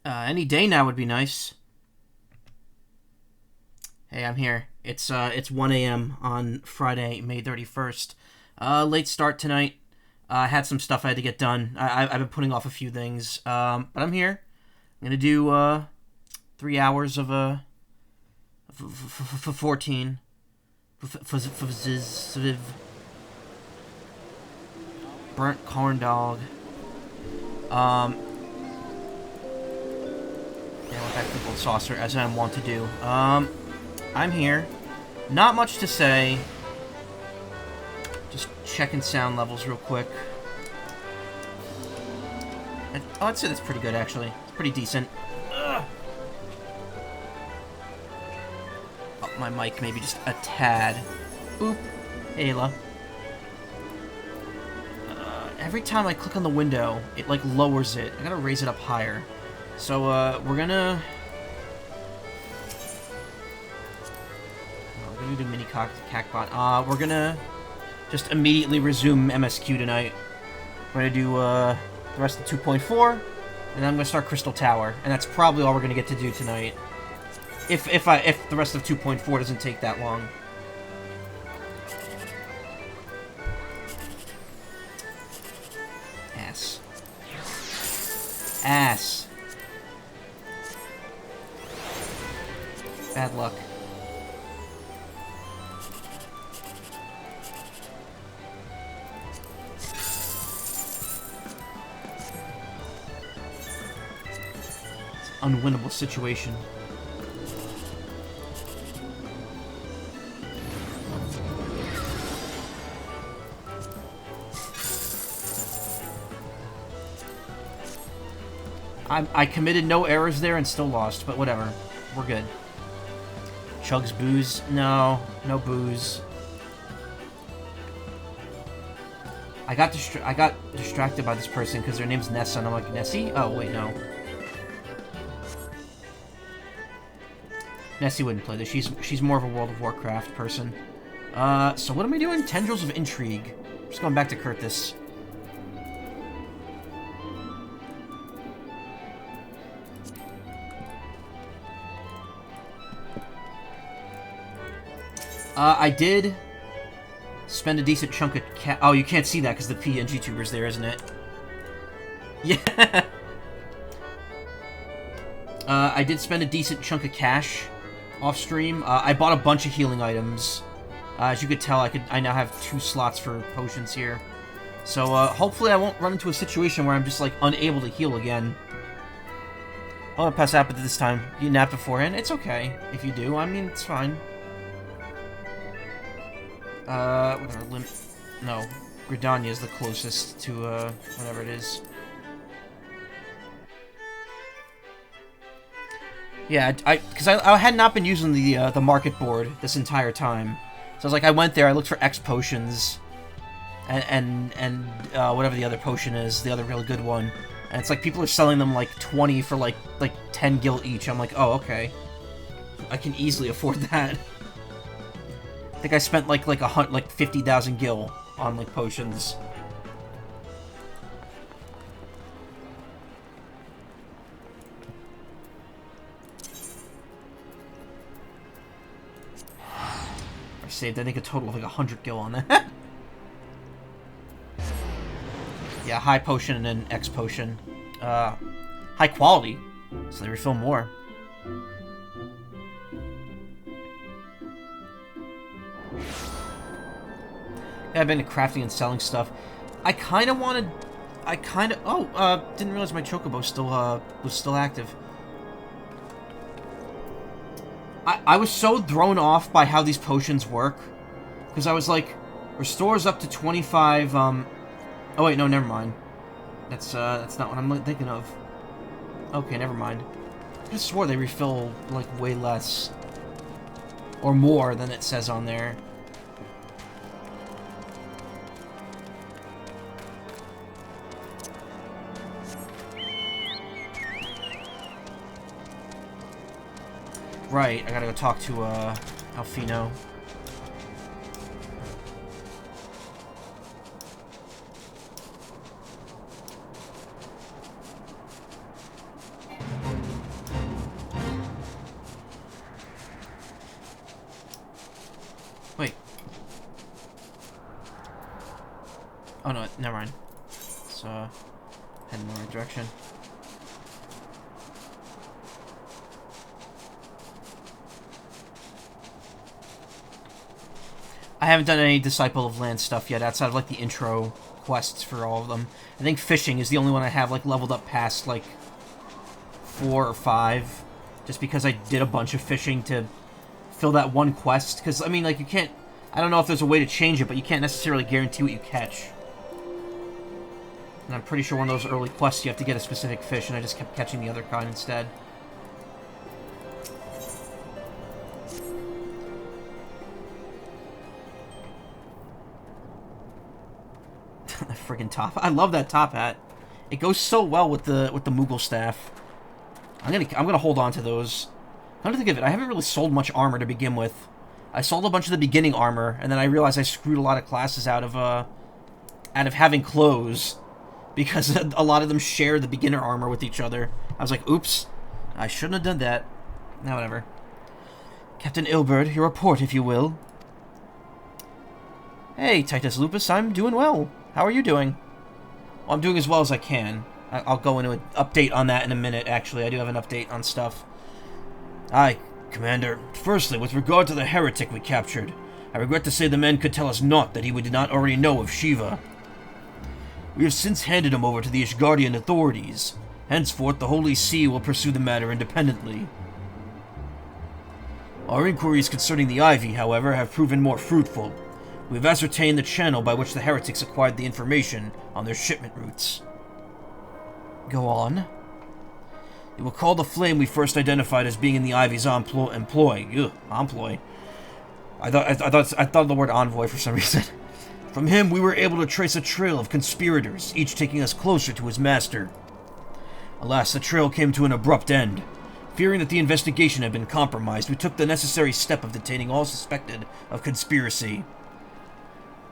Any day now would be nice. Hey, I'm here. It's 1 a.m. on Friday, May 31st. Late start tonight. I had some stuff I had to get done. I've been putting off a few things, but I'm here. I'm gonna do 3 hours of 14. Burnt corn dog. Yeah, with that crippled saucer, as I want to do. I'm here. Not much to say. Just checking sound levels real quick. I'd say that's pretty good, actually. It's pretty decent. Ugh. Up my mic, maybe just a tad. Boop. Ayla. Every time I click on the window, it, like, lowers it. I gotta raise it up higher. So, we're gonna do mini cackbot. We're gonna just immediately resume MSQ tonight. We're gonna do, the rest of 2.4, and then I'm gonna start Crystal Tower, and that's probably all we're gonna get to do tonight. If the rest of 2.4 doesn't take that long. Ass. Bad luck. It's an unwinnable situation. I committed no errors there and still lost, but whatever. We're good. Chugs booze? No. No booze. I got distracted by this person because their name's Nessa, and I'm like, Nessie? Oh, wait, no. Nessie wouldn't play this. She's more of a World of Warcraft person. So what am I doing? Tendrils of Intrigue. Just going back to Curtis. I did spend a decent chunk of oh, you can't see that because the PNG tuber's there, isn't it? Yeah. I did spend a decent chunk of cash off stream. I bought a bunch of healing items. As you could tell, I now have 2 slots for potions here. So, hopefully I won't run into a situation where I'm just, like, unable to heal again. I'll pass apathy this time. You nap beforehand? It's okay if you do. I mean, it's fine. Whatever, no. Gridania is the closest to, whatever it is. Yeah, because I had not been using the market board this entire time. So I was like, I went there, I looked for X potions, and whatever the other potion is, the other really good one. And it's like, people are selling them, like, 20 for, like 10 gil each. I'm like, oh, okay. I can easily afford that. I think I spent like 50,000 gil on like potions. I saved, I think, a total of like 100 gil on that. Yeah, high potion and then X potion. High quality, so they refill more. Yeah, I've been crafting and selling stuff. I kind of wanted... didn't realize my chocobo was still active. I was so thrown off by how these potions work. Because I was like, restores up to 25, Oh wait, no, never mind. That's not what I'm thinking of. Okay, never mind. I swore they refill, like, way less. Or more than it says on there. Right, I gotta go talk to, Alfino. Wait. Oh no, never mind. So, head in the right direction. I haven't done any Disciple of Land stuff yet, outside of, like, the intro quests for all of them. I think fishing is the only one I have, like, leveled up past, like, 4 or 5. Just because I did a bunch of fishing to fill that one quest. Because, I mean, like, you can't... I don't know if there's a way to change it, but you can't necessarily guarantee what you catch. And I'm pretty sure one of those early quests you have to get a specific fish, and I just kept catching the other kind instead. The friggin' top. I love that top hat. It goes so well with the Moogle staff. I'm gonna hold on to those. Come to think of it, I haven't really sold much armor to begin with. I sold a bunch of the beginning armor, and then I realized I screwed a lot of classes out of having clothes, because a lot of them share the beginner armor with each other. I was like, oops, I shouldn't have done that. Now, whatever. Captain Ilberd, your report, if you will. Hey, Titus Lupus, I'm doing well. How are you doing? Well, I'm doing as well as I can. I'll go into an update on that in a minute, actually. I do have an update on stuff. Aye, Commander. Firstly, with regard to the heretic we captured, I regret to say the man could tell us naught that he did not already know of Shiva. We have since handed him over to the Ishgardian authorities. Henceforth, the Holy See will pursue the matter independently. Our inquiries concerning the Ivy, however, have proven more fruitful. We have ascertained the channel by which the heretics acquired the information on their shipment routes. Go on. You will call the flame we first identified as being in the Ivy's employ. Ugh, employ. I thought of the word envoy for some reason. From him, we were able to trace a trail of conspirators, each taking us closer to his master. Alas, the trail came to an abrupt end. Fearing that the investigation had been compromised, we took the necessary step of detaining all suspected of conspiracy.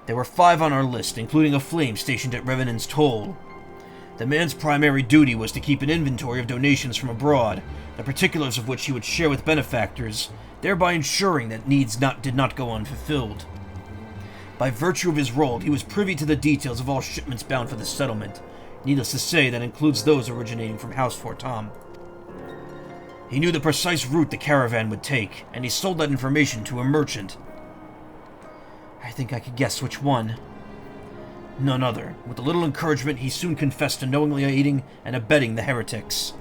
There were 5 on our list, including a flame stationed at Revenant's Toll. The man's primary duty was to keep an inventory of donations from abroad, the particulars of which he would share with benefactors, thereby ensuring that needs did not go unfulfilled. By virtue of his role, he was privy to the details of all shipments bound for the settlement. Needless to say, that includes those originating from House Fortam. He knew the precise route the caravan would take, and he sold that information to a merchant. I think I could guess which one. None other. With a little encouragement, he soon confessed to knowingly aiding and abetting the heretics.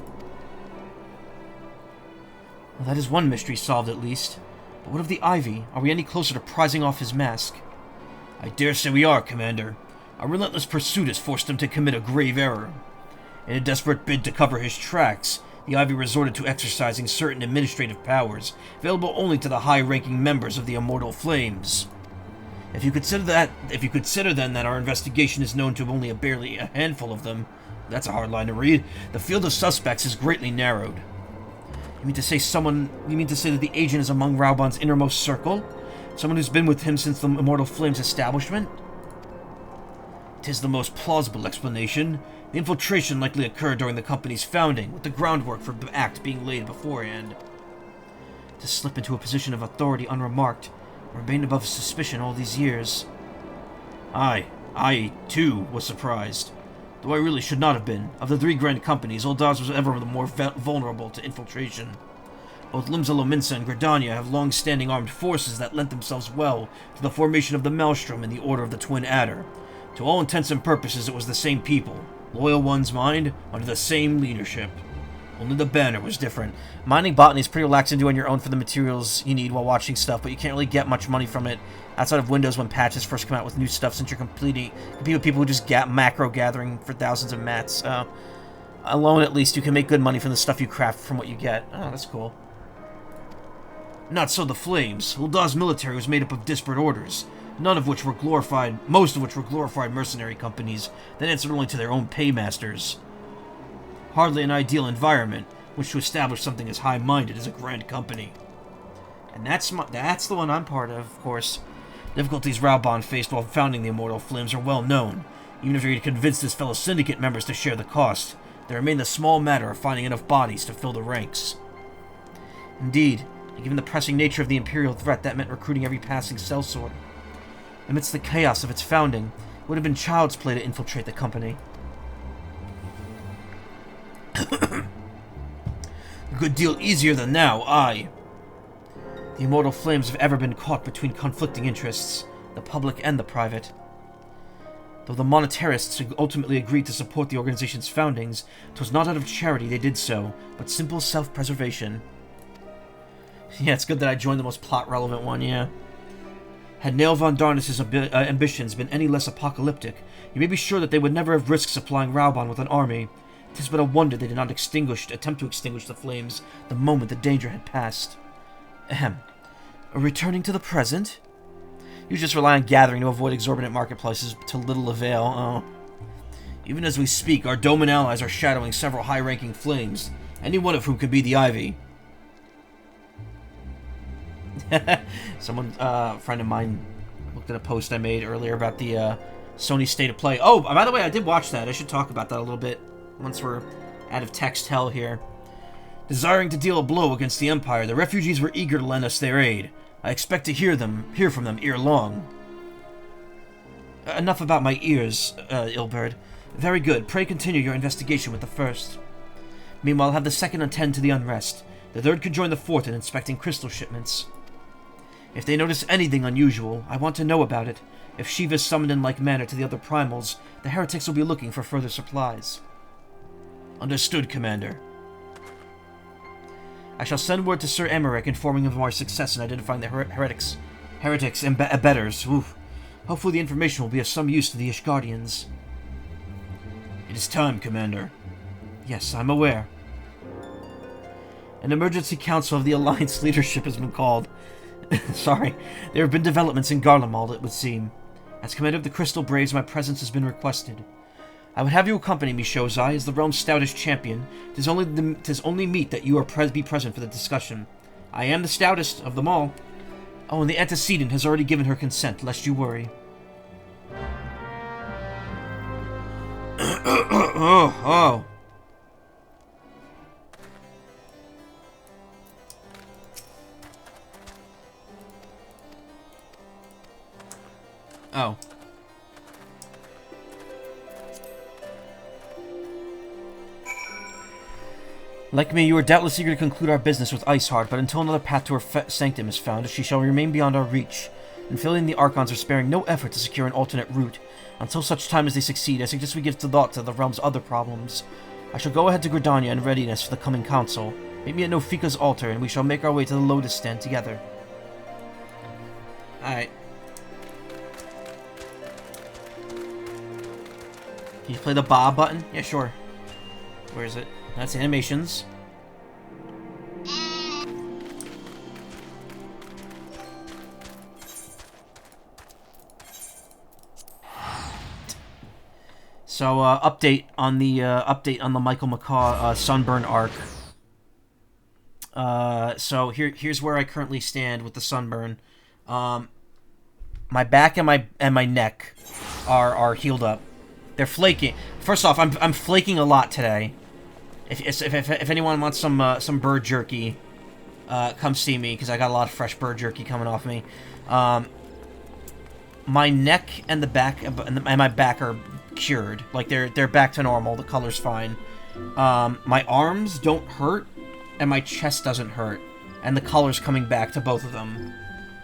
Well, that is one mystery solved, at least. But what of the Ivy? Are we any closer to prizing off his mask? I dare say we are, Commander. Our relentless pursuit has forced him to commit a grave error. In a desperate bid to cover his tracks, the Ivy resorted to exercising certain administrative powers, available only to the high-ranking members of the Immortal Flames. If you consider then that our investigation is known to only barely a handful of them, that's a hard line to read, the field of suspects is greatly narrowed. You mean to say that the agent is among Raubon's innermost circle? Someone who's been with him since the Immortal Flames establishment? 'Tis the most plausible explanation. The infiltration likely occurred during the company's founding, with the groundwork for the act being laid beforehand. To slip into a position of authority unremarked, remained above suspicion all these years. I, too, was surprised. Though I really should not have been. Of the 3 grand companies, Oldaz was ever the more vulnerable to infiltration. Both Limsa Lominsa and Gridania have long-standing armed forces that lent themselves well to the formation of the Maelstrom and the Order of the Twin Adder. To all intents and purposes, it was the same people. Loyal ones, mind, under the same leadership. Only the banner was different. Mining botany is pretty relaxing doing your own for the materials you need while watching stuff, but you can't really get much money from it outside of Windows when patches first come out with new stuff, since you're compete with people who just macro gathering for thousands of mats. Alone, at least, you can make good money from the stuff you craft from what you get. Oh, that's cool. Not so the Flames. Uldah's military was made up of disparate orders, most of which were glorified mercenary companies that answered only to their own paymasters. Hardly an ideal environment which to establish something as high-minded as a grand company. And that's the one I'm part of course. Difficulties Raubon faced while founding the Immortal Flames are well known. Even if you're to convince his fellow syndicate members to share the cost, there remained the small matter of finding enough bodies to fill the ranks. Indeed, And given the pressing nature of the Imperial threat, that meant recruiting every passing sellsword. Amidst the chaos of its founding, it would have been child's play to infiltrate the company. A good deal easier than now, aye. The immortal flames have ever been caught between conflicting interests, the public and the private. Though the monetarists ultimately agreed to support the organization's foundings, it was not out of charity they did so, but simple self-preservation. Yeah, it's good that I joined the most plot-relevant one, yeah. Had Nail von Darnus's ambitions been any less apocalyptic, you may be sure that they would never have risked supplying Raubon with an army. It is but a wonder they did not attempt to extinguish the flames the moment the danger had passed. Ahem. Returning to the present? You just rely on gathering to avoid exorbitant marketplaces to little avail. Oh. Even as we speak, our Doman allies are shadowing several high-ranking flames, any one of whom could be the Ivy. Someone, a friend of mine, looked at a post I made earlier about the Sony State of Play. Oh, by the way, I did watch that. I should talk about that a little bit once we're out of text hell here. Desiring to deal a blow against the Empire, the refugees were eager to lend us their aid. I expect to hear from them ere long. Enough about my ears, Ilberd. Very good. Pray continue your investigation with the first. Meanwhile, have the second attend to the unrest. The third could join the fourth in inspecting crystal shipments. If they notice anything unusual, I want to know about it. If Shiva is summoned in like manner to the other primals, the heretics will be looking for further supplies. Understood, Commander. I shall send word to Sir Emmerich informing him of our success in identifying the heretics and abettors. Oof. Hopefully the information will be of some use to the Ishgardians. It is time, Commander. Yes, I'm aware. An emergency council of the Alliance leadership has been called. Sorry. There have been developments in Garlemald, it would seem. As commander of the Crystal Braves, my presence has been requested. I would have you accompany me, Shozai, as the realm's stoutest champion. 'Tis only meet that you be present for the discussion. I am the stoutest of them all. Oh, and the antecedent has already given her consent, lest you worry. Oh. Oh. Like me, you are doubtless eager to conclude our business with Iceheart, but until another path to her sanctum is found, she shall remain beyond our reach. And Philly the Archons are sparing no effort to secure an alternate route. Until such time as they succeed, I suggest we give thought to the realm's other problems. I shall go ahead to Gridania in readiness for the coming council. Meet me at Nofika's altar, and we shall make our way to the Lotus Stand together. Alright. Can you play the Ba button? Yeah, sure. Where is it? That's animations. So, update on the Michael Macaw Sunburn arc. So here's where I currently stand with the sunburn. My back and my neck are healed up. They're flaking. First off, I'm flaking a lot today. If anyone wants some bird jerky, come see me, because I got a lot of fresh bird jerky coming off me. My neck and the back and my back are cured. Like they're back to normal. The color's fine. My arms don't hurt, and my chest doesn't hurt, and the color's coming back to both of them.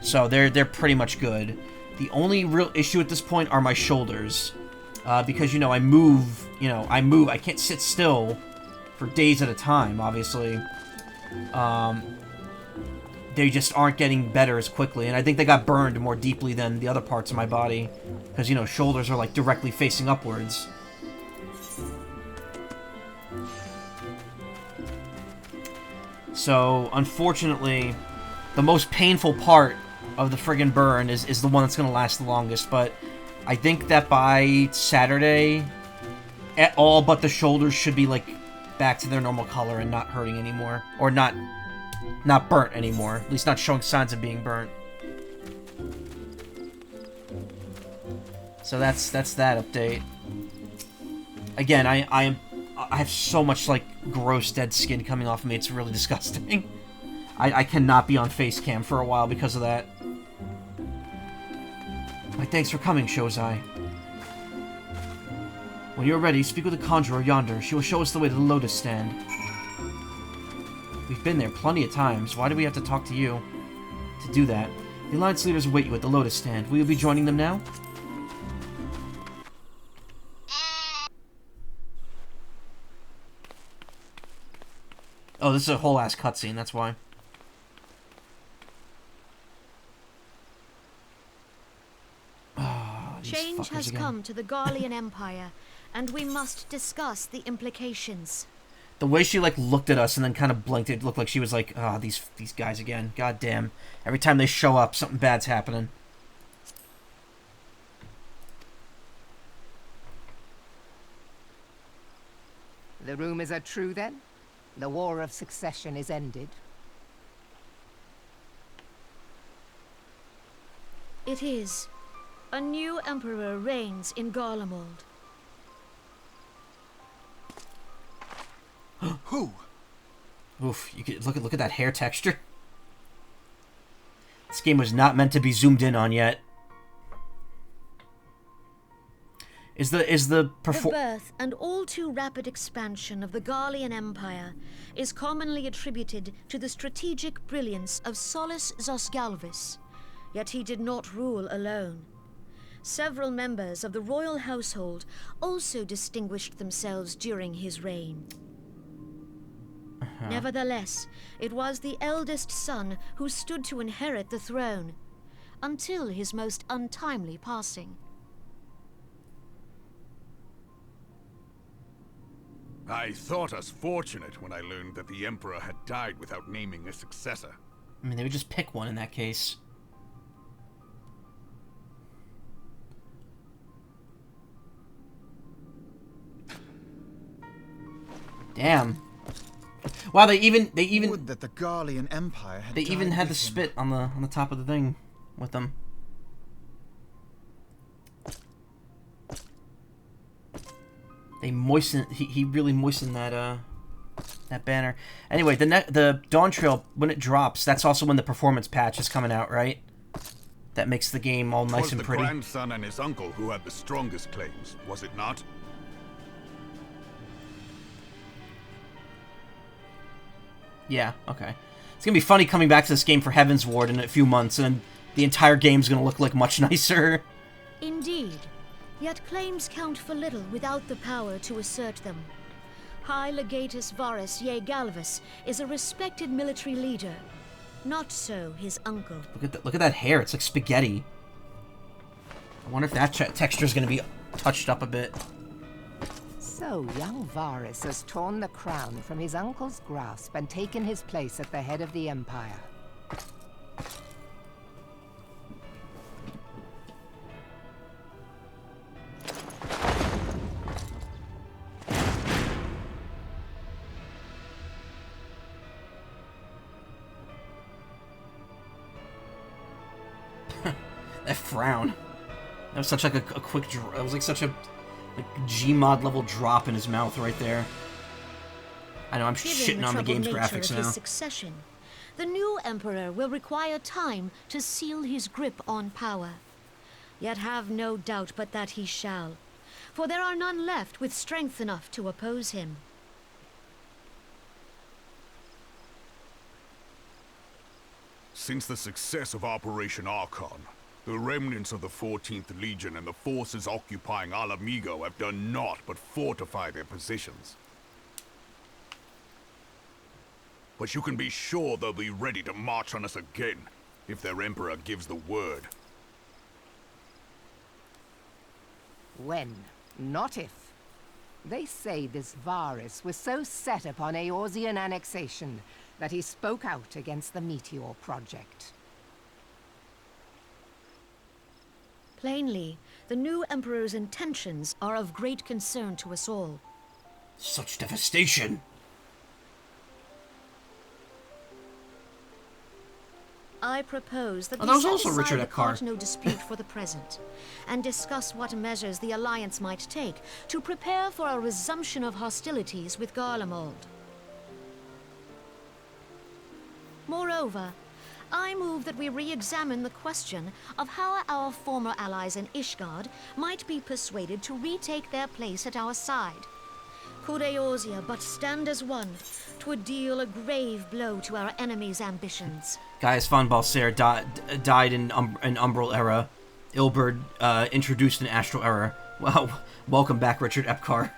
So they're pretty much good. The only real issue at this point are my shoulders, because I move. I can't sit still for days at a time, obviously. They just aren't getting better as quickly, and I think they got burned more deeply than the other parts of my body, because, shoulders are, like, directly facing upwards. So, unfortunately, the most painful part of the friggin' burn is the one that's gonna last the longest, but I think that by Saturday, all but the shoulders should be, like, back to their normal color and not hurting anymore. Or not burnt anymore. At least not showing signs of being burnt. So that's that update. Again, I have so much, like, gross dead skin coming off of me, it's really disgusting. I cannot be on face cam for a while because of that. My thanks for coming, Shozai. When you're ready, speak with the conjurer yonder. She will show us the way to the Lotus Stand. We've been there plenty of times. Why do we have to talk to you? To do that, the Alliance leaders await you at the Lotus Stand. Will you be joining them now? Oh, this is a whole ass cutscene, that's why. Change has come to the Garlean Empire, and we must discuss the implications. The way she, like, looked at us and then kind of blinked, it looked like she was like, ah, these guys again. God damn. Every time they show up, something bad's happening. The rumors are true, then? The War of Succession is ended? It is. A new emperor reigns in Garlemald. Who? Oof, you could look at that hair texture. This game was not meant to be zoomed in on yet. The birth and all too rapid expansion of the Garlean Empire is commonly attributed to the strategic brilliance of Solus Zosgalvis, yet he did not rule alone. Several members of the royal household also distinguished themselves during his reign. Nevertheless, it was the eldest son who stood to inherit the throne, until his most untimely passing. I thought us fortunate when I learned that the Emperor had died without naming a successor. I mean, they would just pick one in that case. Damn. Wow, they even Would that the Garlean Empire had they even died had the with him. spit on the top of the thing with them. They moistened. He really moistened that that banner. Anyway, the Dawn Trail, when it drops, that's also when the performance patch is coming out, right? That makes the game all nice and pretty. It was the grandson and his uncle who had the strongest claims, was it not? Yeah, okay. It's gonna be funny coming back to this game for Heaven's Ward in a few months, and the entire game's gonna look like much nicer. Indeed. Yet claims count for little without the power to assert them. High Legatus Varus Galvus is a respected military leader. Not so his uncle. Look at that hair. It's like spaghetti. I wonder if that texture's gonna be touched up a bit. So young Varus has torn the crown from his uncle's grasp and taken his place at the head of the Empire. That frown. That was such like a quick. It was like such a Gmod level drop in his mouth right there. I know I'm shitting on the game's graphics now. His succession, the new emperor will require time to seal his grip on power. Yet have no doubt but that he shall, for there are none left with strength enough to oppose him. Since the success of Operation Archon, the remnants of the 14th Legion and the forces occupying Alamigo have done naught but fortify their positions. But you can be sure they'll be ready to march on us again, if their Emperor gives the word. When, not if. They say this Varus was so set upon Eorzean annexation that he spoke out against the Meteor Project. Plainly, the new emperor's intentions are of great concern to us all. Such devastation! I propose that that we was set also aside Richard the Epcar. Cardinal dispute for the present, and discuss what measures the Alliance might take to prepare for a resumption of hostilities with Garlemald. Moreover, I move that we re-examine the question of how our former allies in Ishgard might be persuaded to retake their place at our side. Could Eorzea but stand as one, 'twould deal a grave blow to our enemies' ambitions. Gaius von Balsair died in Umbral Era. Ilberd introduced in Astral Era. Wow, welcome back, Richard Epcar.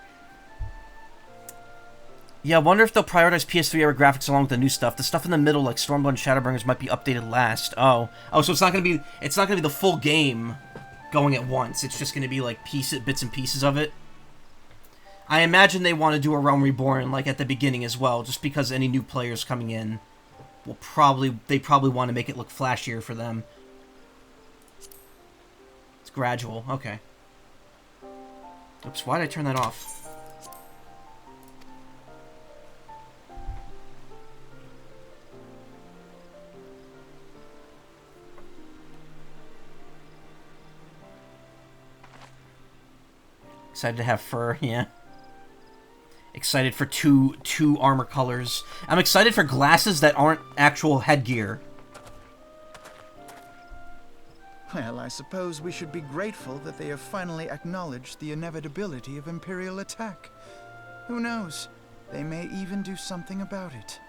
Yeah, I wonder if they'll prioritize PS3 era graphics along with the new stuff. The stuff in the middle, like Stormblood and Shadowbringers, might be updated last. Oh, so it's not gonna be the full game going at once. It's just gonna be like bits and pieces of it. I imagine they want to do a Realm Reborn like at the beginning as well, just because any new players coming in will probably want to make it look flashier for them. It's gradual. Okay. Oops, why did I turn that off? Excited to have fur, yeah. Excited for two armor colors. I'm excited for glasses that aren't actual headgear. Well, I suppose we should be grateful that they have finally acknowledged the inevitability of Imperial attack. Who knows? They may even do something about it.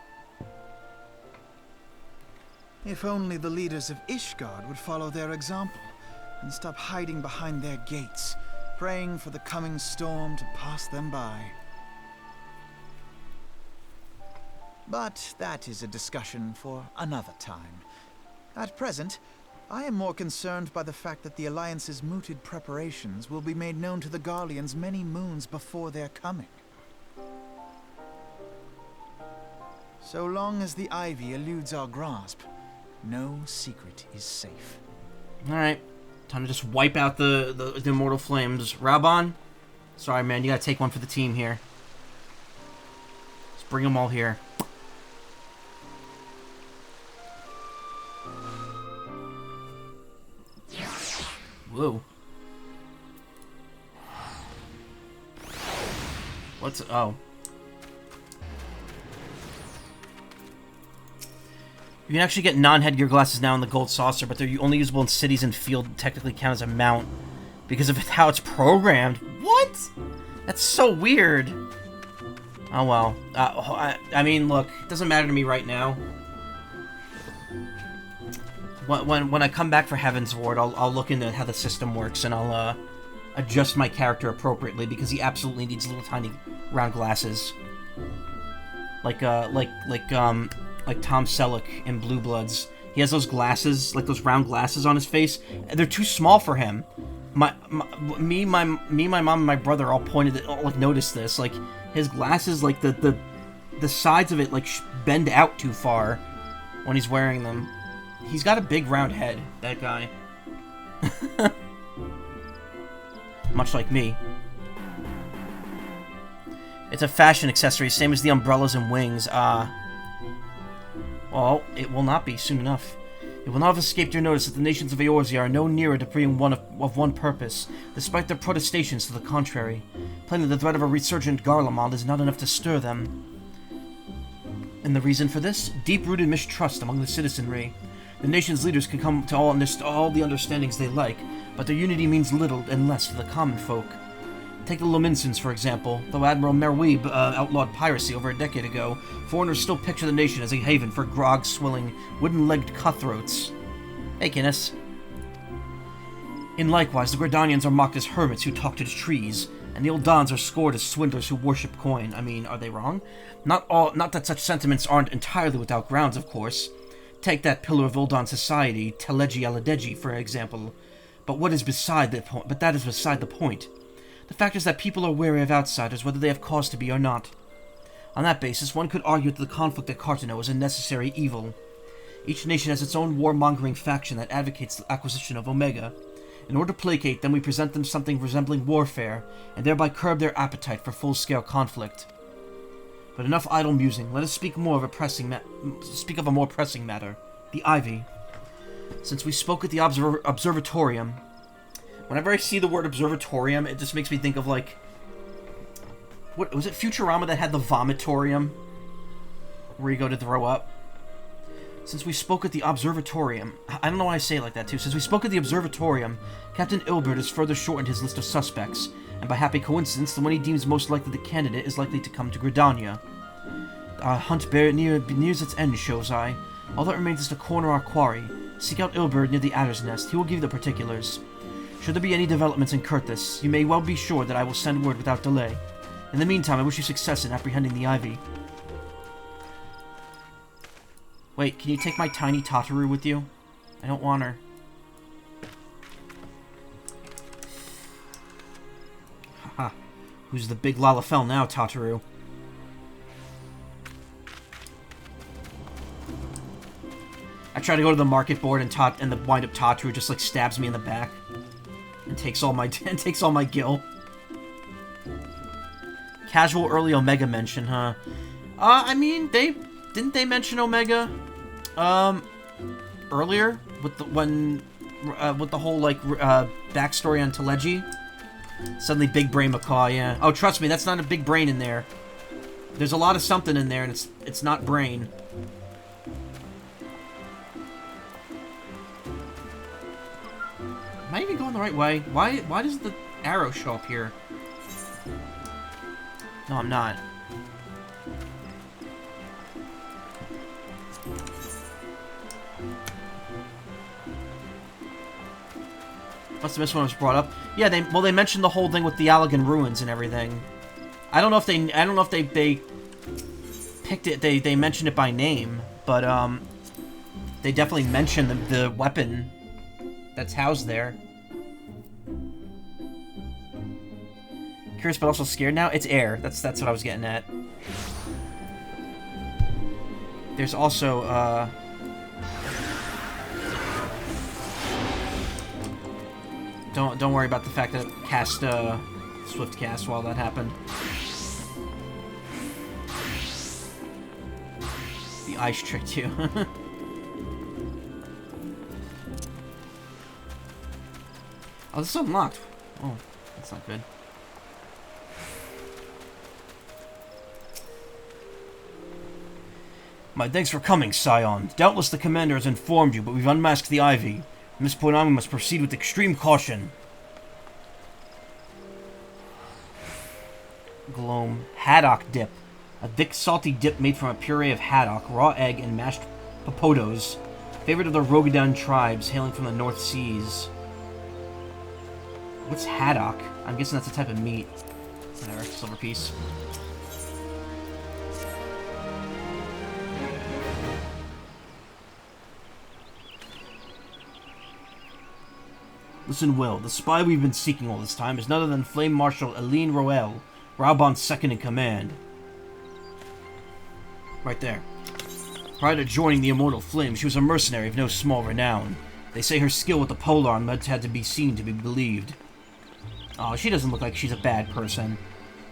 If only the leaders of Ishgard would follow their example and stop hiding behind their gates, praying for the coming storm to pass them by. But that is a discussion for another time. At present, I am more concerned by the fact that the Alliance's mooted preparations will be made known to the Garleans many moons before their coming. So long as the Ivy eludes our grasp, no secret is safe. Alright. Time to just wipe out the Immortal Flames. Raubon? Sorry, man. You gotta take one for the team here. Let's bring them all here. Whoa. What's... oh. You can actually get non-headgear glasses now in the Gold Saucer, but they're only usable in cities and field and technically count as a mount because of how it's programmed. What? That's so weird. Oh well. I mean, look, it doesn't matter to me right now. When I come back for Heaven's Ward, I'll look into how the system works and I'll adjust my character appropriately because he absolutely needs little tiny round glasses, like Tom Selleck in Blue Bloods. He has those glasses, like those round glasses on his face, and they're too small for him. My mom, and my brother all noticed this. Like his glasses, like the sides of it, like bend out too far when he's wearing them. He's got a big round head, that guy. Much like me. It's a fashion accessory, same as the umbrellas and wings. Well, it will not be soon enough. It will not have escaped your notice that the nations of Eorzea are no nearer to being one of one purpose, despite their protestations to the contrary. Plainly, the threat of a resurgent Garlemald is not enough to stir them. And the reason for this? Deep-rooted mistrust among the citizenry. The nation's leaders can come to all the understandings they like, but their unity means little and less to the common folk. Take the Lominsons, for example. Though Admiral Merweeb outlawed piracy over a decade ago, foreigners still picture the nation as a haven for grog-swilling, wooden-legged cutthroats. Hey, Kinnis. In likewise, the Gridanians are mocked as hermits who talk to the trees, and the Eldans are scored as swindlers who worship coin. I mean, are they wrong? Not that such sentiments aren't entirely without grounds, of course. Take that pillar of Uldan society, Teleji Aladeji, for example. But that is beside the point. The fact is that people are wary of outsiders, whether they have cause to be or not. On that basis, one could argue that the conflict at Cartano is a necessary evil. Each nation has its own warmongering faction that advocates the acquisition of Omega. In order to placate them, we present them something resembling warfare, and thereby curb their appetite for full-scale conflict. But enough idle musing. Let us speak of a more pressing matter: the Ivy. Since we spoke at the observatorium, whenever I see the word observatorium, it just makes me think of like, what was it? Futurama that had the vomitorium, where you go to throw up. Since we spoke at the observatorium... I don't know why I say it like that, too. Since we spoke at the observatorium, Captain Ilbert has further shortened his list of suspects, and by happy coincidence, the one he deems most likely the candidate is likely to come to Gridania. Our hunt nears its end, shows I. All that remains is to corner our quarry. Seek out Ilbert near the Adder's Nest. He will give you the particulars. Should there be any developments in Kurthis, you may well be sure that I will send word without delay. In the meantime, I wish you success in apprehending the Ivy. Wait, can you take my tiny Tataru with you? I don't want her. Haha. Who's the big Lalafell now, Tataru? I try to go to the market board and the wind-up Tataru just like stabs me in the back and takes all my gil. Casual early Omega mention, huh? I mean, didn't they mention Omega earlier with the whole like backstory on Teleji? Suddenly big brain Macaw, yeah. Oh, trust me, that's not a big brain in there. There's a lot of something in there and it's not brain. Am I even going the right way? Why does the arrow show up here? No, I'm not. Must have missed when it was brought up. Yeah, they mentioned the whole thing with the Allegan ruins and everything. I don't know if they picked it. They mentioned it by name, but they definitely mentioned the weapon that's housed there. Curious but also scared now? It's air. That's what I was getting at. There's also Don't worry about the fact that it cast Swift Cast while that happened. The ice tricked you. Oh, this is unlocked. Oh, that's not good. My thanks for coming, Scion. Doubtless the commander has informed you, but we've unmasked the Ivy. Miss Poinami must proceed with extreme caution. Gloam. Haddock dip. A thick, salty dip made from a puree of haddock, raw egg, and mashed popodos. Favorite of the Rogadan tribes, hailing from the North Seas. What's haddock? I'm guessing that's a type of meat. Whatever, silver piece. Listen well, the spy we've been seeking all this time is none other than Flame Marshal Eileen Roel, Raubon's second in command. Right there. Prior to joining the Immortal Flame, she was a mercenary of no small renown. They say her skill with the polearm had to be seen to be believed. Oh, she doesn't look like she's a bad person.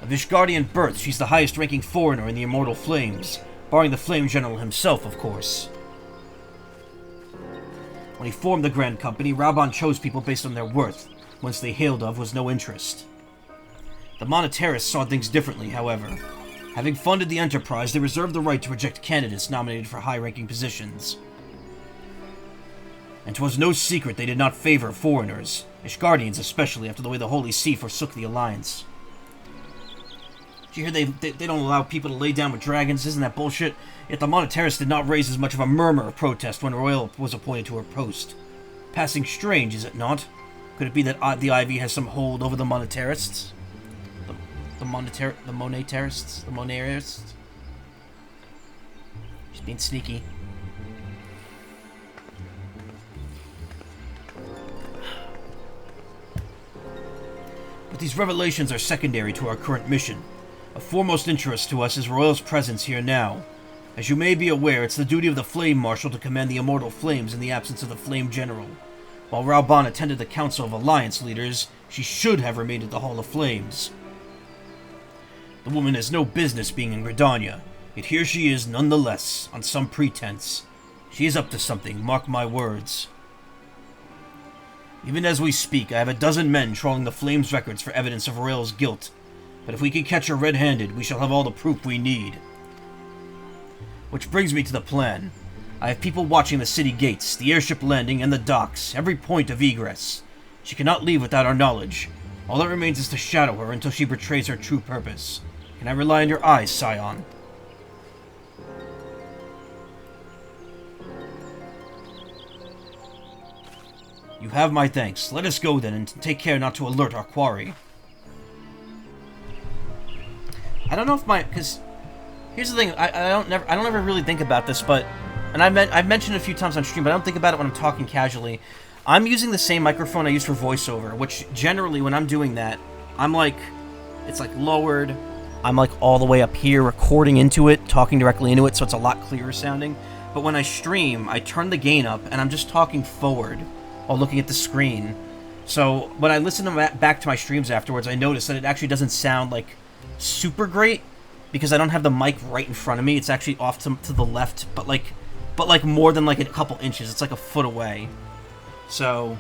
Of Ishgardian birth, she's the highest-ranking foreigner in the Immortal Flames, barring the Flame General himself, of course. When he formed the Grand Company, Raubon chose people based on their worth. Whence they hailed of was no interest. The Monetarists saw things differently, however. Having funded the enterprise, they reserved the right to reject candidates nominated for high-ranking positions. And 'twas no secret they did not favor foreigners, Ishgardians especially, after the way the Holy See forsook the Alliance. Did you hear they don't allow people to lay down with dragons? Isn't that bullshit? Yet the Monetarists did not raise as much of a murmur of protest when Royal was appointed to her post. Passing strange, is it not? Could it be that the Ivy has some hold over the Monetarists? The Monetarists? She's being sneaky. But these revelations are secondary to our current mission. Of foremost interest to us is Royal's presence here now. As you may be aware, it's the duty of the Flame Marshal to command the Immortal Flames in the absence of the Flame General. While Raubon attended the Council of Alliance Leaders, she should have remained at the Hall of Flames. The woman has no business being in Gridania, yet here she is nonetheless, on some pretense. She is up to something, mark my words. Even as we speak, I have a dozen men trawling the Flames' records for evidence of Royal's guilt. But if we can catch her red-handed, we shall have all the proof we need. Which brings me to the plan. I have people watching the city gates, the airship landing, and the docks, every point of egress. She cannot leave without our knowledge. All that remains is to shadow her until she betrays her true purpose. Can I rely on your eyes, Scion? You have my thanks. Let us go then, and take care not to alert our quarry. I don't know if because here's the thing. I don't ever really think about this, but I've mentioned it a few times on stream, but I don't think about it when I'm talking casually. I'm using the same microphone I use for voiceover, which generally when I'm doing that, I'm like, it's like lowered. I'm like all the way up here, recording into it, talking directly into it, so it's a lot clearer sounding. But when I stream, I turn the gain up, and I'm just talking forward while looking at the screen. So when I listen back to my streams afterwards, I notice that it actually doesn't sound like super great because I don't have the mic right in front of me. It's actually off to the left, but like more than like a couple inches. It's like a foot away. So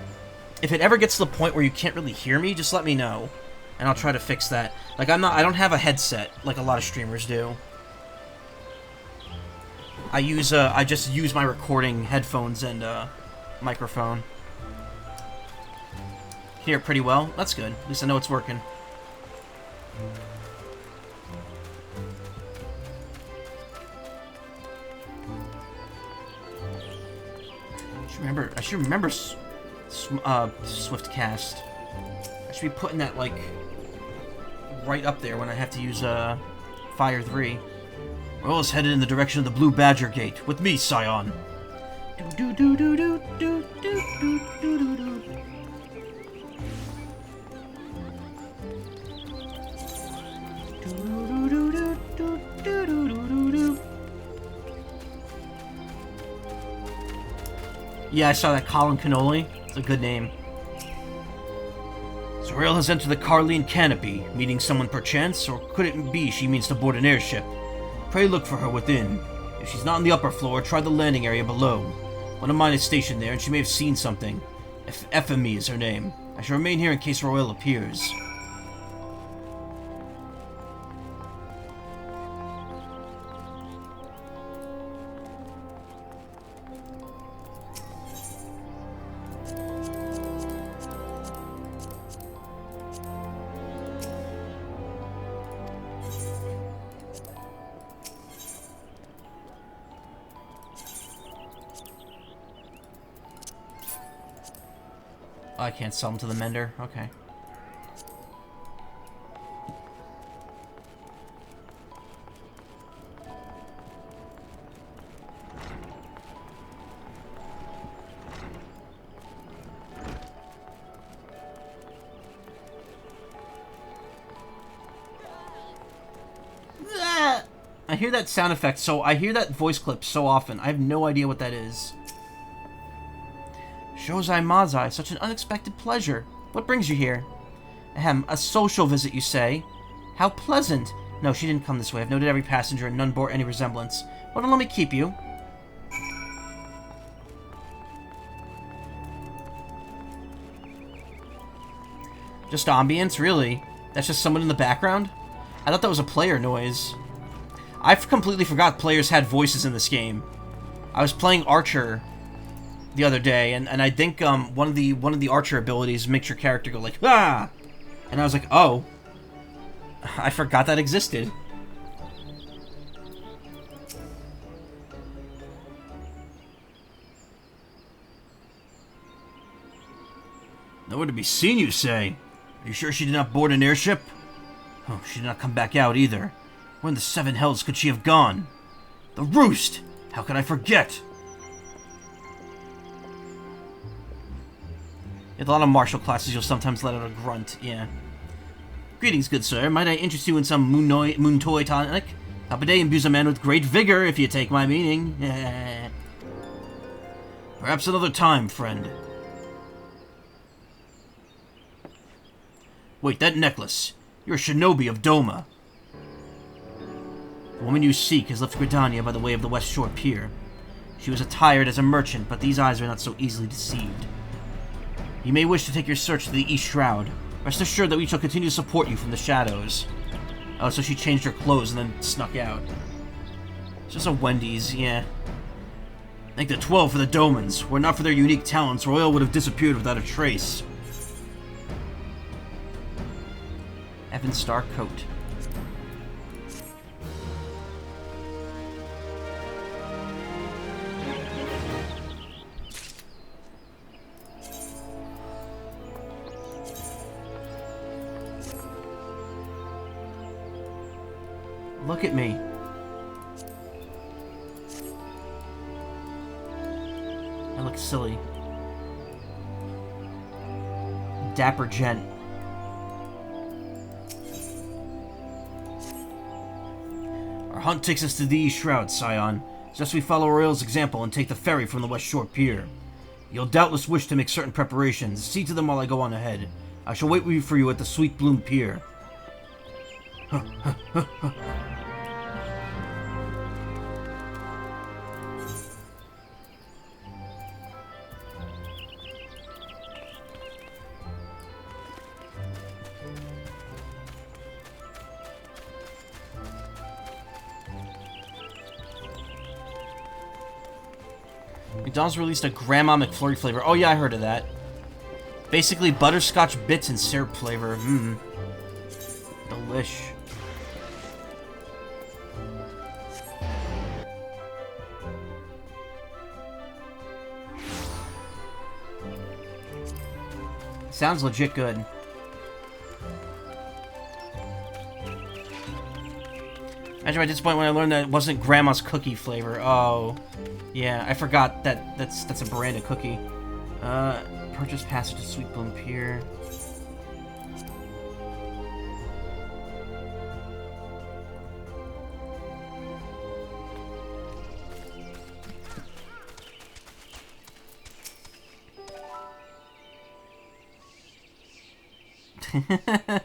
if it ever gets to the point where you can't really hear me, just let me know, and I'll try to fix that. Like I don't have a headset like a lot of streamers do. I just use my recording headphones and microphone. Hear it pretty well. That's good. At least I know it's working. I should remember Swiftcast. I should be putting that like right up there when I have to use Fire 3. We're almost headed in the direction of the Blue Badger Gate with me, Scion. Do do do do do do do do do do. Yeah, I saw that. Colin Cannoli. It's a good name. Zorail has entered the Carlian canopy, meeting someone perchance, or could it be she means to board an airship? Pray look for her within. If she's not on the upper floor, try the landing area below. One of mine is stationed there, and she may have seen something. Ephemy is her name. I shall remain here in case Royal appears. Oh, I can't sell them to the mender? Okay. I hear that sound effect, so I hear that voice clip so often. I have no idea what that is. Shozai Mazai, such an unexpected pleasure. What brings you here? Ahem, a social visit, you say? How pleasant. No, she didn't come this way. I've noted every passenger and none bore any resemblance. Well, then let me keep you. Just ambience, really? That's just someone in the background? I thought that was a player noise. I completely forgot players had voices in this game. I was playing Archer the other day, and I think one of the Archer abilities makes your character go like, ah! And I was like, oh. I forgot that existed. Nowhere to be seen, you say? Are you sure she did not board an airship? Oh, she did not come back out either. Where in the seven hells could she have gone? The Roost! How could I forget? With a lot of martial classes, you'll sometimes let out a grunt, yeah. Greetings, good sir. Might I interest you in some Muntoi tonic? Hapaday imbues a man with great vigor, if you take my meaning. Perhaps another time, friend. Wait, that necklace. You're a shinobi of Doma. The woman you seek has left Gridania by the way of the West Shore Pier. She was attired as a merchant, but these eyes are not so easily deceived. You may wish to take your search to the East Shroud. Rest assured that we shall continue to support you from the shadows. Oh, so she changed her clothes and then snuck out. It's just a Wendy's, yeah. Thank the 12 for the Domans. Were it not for their unique talents, Royal would have disappeared without a trace. Evan Star Coat. Look at me. I look silly. Dapper gent. Our hunt takes us to the East Shroud, Scion. Just we follow Royal's example and take the ferry from the West Shore Pier. You'll doubtless wish to make certain preparations. See to them while I go on ahead. I shall wait for you at the Sweet Bloom Pier. McDonald's released a Grandma McFlurry flavor. Oh yeah, I heard of that. Basically butterscotch bits and syrup flavor. Delish. Sounds legit good. Imagine my disappointment when I learned that it wasn't Grandma's cookie flavor. Oh. Yeah, I forgot that that's a brand of cookie. Purchase passage to Sweet Bloom Pier.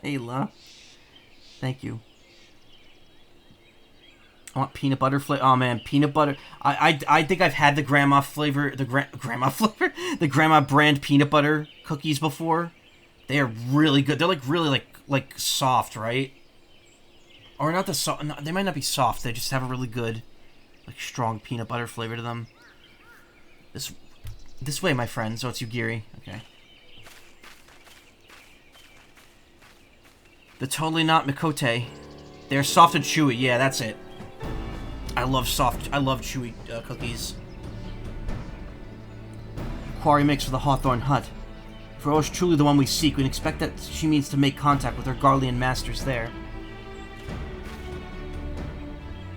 Hey, La. Thank you. I want peanut butter flavor. Oh man, peanut butter. I think I've had the grandma flavor, the grandma brand peanut butter cookies before. They are really good. They're like really like soft, right? Or not the soft. No, they might not be soft. They just have a really good, like strong peanut butter flavor to them. This way, my friend. So it's Yugiri. Okay. The totally not Mikote. They're soft and chewy. Yeah, that's it. I love chewy cookies. Quarry makes for the Hawthorne Hut. If Royal is truly the one we seek, we'd expect that she means to make contact with her Garlean masters there.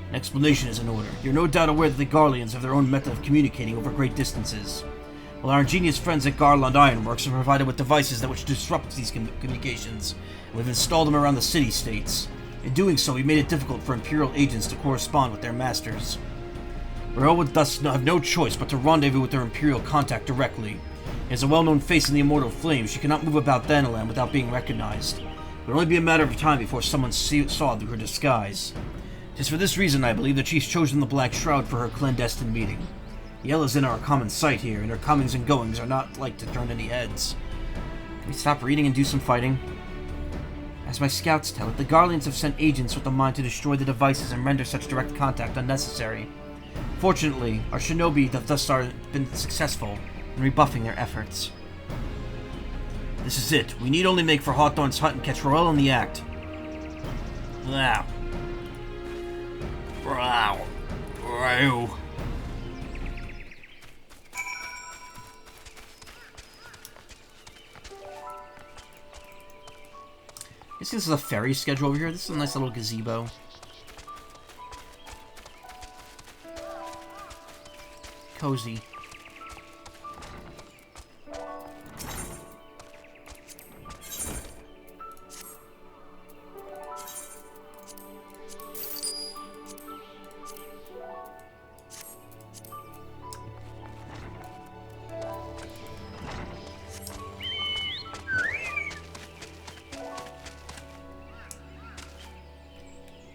An explanation is in order. You're no doubt aware that the Garleans have their own method of communicating over great distances. Well, our ingenious friends at Garland Ironworks are provided with devices that which disrupt these communications, and we've installed them around the city-states. In doing so, we made it difficult for Imperial agents to correspond with their masters. Royal would thus have no choice but to rendezvous with their Imperial contact directly. As a well-known face in the Immortal Flame, she cannot move about Thanalan without being recognized. It would only be a matter of time before someone saw through her disguise. It is for this reason, I believe, that she's chosen the Black Shroud for her clandestine meeting. Yell is in our common sight here, and her comings and goings are not like to turn any heads. Can we stop reading and do some fighting? As my scouts tell it, the Garleans have sent agents with the mind to destroy the devices and render such direct contact unnecessary. Fortunately, our shinobi have thus far been successful in rebuffing their efforts. This is it. We need only make for Hawthorne's hut and catch Royal in the act. Wow. Wow. Wow. This is a ferry schedule over here. This is a nice little gazebo. Cozy.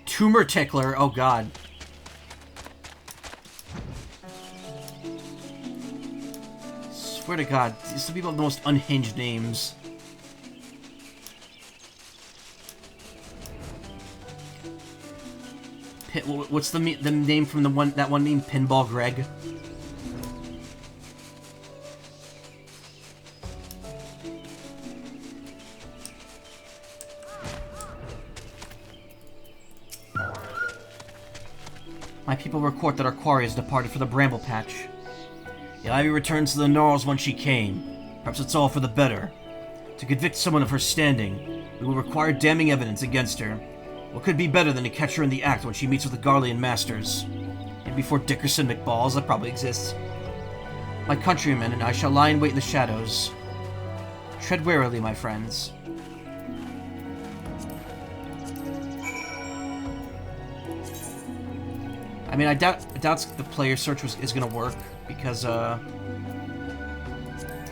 Tumor Tickler, oh god. Swear to god, these people have the most unhinged names. What's the name from that one name? Pinball Greg? My people report that our quarry has departed for the Bramble Patch. The Ivy returns to the Gnarls whence she came. Perhaps it's all for the better. To convict someone of her standing, we will require damning evidence against her. What could be better than to catch her in the act when she meets with the Garlean Masters? And before Dickerson McBalls, that probably exists. My countrymen and I shall lie in wait in the shadows. Tread warily, my friends. I mean, I doubt the player search is gonna work because oh,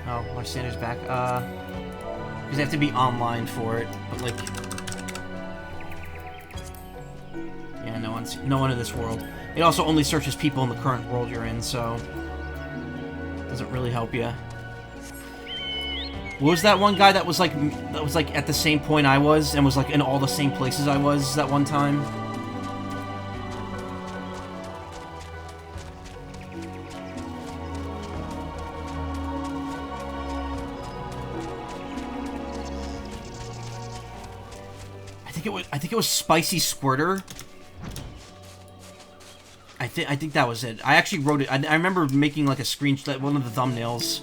my standard's back. Because they have to be online for it. But like, yeah, no one in this world. It also only searches people in the current world you're in, so doesn't really help you. What was that one guy that was like at the same point I was and was like in all the same places I was that one time? I think it was Spicy Squirter. I think that was it. I actually wrote it. I remember making like a screenshot, one of the thumbnails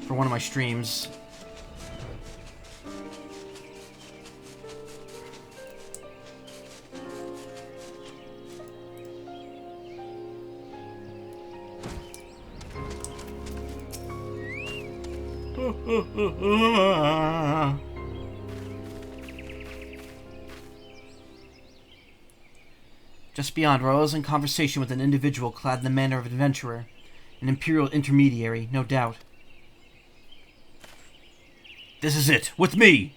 for one of my streams. Just beyond, where I was in conversation with an individual clad in the manner of an adventurer. An Imperial intermediary, no doubt. This is it! With me!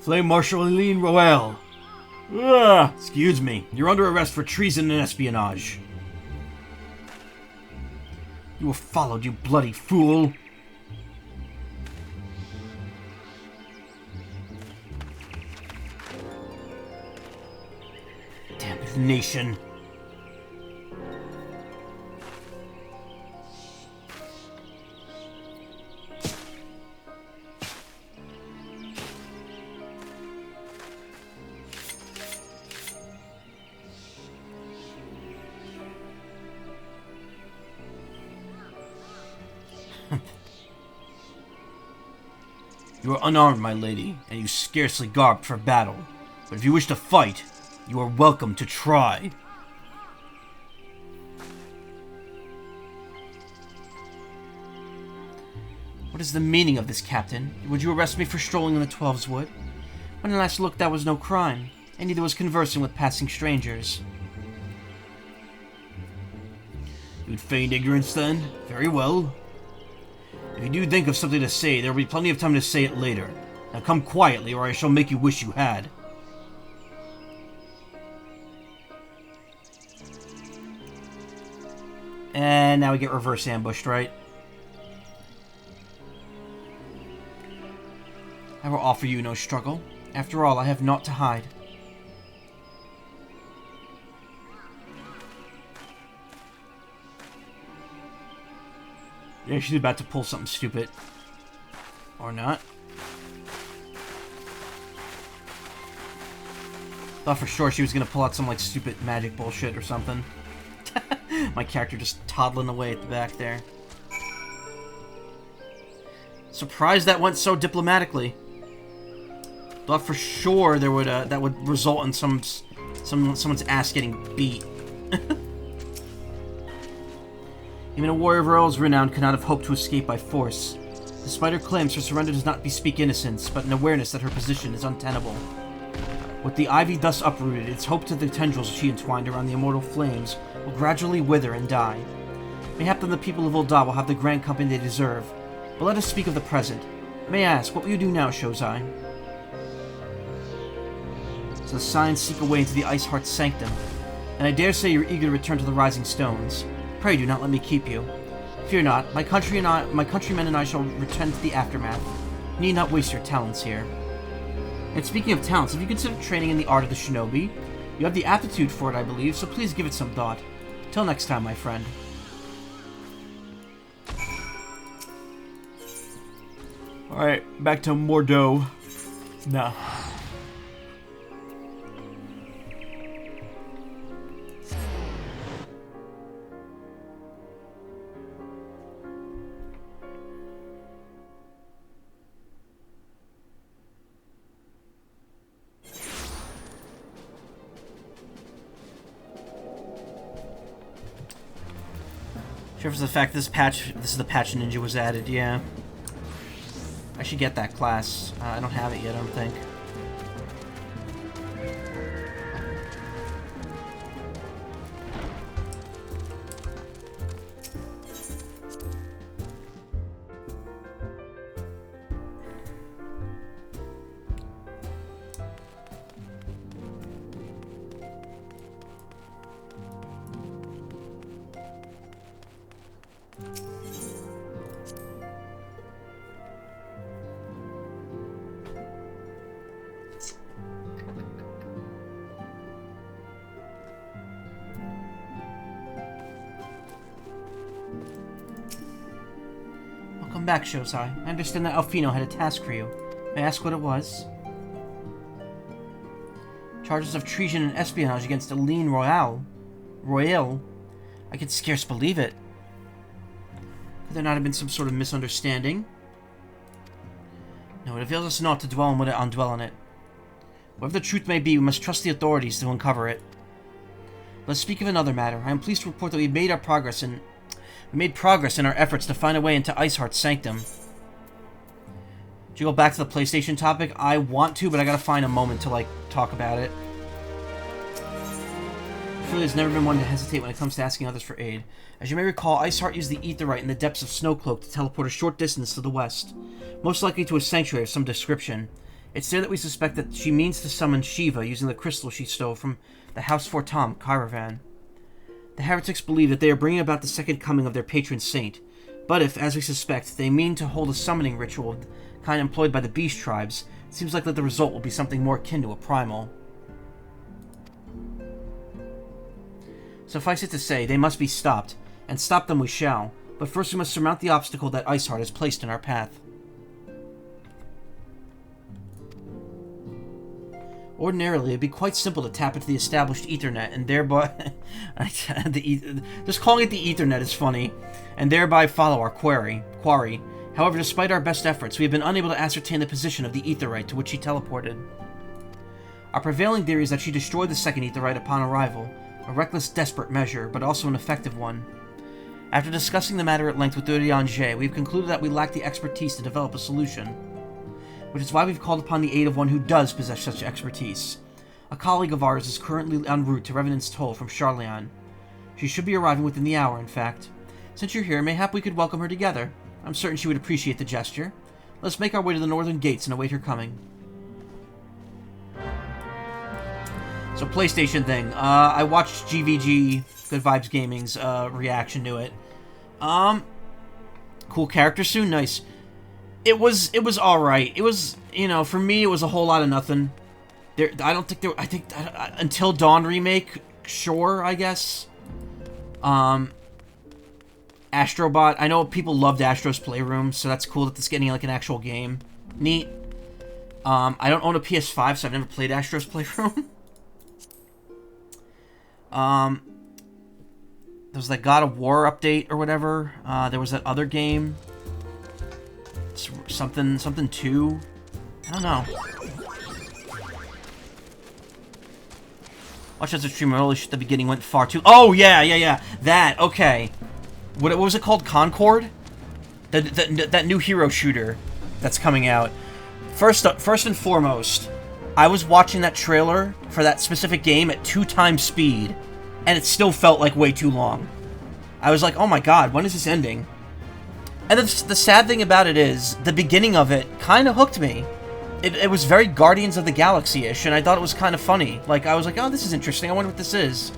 Flame Marshal Eileen Roel. Excuse me. You're under arrest for treason and espionage. You were followed, you bloody fool. Damnation. You are unarmed, my lady, and you scarcely garbed for battle. But if you wish to fight, you are welcome to try. What is the meaning of this, Captain? Would you arrest me for strolling in the Twelves Wood? When I last looked, that was no crime, and neither was conversing with passing strangers. You'd feign ignorance, then? Very well. If you do think of something to say, there will be plenty of time to say it later. Now come quietly, or I shall make you wish you had. And now we get reverse ambushed, right? I will offer you no struggle. After all, I have naught to hide. Yeah, she's about to pull something stupid. Or not. Thought for sure she was gonna pull out some, like, stupid magic bullshit or something. My character just toddling away at the back there. Surprised that went so diplomatically. Thought for sure there would, that would result in someone's ass getting beat. Even a warrior of Earl's renown could not have hoped to escape by force. Despite her claims, her surrender does not bespeak innocence, but an awareness that her position is untenable. With the ivy thus uprooted, it's hoped that the tendrils she entwined around the immortal flames will gradually wither and die. Mayhap then the people of Ul'dah will have the grand company they deserve. But let us speak of the present. May I ask, what will you do now, Shozai? So the Signs seek a way into the Iceheart's sanctum, and I dare say you're eager to return to the Rising Stones. Pray do not let me keep you. Fear not, my countrymen and I shall return to the aftermath. You need not waste your talents here. And speaking of talents, if you consider training in the art of the shinobi, you have the aptitude for it, I believe, so please give it some thought. Till next time, my friend. Alright, back to Mordo. Nah. Sure, for the fact this is the patch Ninja was added, yeah. I should get that class. I don't have it yet, I don't think. Welcome back, Shosai. I understand that Alfino had a task for you. May I ask what it was? Charges of treason and espionage against Aline Royale. I can scarce believe it. Could there not have been some sort of misunderstanding? No, it avails us not to dwell on it. Whatever the truth may be, we must trust the authorities to uncover it. Let's speak of another matter. I am pleased to report that we made progress in our efforts to find a way into Iceheart's sanctum. Do you go back to the PlayStation topic? I want to, but I gotta find a moment to, like, talk about it. Truly, there's never been one to hesitate when it comes to asking others for aid. As you may recall, Iceheart used the Aetheryte in the depths of Snowcloak to teleport a short distance to the west, most likely to a sanctuary of some description. It's there that we suspect that she means to summon Shiva using the crystal she stole from the House Fortam caravan. The heretics believe that they are bringing about the second coming of their patron saint, but if, as we suspect, they mean to hold a summoning ritual of the kind employed by the beast tribes, it seems like that the result will be something more akin to a primal. Suffice it to say, they must be stopped, and stop them we shall, but first we must surmount the obstacle that Iceheart has placed in our path. Ordinarily, it'd be quite simple to tap into the established Ethernet and thereby... just calling it the Ethernet is funny, and thereby follow our quarry. However, despite our best efforts, we have been unable to ascertain the position of the Aetheryte to which she teleported. Our prevailing theory is that she destroyed the second Aetheryte upon arrival, a reckless, desperate measure, but also an effective one. After discussing the matter at length with Urianger, we've concluded that we lack the expertise to develop a solution, which is why we've called upon the aid of one who does possess such expertise. A colleague of ours is currently en route to Revenant's Toll from Charleon. She should be arriving within the hour, in fact. Since you're here, mayhap we could welcome her together. I'm certain she would appreciate the gesture. Let's make our way to the northern gates and await her coming. So, PlayStation thing. I watched GVG, Good Vibes Gaming's reaction to it. Cool character soon, nice. It was alright. It was, you know, for me, it was a whole lot of nothing. I think Until Dawn remake, sure, I guess. Astrobot, I know people loved Astro's Playroom, so that's cool that it's getting, like, an actual game. Neat. I don't own a PS5, so I've never played Astro's Playroom. There was that God of War update or whatever. There was that other game. Something 2. I don't know. Watch as the streamer. Holy shit, the beginning went far too... Oh, yeah. That, okay. What was it called? Concord? That new hero shooter that's coming out. First and foremost, I was watching that trailer for that specific game at 2 times speed, and it still felt like way too long. I was like, oh my god, when is this ending? And the sad thing about it is, the beginning of it kind of hooked me. It was very Guardians of the Galaxy-ish, and I thought it was kind of funny. Like, I was like, oh, this is interesting, I wonder what this is.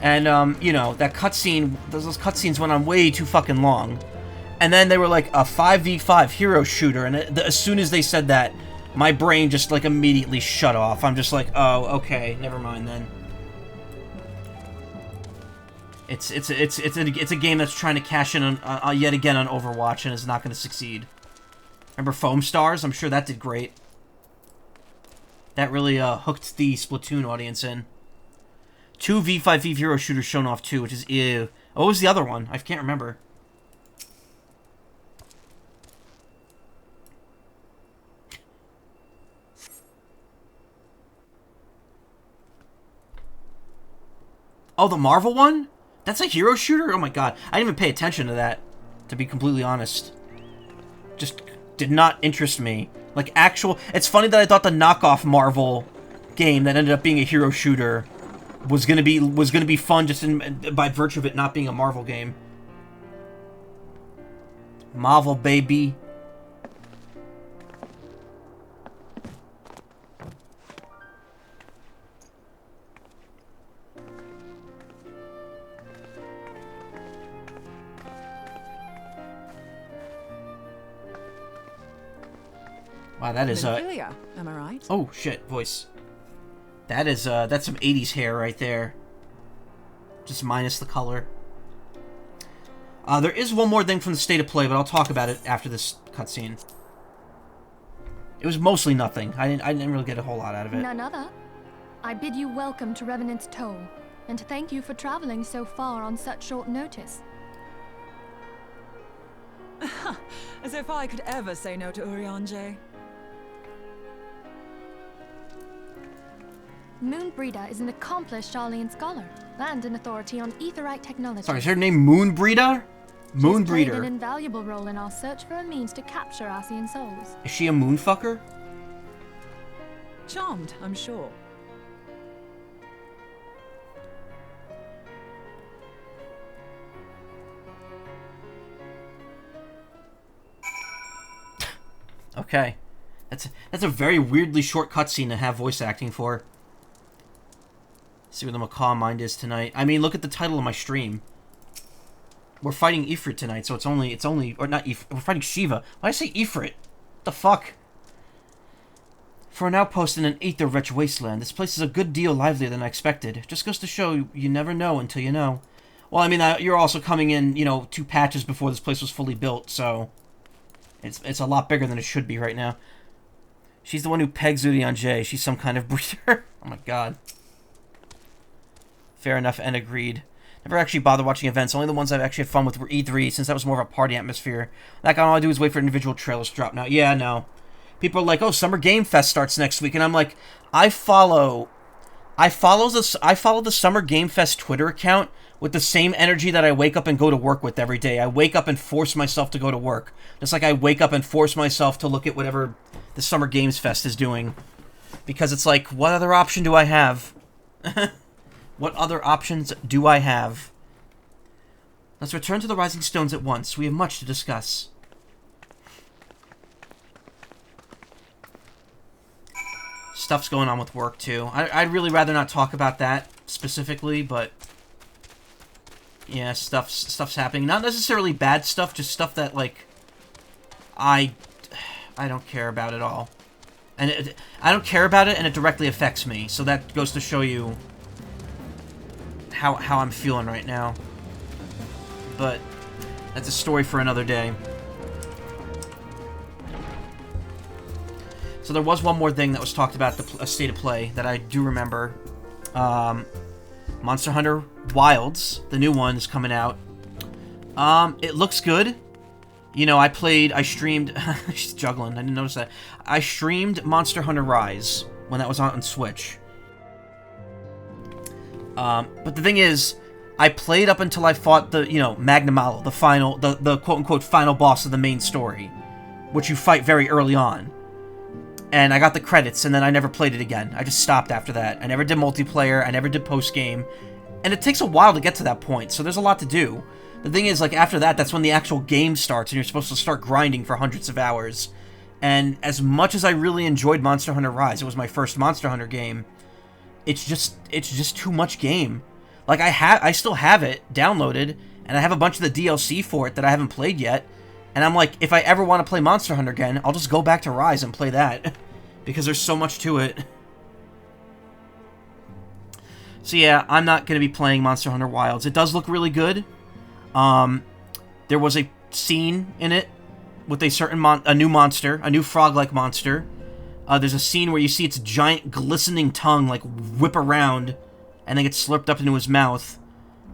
And, you know, that cutscene, those cutscenes went on way too fucking long. And then they were like, a 5v5 hero shooter, and as soon as they said that, my brain just, like, immediately shut off. I'm just like, oh, okay, never mind then. It's a game that's trying to cash in on, yet again on Overwatch and is not going to succeed. Remember Foam Stars? I'm sure that did great. That really hooked the Splatoon audience in. 2 v5 hero shooters shown off too, which is ew. Oh, what was the other one? I can't remember. Oh, the Marvel one? That's a hero shooter? Oh my god. I didn't even pay attention to that, to be completely honest. Just did not interest me. Like, actual... It's funny that I thought the knockoff Marvel game that ended up being a hero shooter was gonna be fun just by virtue of it not being a Marvel game. Marvel, baby. Wow, that is Am I right? Oh shit, voice. That is that's some 80s hair right there. Just minus the color. There is one more thing from the state of play, but I'll talk about it after this cutscene. It was mostly nothing. I didn't really get a whole lot out of it. None other. I bid you welcome to Revenant's Toll, and to thank you for traveling so far on such short notice. As if I could ever say no to Urianger. Moonbreeder is an accomplished Charlian scholar and an authority on aetherite technology. Sorry, is her name Moonbreeder? She's played an Moonbreeder. invaluable role in our search for a means to capture Arcean souls. Is she a moonfucker? Charmed, I'm sure. Okay. That's a very weirdly short cutscene to have voice acting for. See where the Macaw mind is tonight. I mean, look at the title of my stream. We're fighting Ifrit tonight, so it's only, or not Ifrit, we're fighting Shiva. Why did I say Ifrit? What the fuck? For an outpost in an aether-rich wasteland, this place is a good deal livelier than I expected. Just goes to show you never know until you know. Well, I mean, you're also coming in, you know, 2 patches before this place was fully built, so... It's a lot bigger than it should be right now. She's the one who pegs Urianger. She's some kind of breeder. Oh my god. Fair enough and agreed. Never actually bothered watching events. Only the ones I've actually had fun with were E3, since that was more of a party atmosphere. Like, all I do is wait for individual trailers to drop now. Yeah, no. People are like, oh, Summer Game Fest starts next week, and I'm like, I follow the Summer Game Fest Twitter account with the same energy that I wake up and go to work with every day. I wake up and force myself to go to work. Just like I wake up and force myself to look at whatever the Summer Games Fest is doing. Because it's like, what other option do I have? What other options do I have? Let's return to the Rising Stones at once. We have much to discuss. Stuff's going on with work, too. I'd really rather not talk about that specifically, but... yeah, stuff's happening. Not necessarily bad stuff, just stuff that, like... I don't care about at all. And I don't care about it, and it directly affects me. So that goes to show you... how I'm feeling right now. But that's a story for another day. So there was one more thing that was talked about the state of play that I do remember. Monster Hunter Wilds, the new one, is coming out. It looks good. You know, I streamed... she's juggling, I didn't notice that. I streamed Monster Hunter Rise when that was on Switch. But the thing is, I played up until I fought the, you know, Magna Malo, the final, the quote-unquote final boss of the main story, which you fight very early on. And I got the credits, and then I never played it again. I just stopped after that. I never did multiplayer, I never did post-game, and it takes a while to get to that point, so there's a lot to do. The thing is, like, after that, that's when the actual game starts, and you're supposed to start grinding for hundreds of hours. And as much as I really enjoyed Monster Hunter Rise, it was my first Monster Hunter game, it's just too much game. Like, I still have it downloaded, and I have a bunch of the DLC for it that I haven't played yet, and I'm like, if I ever want to play Monster Hunter again, I'll just go back to Rise and play that. because there's so much to it. So yeah, I'm not going to be playing Monster Hunter Wilds. It does look really good. There was a scene in it with a certain a new monster, a new frog-like monster. There's a scene where you see its giant glistening tongue like whip around and then gets slurped up into his mouth.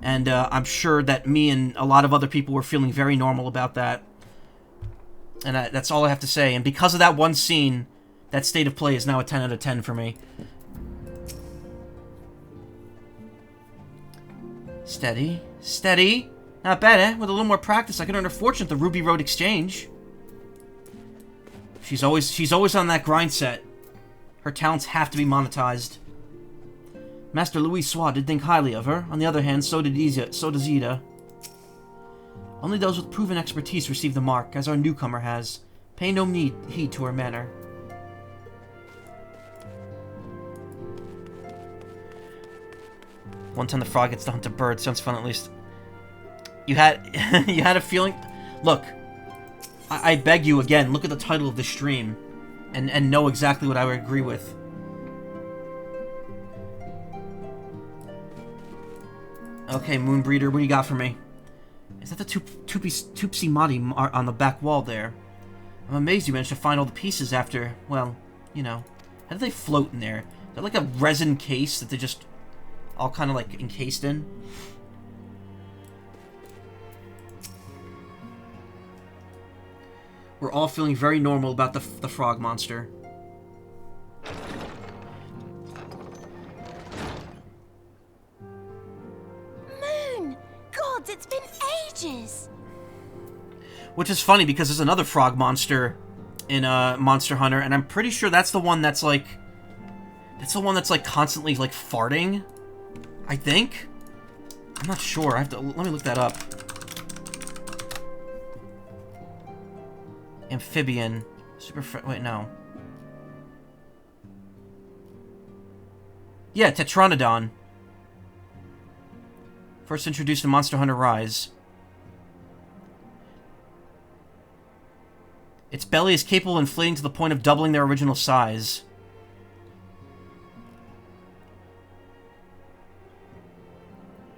And I'm sure that me and a lot of other people were feeling very normal about that. And that's all I have to say. And because of that one scene, that state of play is now a 10 out of 10 for me. Steady. Steady. Not bad, eh? With a little more practice, I could earn a fortune at the Ruby Road Exchange. She's always on that grind set. Her talents have to be monetized. Master Louis Sois did think highly of her. On the other hand, so does Ida. Only those with proven expertise receive the mark, as our newcomer has. Pay no heed to her manner. One time the frog gets to hunt a bird. Sounds fun, at least. You had you had a feeling. Look, I beg you again. Look at the title of the stream, and know exactly what I would agree with. Okay, Moonbreeder, what do you got for me? Is that the Tupsi Madi on the back wall there? I'm amazed you managed to find all the pieces after, well, you know. How do they float in there? Is that like a resin case that they just all kind of like encased in? We're all feeling very normal about the frog monster. Moon! Gods, it's been ages! Which is funny because there's another frog monster in Monster Hunter, and I'm pretty sure that's the one that's like... That's the one that's like constantly like farting. I think? I'm not sure. I have to... Let me look that up. Amphibian. Wait, no. Yeah, Tetranodon. First introduced in Monster Hunter Rise. Its belly is capable of inflating to the point of doubling their original size.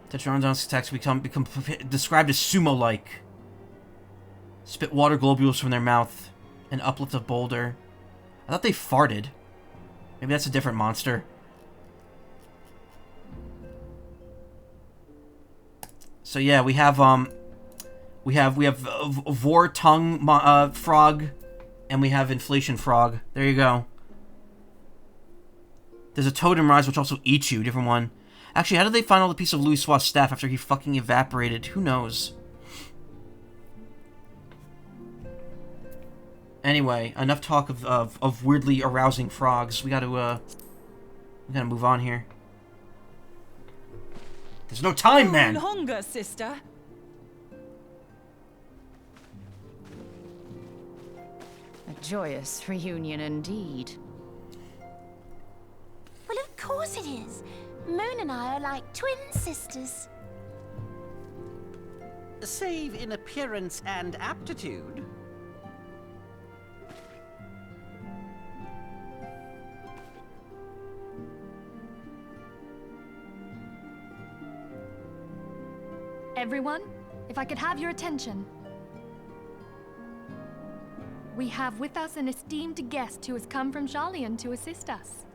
Tetranodon's attacks become described as sumo-like. Spit water globules from their mouth and uplift a boulder. I thought they farted. Maybe that's a different monster. So yeah, we have Vor Tongue Frog, and we have Inflation Frog. There you go. There's a Totem Rise, which also eats you. Different one. Actually, how did they find all the piece of Louis Sois' staff after he fucking evaporated? Who knows? Anyway, enough talk of weirdly arousing frogs. We gotta move on here. There's no time, man! No longer, sister. A joyous reunion indeed. Well, of course it is. Moon and I are like twin sisters. Save in appearance and aptitude. Everyone, if I could have your attention. We have with us an esteemed guest who has come from Sharlayan to assist us.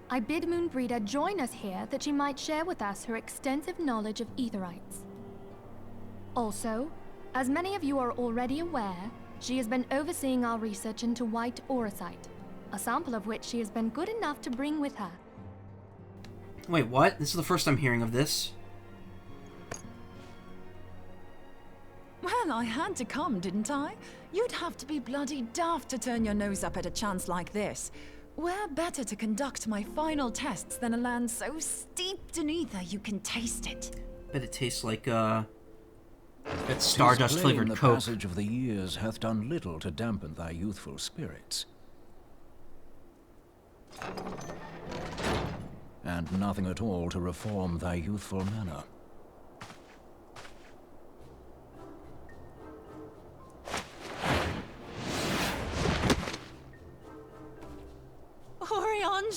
I bid Moonbreeder join us here that she might share with us her extensive knowledge of Aetherites. Also, as many of you are already aware, she has been overseeing our research into white auracite, a sample of which she has been good enough to bring with her. Wait, what? This is the first I'm hearing of this. Well, I had to come, didn't I? You'd have to be bloody daft to turn your nose up at a chance like this. Where better to conduct my final tests than a land so steeped in ether you can taste it? Bet it tastes like, that stardust-flavored the Coke. passage of the years hath done little to dampen thy youthful spirits. And nothing at all to reform thy youthful manner.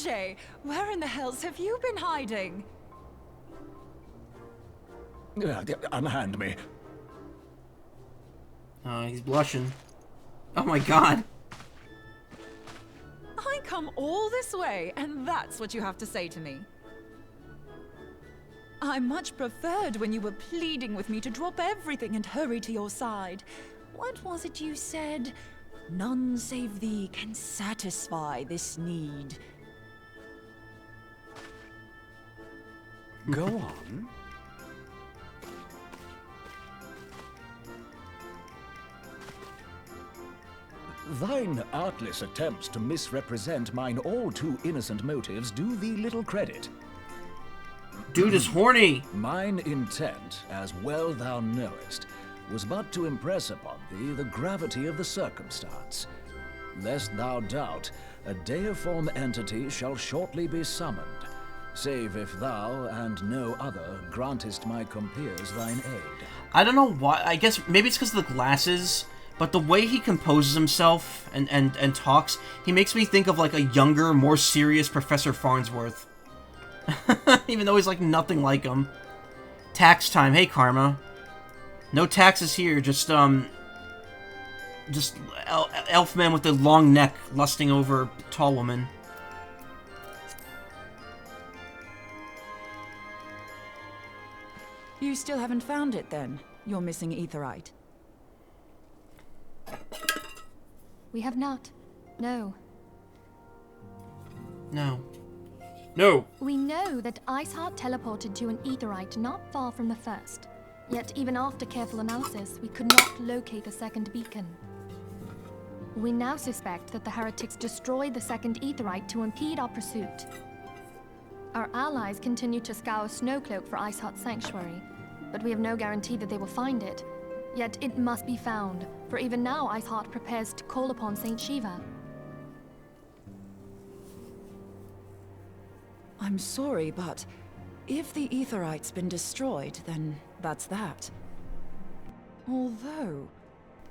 Ajay, where in the hells have you been hiding? Unhand me. He's blushing. Oh my god. I come all this way, and that's what you have to say to me. I much preferred when you were pleading with me to drop everything and hurry to your side. What was it you said? None save thee can satisfy this need. Go on. Thine artless attempts to misrepresent mine all too innocent motives do thee little credit. Dude is horny. Mine intent, as well thou knowest, was but to impress upon thee the gravity of the circumstance. Lest thou doubt, a deiform entity shall shortly be summoned, save if thou and no other grantest my compeers thine aid. I don't know why. I guess maybe it's because of the glasses, but the way he composes himself and talks, he makes me think of like a younger, more serious Professor Farnsworth. Even though he's like nothing like him. Tax time. Hey, Karma. No taxes here. Just elf man with the long neck lusting over tall woman. You still haven't found it, then? Your missing aetherite. We have not. No. No. No! We know that Iceheart teleported to an aetherite not far from the first. Yet even after careful analysis, we could not locate the second beacon. We now suspect that the heretics destroyed the second aetherite to impede our pursuit. Our allies continue to scour Snowcloak for Iceheart's sanctuary, but we have no guarantee that they will find it. Yet it must be found, for even now Iceheart prepares to call upon Saint Shiva. I'm sorry, but if the aetherite's been destroyed, then that's that. Although,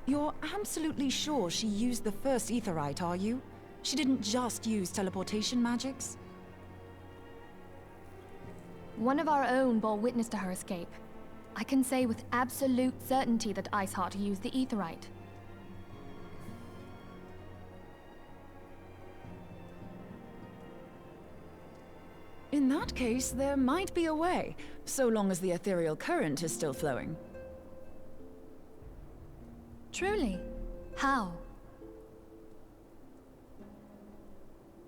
you're absolutely sure she used the first aetherite, are you? She didn't just use teleportation magics? One of our own bore witness to her escape. I can say with absolute certainty that Iceheart used the aetherite. In that case, there might be a way, so long as the ethereal current is still flowing. Truly? How?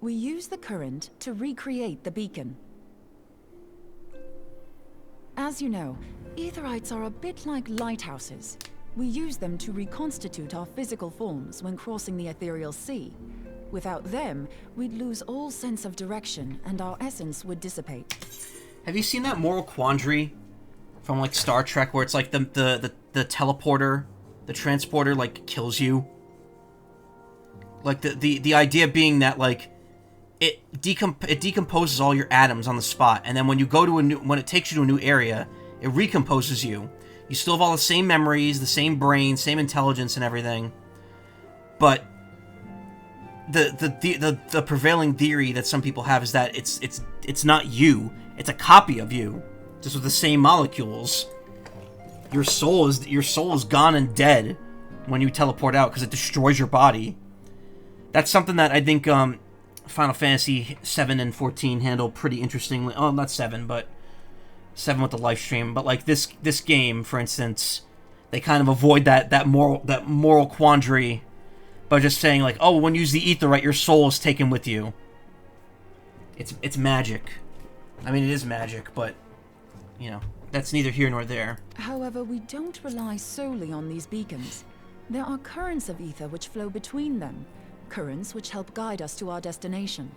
We use the current to recreate the beacon. As you know, aetherites are a bit like lighthouses. We use them to reconstitute our physical forms when crossing the ethereal sea. Without them, we'd lose all sense of direction, and our essence would dissipate. Have you seen that moral quandary from like Star Trek, where it's like the teleporter, the transporter, like kills you? Like the idea being that like it decomposes all your atoms on the spot, and then when you go to when it takes you to a new area, it recomposes you. You still have all the same memories, the same brain, same intelligence, and everything, but the prevailing theory that some people have is that it's not you, it's a copy of you, just with the same molecules. Your soul is gone and dead when you teleport out because it destroys your body. That's something that I think Final Fantasy 7 and 14 handle pretty interestingly. Oh, not 7, but 7 with the live stream. But like this game, for instance, they kind of avoid that moral quandary by just saying like, oh, when you use the aetherite, your soul is taken with you. It's magic. I mean, it is magic, but you know, that's neither here nor there. However, we don't rely solely on these beacons. There are currents of ether which flow between them, currents which help guide us to our destination.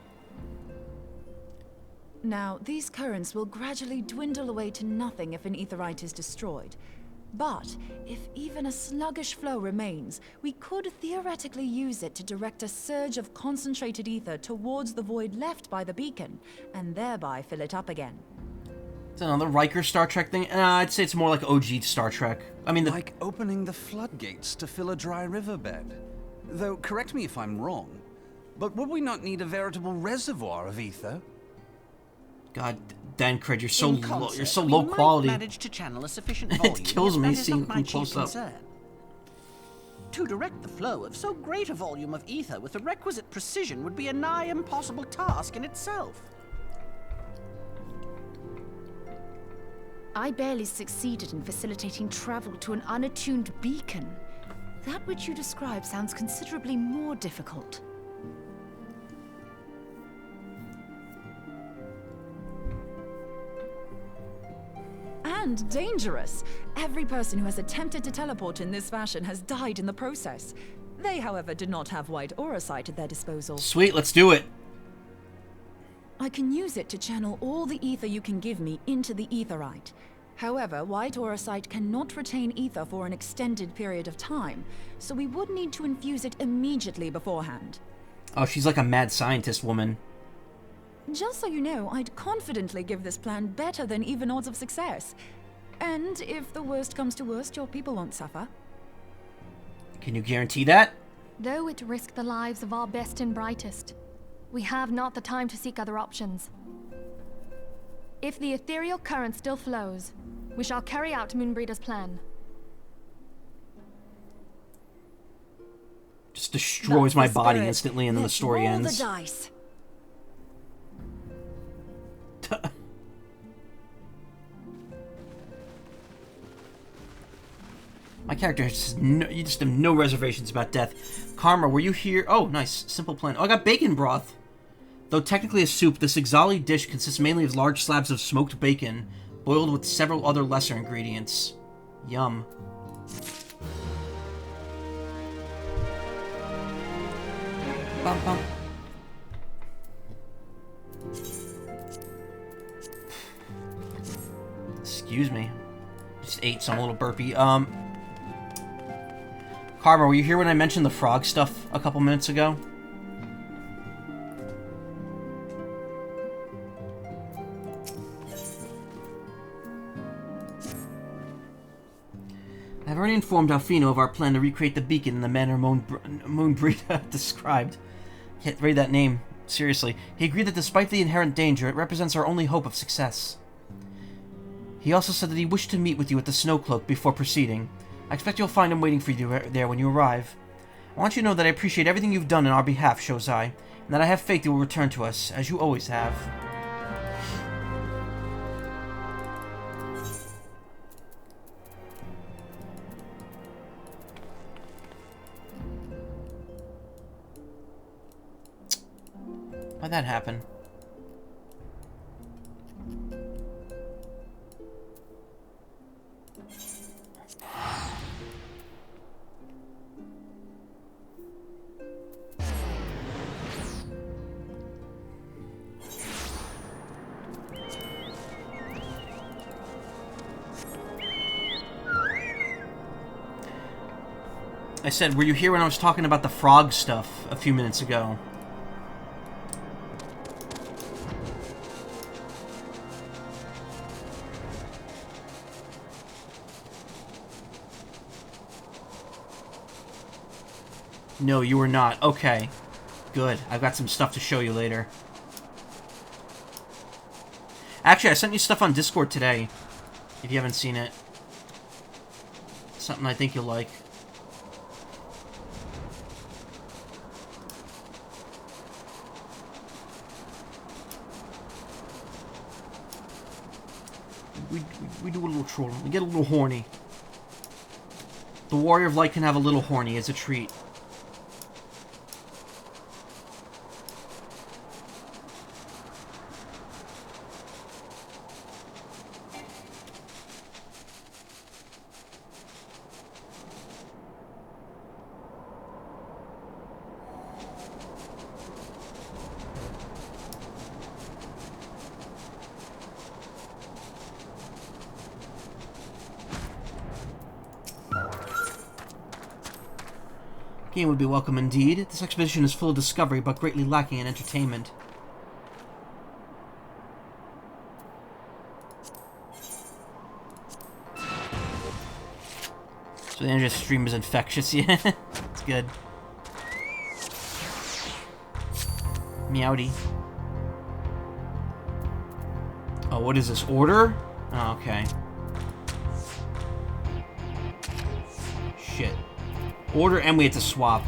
Now, these currents will gradually dwindle away to nothing if an aetherite is destroyed. But if even a sluggish flow remains, we could theoretically use it to direct a surge of concentrated ether towards the void left by the beacon, and thereby fill it up again. It's another Riker Star Trek thing. I'd say it's more like OG Star Trek. I mean, like opening the floodgates to fill a dry riverbed. Though, correct me if I'm wrong, But would we not need a veritable reservoir of ether? God, Dancred, you're so In low. concept, You're so we low might quality. manage to channel a sufficient volume. It kills yet me that is seeing not my them chief close up. concern. To direct the flow of so great a volume of ether with the requisite precision would be a nigh impossible task in itself. I barely succeeded in facilitating travel to an unattuned beacon. That which you describe sounds considerably more difficult. And dangerous. Every person who has attempted to teleport in this fashion has died in the process. They, however, did not have white aura sight at their disposal. Sweet, let's do it. I can use it to channel all the ether you can give me into the etherite. However, white aura sight cannot retain ether for an extended period of time, so we would need to infuse it immediately beforehand. Oh, she's like a mad scientist woman. Just so you know, I'd confidently give this plan better than even odds of success. And if the worst comes to worst, your people won't suffer. Can you guarantee that? Though it risked the lives of our best and brightest, we have not the time to seek other options. If the ethereal current still flows, we shall carry out Moonbreeder's plan. Just destroys my That's the body spirit. instantly, and then the Let's story roll ends. the dice. My character has just you just have no reservations about death. Karma, were you here? Oh, nice. Simple plan. Oh, I got bacon broth. Though technically a soup, this Exali dish consists mainly of large slabs of smoked bacon, boiled with several other lesser ingredients. Yum. Bum, bum. Excuse me. Just ate some little burpee. Karma, were you here when I mentioned the frog stuff a couple minutes ago? I've already informed Alfino of our plan to recreate the beacon in the manner Moonbreeder described. Can't read that name. Seriously. He agreed that despite the inherent danger, it represents our only hope of success. He also said that he wished to meet with you at the Snowcloak before proceeding. I expect you'll find him waiting for you there when you arrive. I want you to know that I appreciate everything you've done on our behalf, Shozai, and that I have faith you will return to us, as you always have. Why'd that happen? I said, were you here when I was talking about the frog stuff a few minutes ago? No, you were not. Okay. Good. I've got some stuff to show you later. Actually, I sent you stuff on Discord today, if you haven't seen it. Something I think you'll like. We do a little trolling. We get a little horny. The Warrior of Light can have a little horny as a treat. Game would be welcome indeed. This expedition is full of discovery, but greatly lacking in entertainment. So the energy stream is infectious, yeah. It's good. Meowdy. Oh, what is this? Order? Oh, okay. Shit. Order, and we have to swap.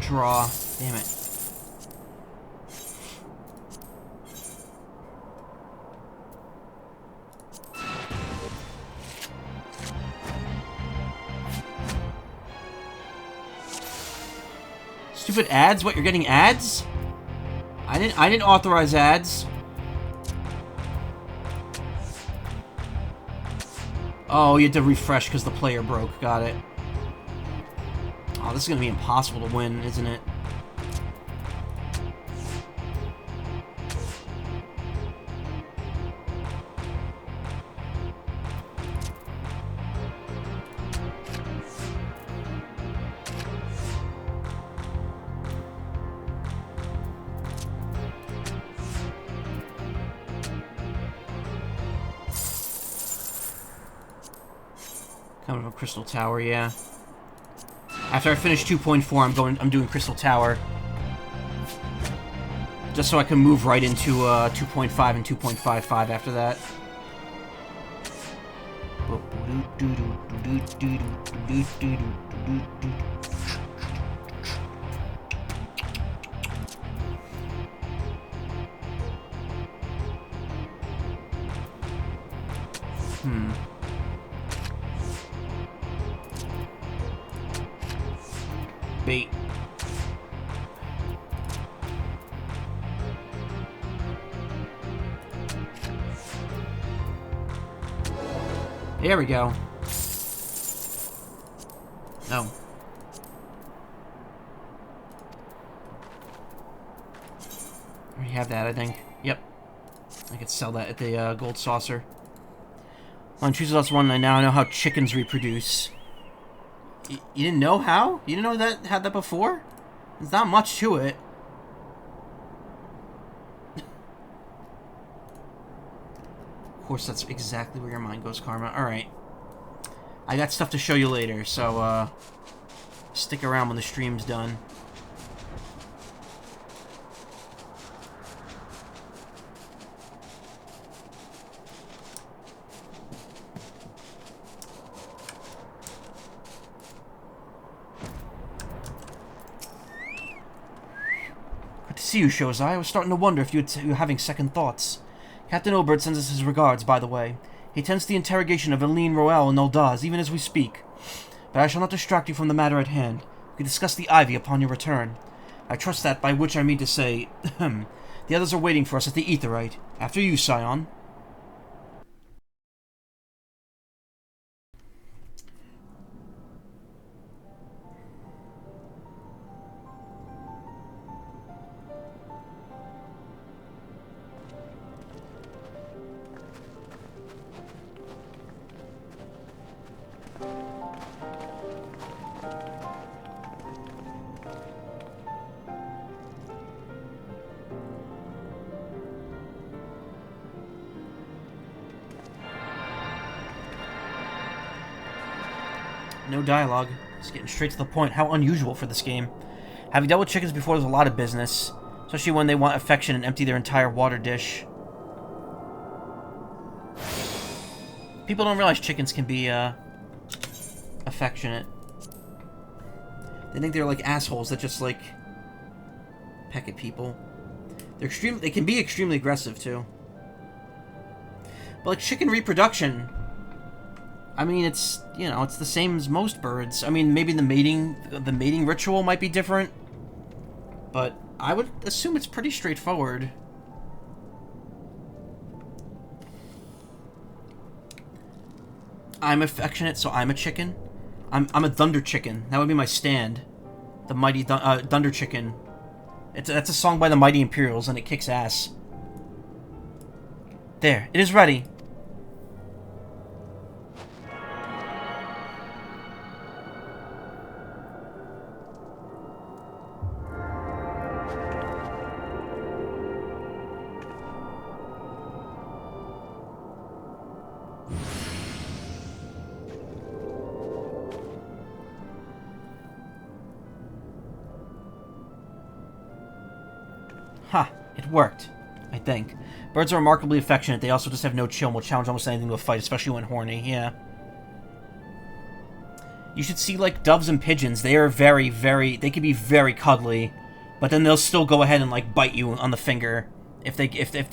Draw. Damn it. Stupid ads? What, you're getting ads? I didn't authorize ads. Oh, you had to refresh because the player broke. Got it. Oh, this is gonna be impossible to win, isn't it? Coming from Crystal Tower, yeah. After I finish 2.4, I'm doing Crystal Tower. Just so I can move right into 2.5 and 2.55 after that. Bait. There we go. No. We have that, I think. Yep. I could sell that at the Gold Saucer. On chooses us one, I now know how chickens reproduce. You didn't know how? You didn't know that had that before? There's not much to it. Of course, that's exactly where your mind goes, Karma. Alright. I got stuff to show you later, so, stick around when the stream's done. Good to see you, Shozai. I was starting to wonder if you were having second thoughts. Captain Obert sends us his regards, by the way. He attends the interrogation of Eileen Roel and Noldaz, even as we speak. But I shall not distract you from the matter at hand. We can discuss the Ivy upon your return. I trust that, by which I mean to say, the others are waiting for us at the Aetheryte. After you, Scion. No dialogue. Just getting straight to the point. How unusual for this game. Having dealt with chickens before, there's a lot of business. Especially when they want affection and empty their entire water dish. People don't realize chickens can be, affectionate. They think they're like assholes that just, like, peck at people. They can be extremely aggressive, too. But, like, chicken reproduction... I mean, it's, you know, it's the same as most birds. I mean, maybe the mating ritual might be different. But I would assume it's pretty straightforward. I'm affectionate, so I'm a chicken. I'm a thunder chicken. That would be my stand. The mighty thunder chicken. That's a song by the Mighty Imperials, and it kicks ass. There, it is ready. Ha! It worked. I think. Birds are remarkably affectionate. They also just have no chill and will challenge almost anything to a fight, especially when horny. Yeah. You should see, like, doves and pigeons. They are very, very... They can be very cuddly. But then they'll still go ahead and, like, bite you on the finger. If they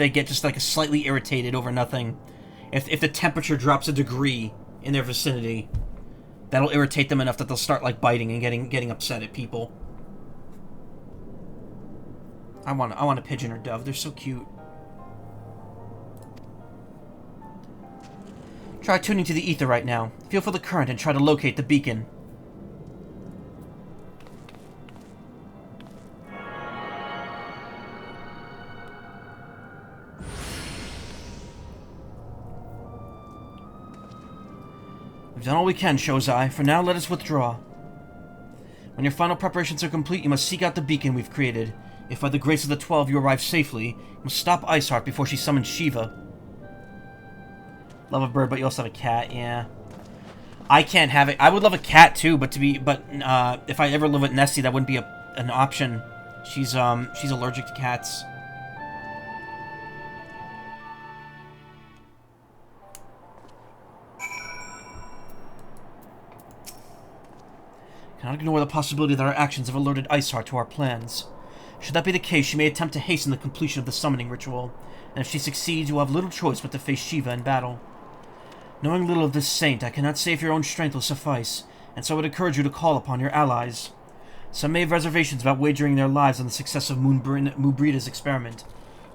get just, like, slightly irritated over nothing. If the temperature drops a degree in their vicinity, that'll irritate them enough that they'll start, like, biting and getting upset at people. I want a pigeon or dove. They're so cute. Try tuning to the ether right now. Feel for the current and try to locate the beacon. We've done all we can, Shozai. For now, let us withdraw. When your final preparations are complete, you must seek out the beacon we've created. If by the grace of the 12 you arrive safely, you must stop Iceheart before she summons Shiva. Love a bird, but you also have a cat, yeah. I can't have it. I would love a cat too, but if I ever live with Nessie, that wouldn't be an option. She's allergic to cats. Cannot ignore the possibility that our actions have alerted Iceheart to our plans. Should that be the case, she may attempt to hasten the completion of the summoning ritual, and if she succeeds, you will have little choice but to face Shiva in battle. Knowing little of this saint, I cannot say if your own strength will suffice, and so I would encourage you to call upon your allies. Some may have reservations about wagering their lives on the success of Mubrida's experiment,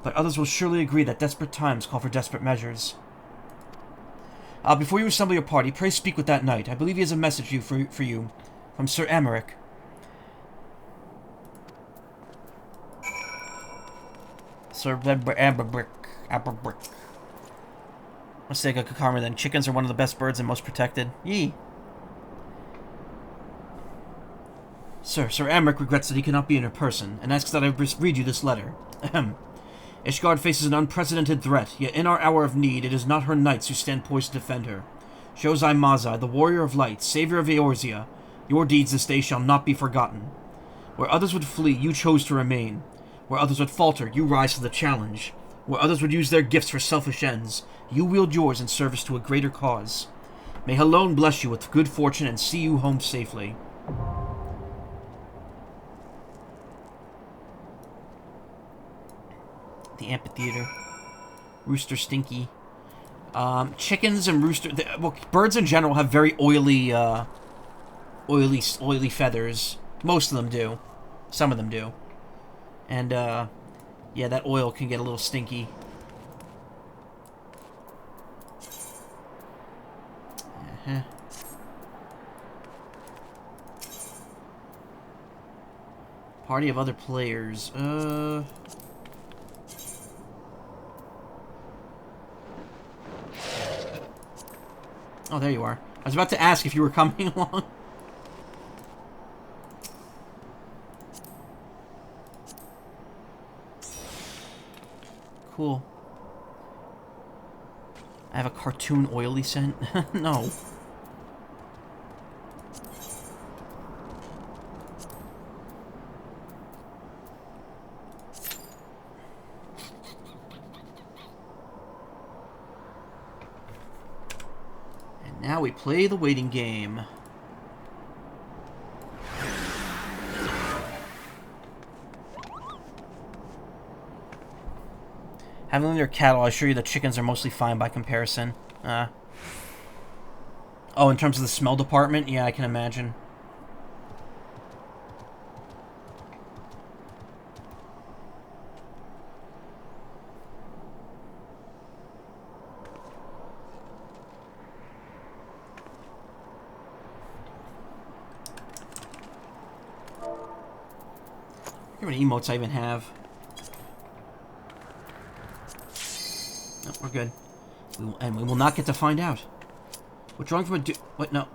but others will surely agree that desperate times call for desperate measures. Before you assemble your party, pray speak with that knight. I believe he has a message for you from Sir Emmerich. Sir Aberbrick. Let's take a Kakarma then. Chickens are one of the best birds and most protected. Yee. Sir Emmerich regrets that he cannot be in her person, and asks that I read you this letter. Ahem. Ishgard faces an unprecedented threat, yet in our hour of need, it is not her knights who stand poised to defend her. Shozai Mazai, the warrior of light, savior of Eorzea, your deeds this day shall not be forgotten. Where others would flee, you chose to remain. Where others would falter, you rise to the challenge. Where others would use their gifts for selfish ends, you wield yours in service to a greater cause. May Helone bless you with good fortune and see you home safely. The amphitheater. Rooster Stinky. Chickens and rooster... well, birds in general have very oily feathers. Most of them do. Some of them do. And, yeah, that oil can get a little stinky. Uh-huh. Party of other players. Oh, there you are. I was about to ask if you were coming along. Cool. I have a cartoon oily scent? No. And now we play the waiting game. Having their cattle, I assure you the chickens are mostly fine by comparison. Oh, in terms of the smell department? Yeah, I can imagine. How many emotes I even have? Oh, We're good. And we will not get to find out. We're drawing from a what? No.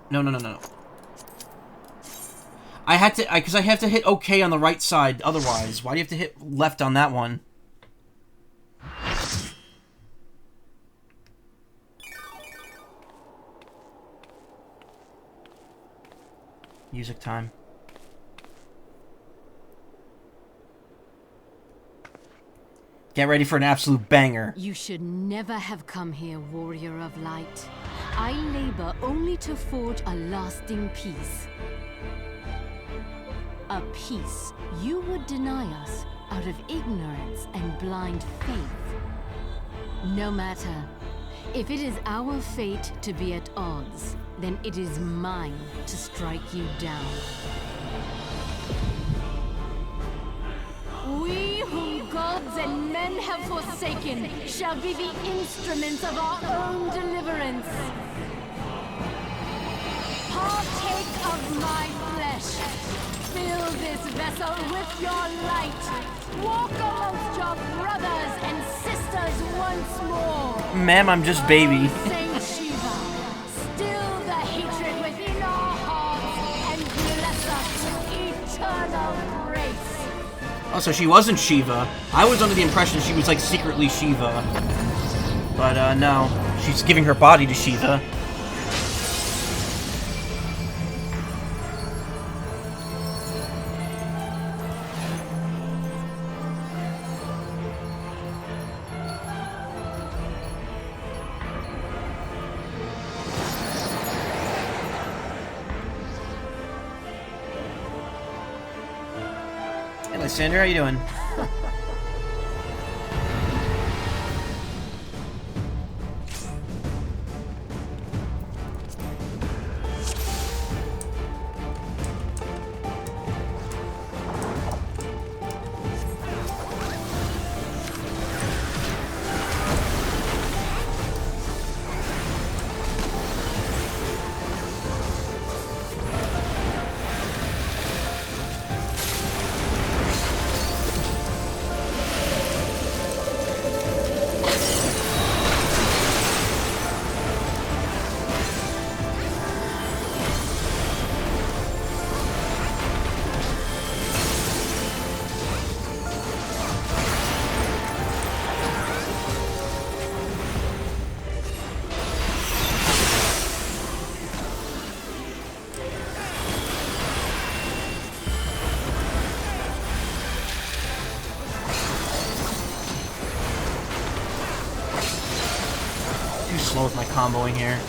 I had to, because I have to hit OK on the right side, otherwise. Why do you have to hit left on that one? Music time. Get ready for an absolute banger. You should never have come here, warrior of light. I labor only to forge a lasting peace. A peace you would deny us out of ignorance and blind faith. No matter. If it is our fate to be at odds, then it is mine to strike you down. We whom gods and men have forsaken shall be the instruments of our own deliverance. Partake of my flesh. Fill this vessel with your light. Walk amongst your brothers and sisters once more. Ma'am, I'm just baby. Saint Shiva, still the hatred within our hearts and bless us with eternal grace. Oh, so she wasn't Shiva. I was under the impression she was like secretly Shiva. But no, she's giving her body to Shiva. Hey, Lysander, how you doing? Slow with my comboing here.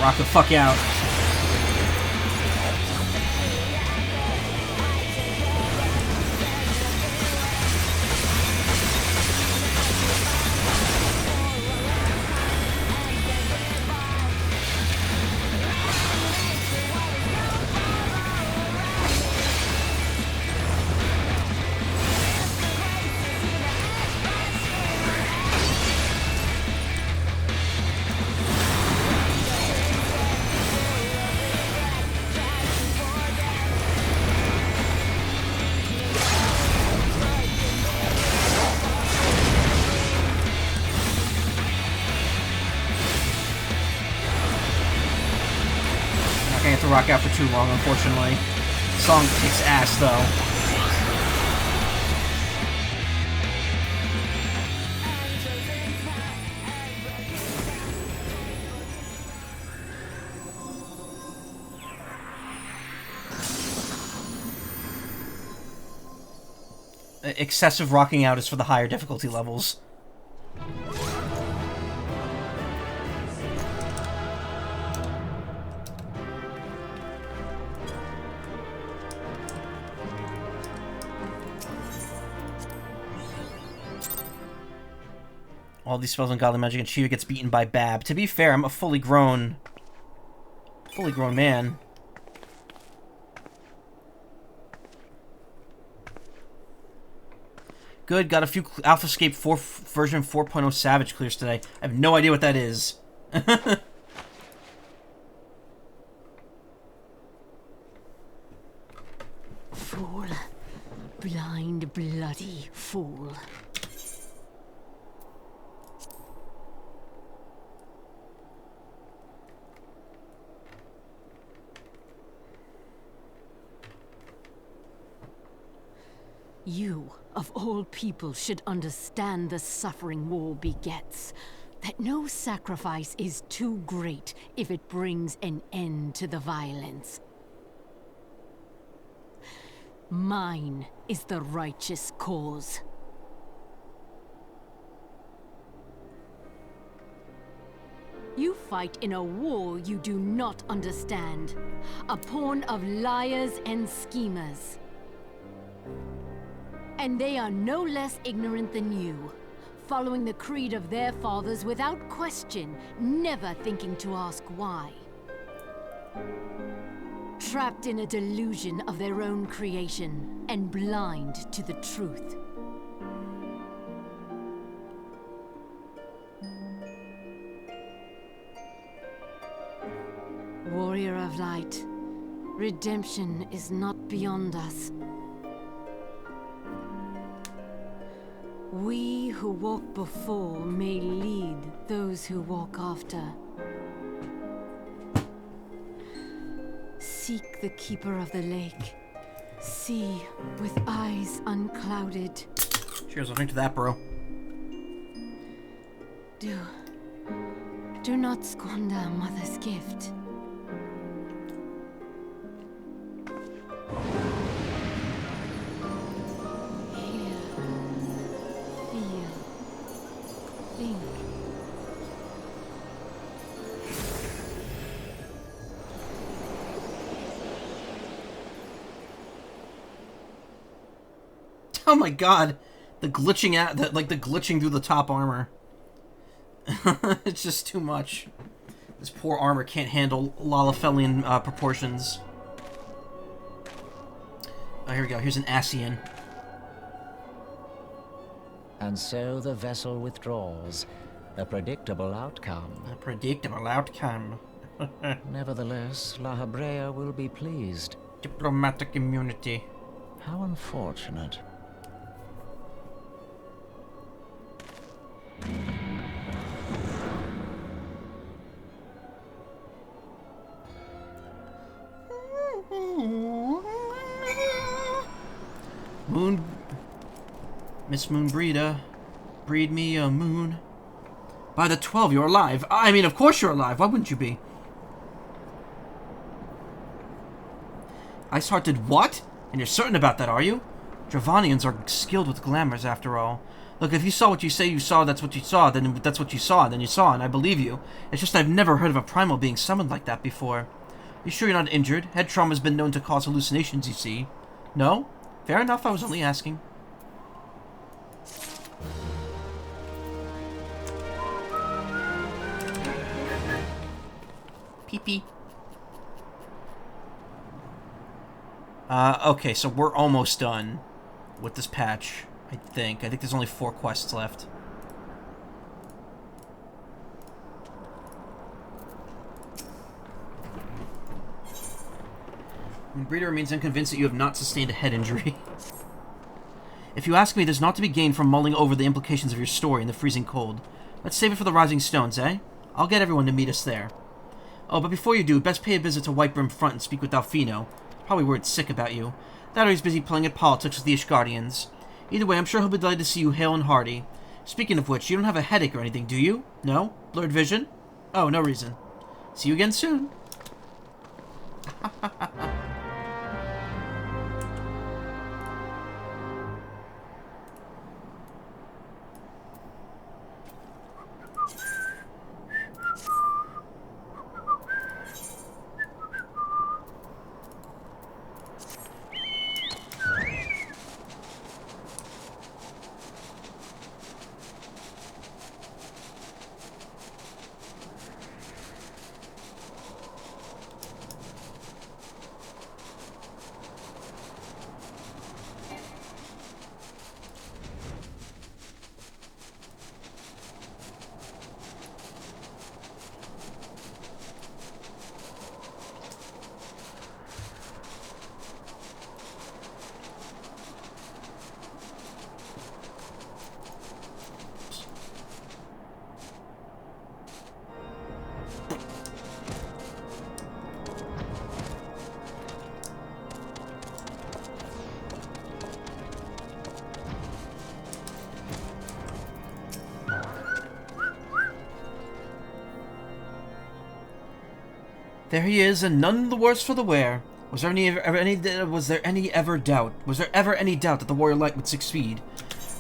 Rock the fuck out. gonna have to rock out for too long, unfortunately. The song kicks ass, though. Excessive rocking out is for the higher difficulty levels. All these spells on godly magic, and Shiva gets beaten by Bab. To be fair, I'm a fully grown man. Good, got a few AlphaScape 4 version 4.0 Savage clears today. I have no idea what that is. Fool. Blind, bloody fool. You, of all people, should understand the suffering war begets. That no sacrifice is too great if it brings an end to the violence. Mine is the righteous cause. You fight in a war you do not understand. A pawn of liars and schemers. And they are no less ignorant than you, following the creed of their fathers without question, never thinking to ask why. Trapped in a delusion of their own creation, and blind to the truth. Warrior of light, redemption is not beyond us. We who walk before may lead those who walk after. Seek the keeper of the lake. See with eyes unclouded. Cheers, I'll drink to that, bro. Do not squander Mother's gift. Oh my god, the glitching out, the glitching through the top armor. It's just too much. This poor armor can't handle Lalafelian proportions. Oh, here we go. Here's an Asian. And so the vessel withdraws. A predictable outcome. A predictable outcome. Nevertheless, La Habrea will be pleased. Diplomatic immunity. How unfortunate. Moon... Miss Moonbreeda, breed me a moon. By the 12, you're alive. I mean, of course you're alive. Why wouldn't you be? Iceheart did what? And you're certain about that, are you? Dravanians are skilled with glamours, after all. Look, if you saw what you say you saw, that's what you saw, then that's what you saw, then you saw, and I believe you. It's just I've never heard of a primal being summoned like that before. You sure you're not injured? Head trauma's been known to cause hallucinations, you see. No? Fair enough, I was only asking. Pee-pee. Okay, so we're almost done with this patch, I think. I think there's only 4 quests left. Breeder remains unconvinced that you have not sustained a head injury. If you ask me, there's not to be gained from mulling over the implications of your story in the freezing cold. Let's save it for the Rising Stones, eh? I'll get everyone to meet us there. Oh, but before you do, best pay a visit to White Brim Front and speak with Delfino. Probably worried sick about you. That or he's busy playing at politics with the Ishgardians. Either way, I'm sure he'll be delighted to see you hale and hearty. Speaking of which, you don't have a headache or anything, do you? No? Blurred vision? Oh, no reason. See you again soon. There he is, and none the worse for the wear. Was there ever any doubt that the warrior light would succeed?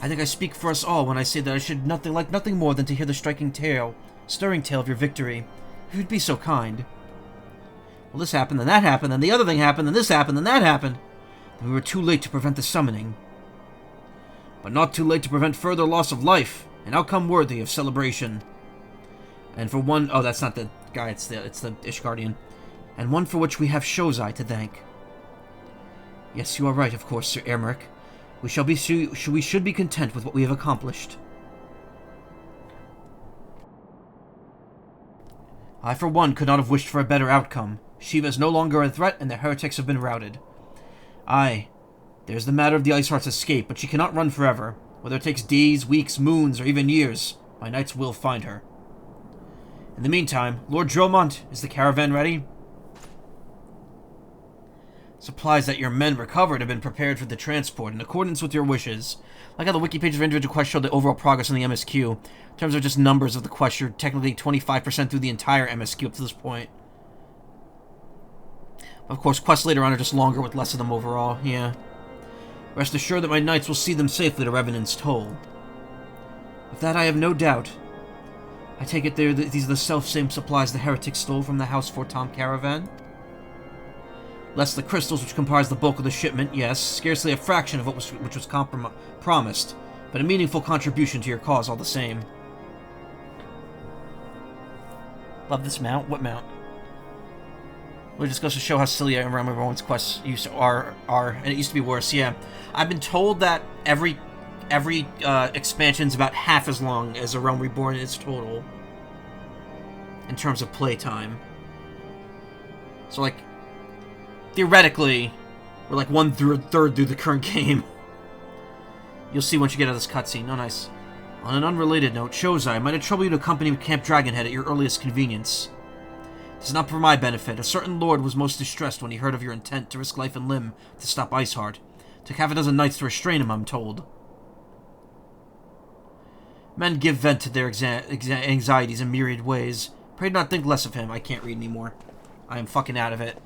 I think I speak for us all when I say that I should like nothing more than to hear the stirring tale of your victory. If you'd be so kind. Well, this happened, then that happened, then the other thing happened, then this happened, then that happened. Then we were too late to prevent the summoning. But not too late to prevent further loss of life, an outcome worthy of celebration. And for one... Oh, that's not the guy, it's the Ishgardian. And one for which we have Shozai to thank. Yes, you are right, of course, Sir Aymeric. We should be content with what we have accomplished. I, for one, could not have wished for a better outcome. Shiva is no longer a threat, and the heretics have been routed. Aye, there's the matter of the Ice Heart's escape, but she cannot run forever. Whether it takes days, weeks, moons, or even years, my knights will find her. In the meantime, Lord Dromont, is the caravan ready? Supplies that your men recovered have been prepared for the transport in accordance with your wishes. Like how the wiki pages of individual quests show the overall progress on the MSQ. In terms of just numbers of the quests, you're technically 25% through the entire MSQ up to this point. Of course, quests later on are just longer with less of them overall, yeah. Rest assured that my knights will see them safely to Revenant's Toll. Of that I have no doubt. I take it these are the self-same supplies the heretics stole from the House Fortom caravan? Less the crystals which comprise the bulk of the shipment, yes, scarcely a fraction of which was promised, but a meaningful contribution to your cause all the same. Love this mount. What mount? Well, it just goes to show how silly everyone's quests are, and it used to be worse, yeah. I've been told that every expansion's about half as long as A Realm Reborn is total. In terms of playtime. So, like, theoretically, we're like third through the current game. You'll see once you get out of this cutscene. Oh, nice. On an unrelated note, Shozai, might it trouble you to accompany Camp Dragonhead at your earliest convenience? This is not for my benefit. A certain lord was most distressed when he heard of your intent to risk life and limb to stop Iceheart. Took half a dozen knights to restrain him, I'm told. Men give vent to their anxieties in myriad ways. Pray do not think less of him. I can't read anymore. I am fucking out of it.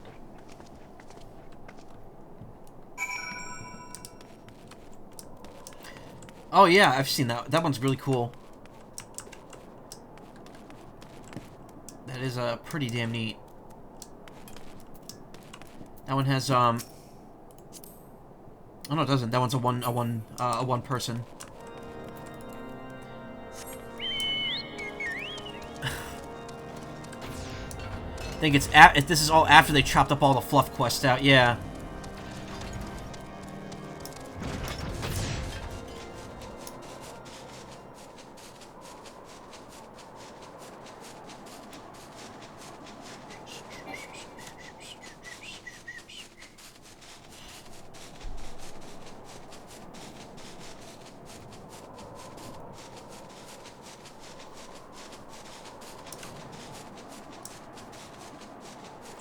Oh yeah, I've seen that. That one's really cool. That is pretty damn neat. That one has oh no, it doesn't. That one's a one person. I think this is all after they chopped up all the fluff quests out. Yeah.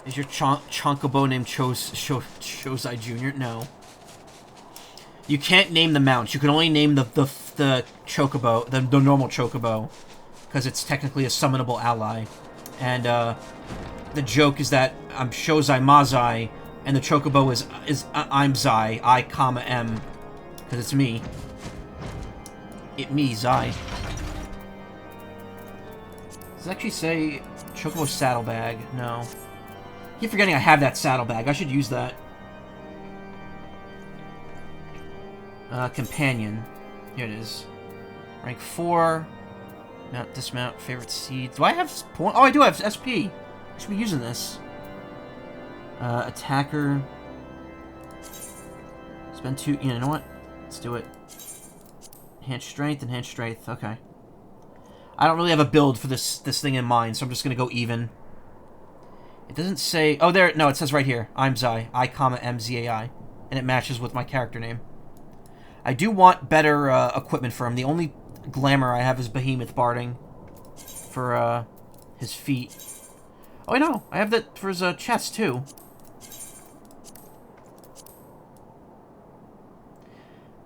Is your Chocobo named Shozai Jr.? No. You can't name the mounts. You can only name the Chocobo, the normal Chocobo, because it's technically a summonable ally. And the joke is that I'm Shozai Mazai, and the Chocobo is I'm Zai, I comma M, because it's me. It me, Zai. Does it actually say Chocobo saddlebag? No. I keep forgetting I have that saddlebag. I should use that. Companion. Here it is. Rank 4. Mount, dismount, favorite seeds. Do I have point? Oh, I do have SP. I should be using this. Attacker. Spend 2. You know what? Let's do it. Enhanced strength, enhanced strength. Okay. I don't really have a build for this thing in mind, so I'm just gonna go even. It doesn't say... Oh, there... No, it says right here. I'm Zai. I, comma, M-Z-A-I. And it matches with my character name. I do want better equipment for him. The only glamour I have is Behemoth Barding. For his feet. Oh, I know. I have that for his chest, too.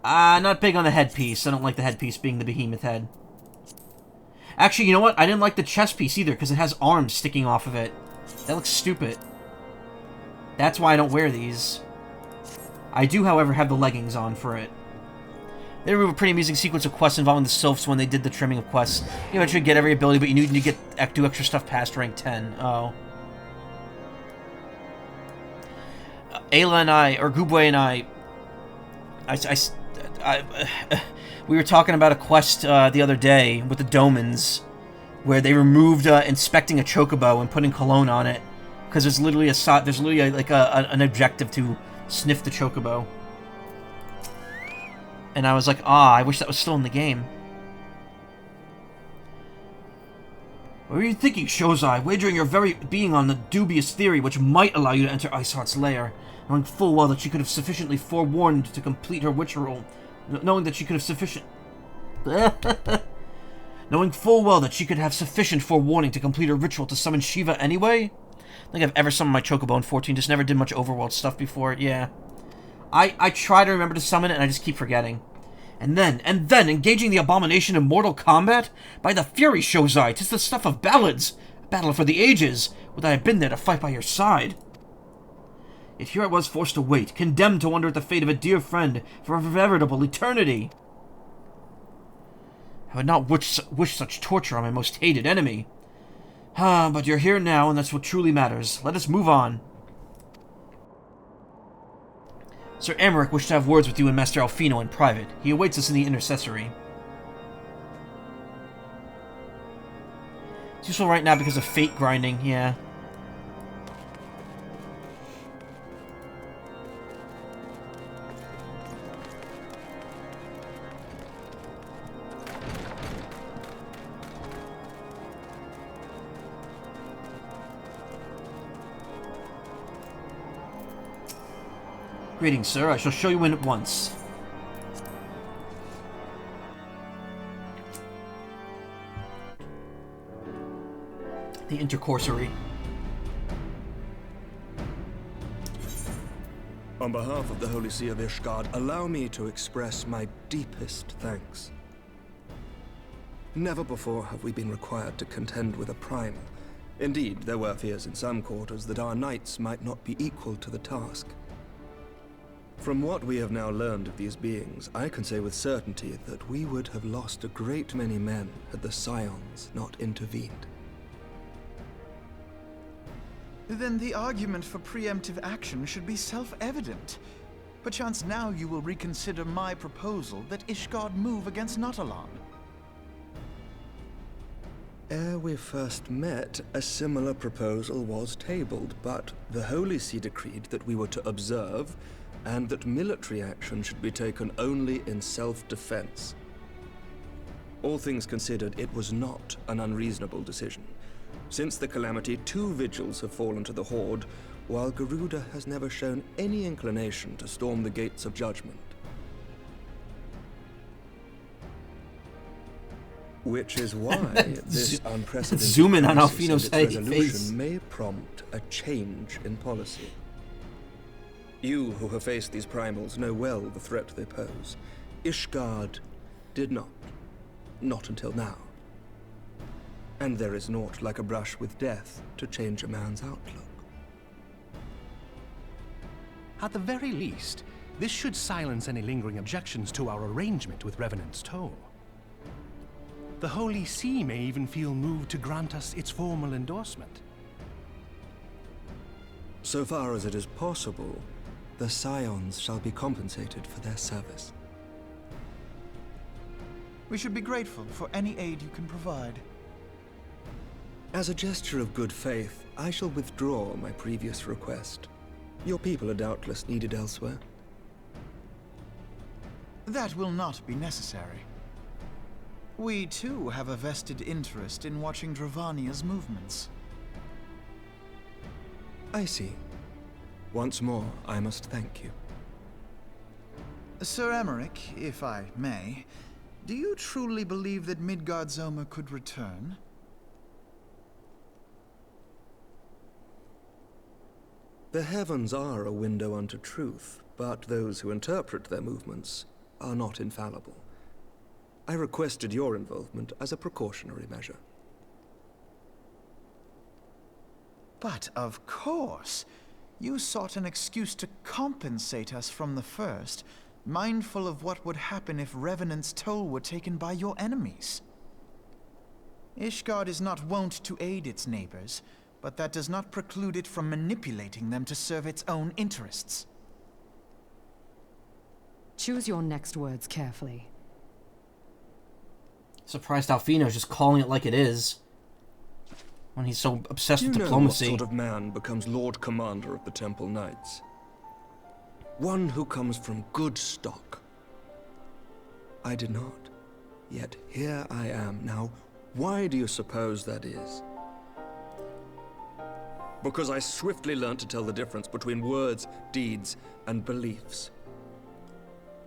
Not big on the headpiece. I don't like the headpiece being the behemoth head. Actually, you know what? I didn't like the chest piece either, because it has arms sticking off of it. That looks stupid. That's why I don't wear these. I do, however, have the leggings on for it. They remove a pretty amusing sequence of quests involving the Sylphs when they did the trimming of quests. You eventually get every ability, but you need to do extra stuff past rank 10. Oh. Ayla and I, or Gubwe and I we were talking about a quest the other day with the Domans, where they removed inspecting a chocobo and putting cologne on it, because there's literally an objective to sniff the chocobo. And I was like, I wish that was still in the game. What were you thinking, Shozai? Wagering your very being on the dubious theory which might allow you to enter Iceheart's lair, knowing full well that she could have sufficiently forewarned to complete her ritual. Knowing that she could have sufficient... Knowing full well that she could have sufficient forewarning to complete her ritual to summon Shiva anyway? I don't think I've ever summoned my Chocobo in 14, just never did much overworld stuff before, yeah. I try to remember to summon it, and I just keep forgetting. And then, engaging the abomination in mortal combat? By the fury, Shozai, 'tis the stuff of ballads! A battle for the ages! Would I have been there to fight by your side? Yet here I was forced to wait, condemned to wonder at the fate of a dear friend for a veritable eternity. I would not wish such torture on my most hated enemy. But you're here now, and that's what truly matters. Let us move on. Sir Amaric wished to have words with you and Master Alfino in private. He awaits us in the intercessory. It's useful right now because of fate grinding, yeah. Greetings, sir. I shall show you in at once. The intercoursory. On behalf of the Holy See of Ishgard, allow me to express my deepest thanks. Never before have we been required to contend with a primal. Indeed, there were fears in some quarters that our knights might not be equal to the task. From what we have now learned of these beings, I can say with certainty that we would have lost a great many men had the Scions not intervened. Then the argument for preemptive action should be self-evident. Perchance now you will reconsider my proposal that Ishgard move against Nautalon. Ere we first met, a similar proposal was tabled, but the Holy See decreed that we were to observe, and that military action should be taken only in self-defense. All things considered, it was not an unreasonable decision. Since the calamity, 2 vigils have fallen to the Horde, while Garuda has never shown any inclination to storm the gates of judgment. Which is why this unprecedented zoom in on crisis and Alfino's its resolution face. may prompt a change in policy. You who have faced these primals know well the threat they pose. Ishgard did not. Not until now. And there is naught like a brush with death to change a man's outlook. At the very least, this should silence any lingering objections to our arrangement with Revenant's Toll. The Holy See may even feel moved to grant us its formal endorsement. So far as it is possible, the Scions shall be compensated for their service. We should be grateful for any aid you can provide. As a gesture of good faith, I shall withdraw my previous request. Your people are doubtless needed elsewhere. That will not be necessary. We, too, have a vested interest in watching Dravania's movements. I see. Once more, I must thank you. Sir Emmerich, if I may, do you truly believe that Midgard-Zoma could return? The heavens are a window unto truth, but those who interpret their movements are not infallible. I requested your involvement as a precautionary measure. But of course, you sought an excuse to compensate us from the first, mindful of what would happen if Revenant's Toll were taken by your enemies. Ishgard is not wont to aid its neighbors, but that does not preclude it from manipulating them to serve its own interests. Choose your next words carefully. Surprised Alfino's just calling it like it is. When he's so obsessed with diplomacy. You know what sort of man becomes Lord Commander of the Temple Knights? One who comes from good stock. I did not. Yet here I am. Now, why do you suppose that is? Because I swiftly learned to tell the difference between words, deeds, and beliefs.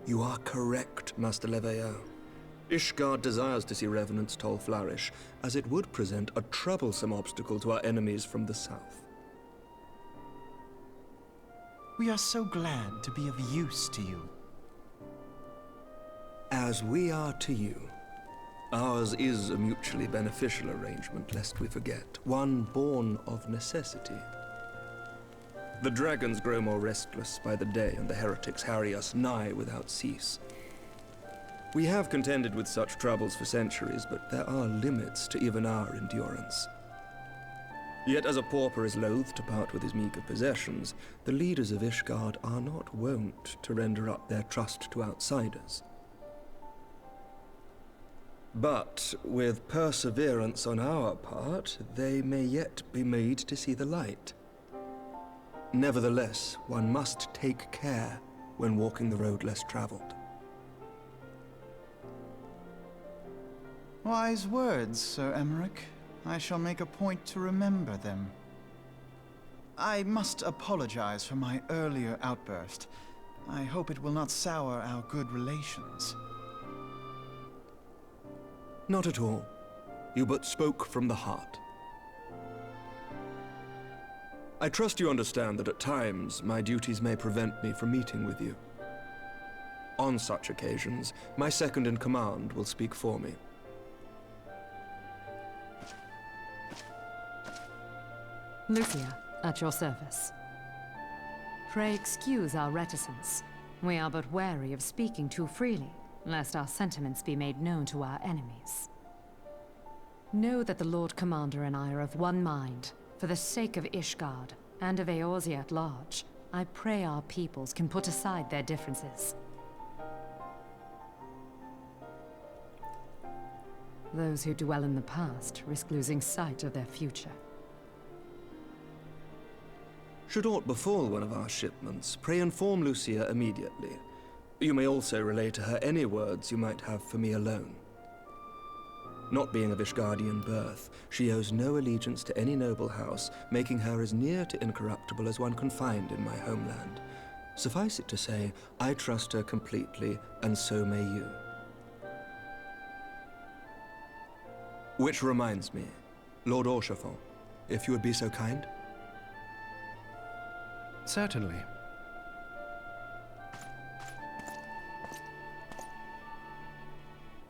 You are correct, Master Leveilleur. Ishgard desires to see Revenant's Toll flourish, as it would present a troublesome obstacle to our enemies from the south. We are so glad to be of use to you. As we are to you. Ours is a mutually beneficial arrangement, lest we forget, one born of necessity. The dragons grow more restless by the day, and the heretics harry us nigh without cease. We have contended with such troubles for centuries, but there are limits to even our endurance. Yet as a pauper is loath to part with his meager possessions, the leaders of Ishgard are not wont to render up their trust to outsiders. But with perseverance on our part, they may yet be made to see the light. Nevertheless, one must take care when walking the road less traveled. Wise words, Sir Emmerich. I shall make a point to remember them. I must apologize for my earlier outburst. I hope it will not sour our good relations. Not at all. You but spoke from the heart. I trust you understand that at times my duties may prevent me from meeting with you. On such occasions, my second-in-command will speak for me. Lucia, at your service. Pray excuse our reticence. We are but wary of speaking too freely, lest our sentiments be made known to our enemies. Know that the Lord Commander and I are of one mind. For the sake of Ishgard, and of Eorzea at large, I pray our peoples can put aside their differences. Those who dwell in the past risk losing sight of their future. Should aught befall one of our shipments, pray inform Lucia immediately. You may also relay to her any words you might have for me alone. Not being of Ishgardian birth, she owes no allegiance to any noble house, making her as near to incorruptible as one can find in my homeland. Suffice it to say, I trust her completely, and so may you. Which reminds me, Lord Orchefort, if you would be so kind. Certainly.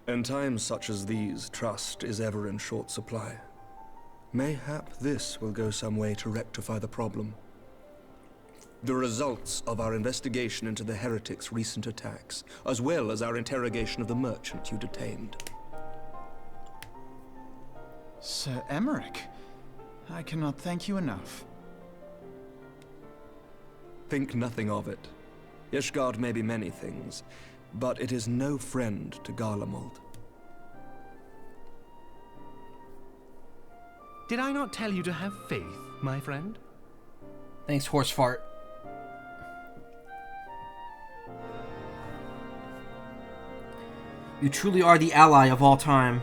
In times such as these, trust is ever in short supply. Mayhap this will go some way to rectify the problem. The results of our investigation into the heretics' recent attacks, as well as our interrogation of the merchant you detained. Sir Emmerich, I cannot thank you enough. Think nothing of it. Ishgard may be many things, but it is no friend to Garlemald. Did I not tell you to have faith, my friend? Thanks, horse fart. You truly are the ally of all time.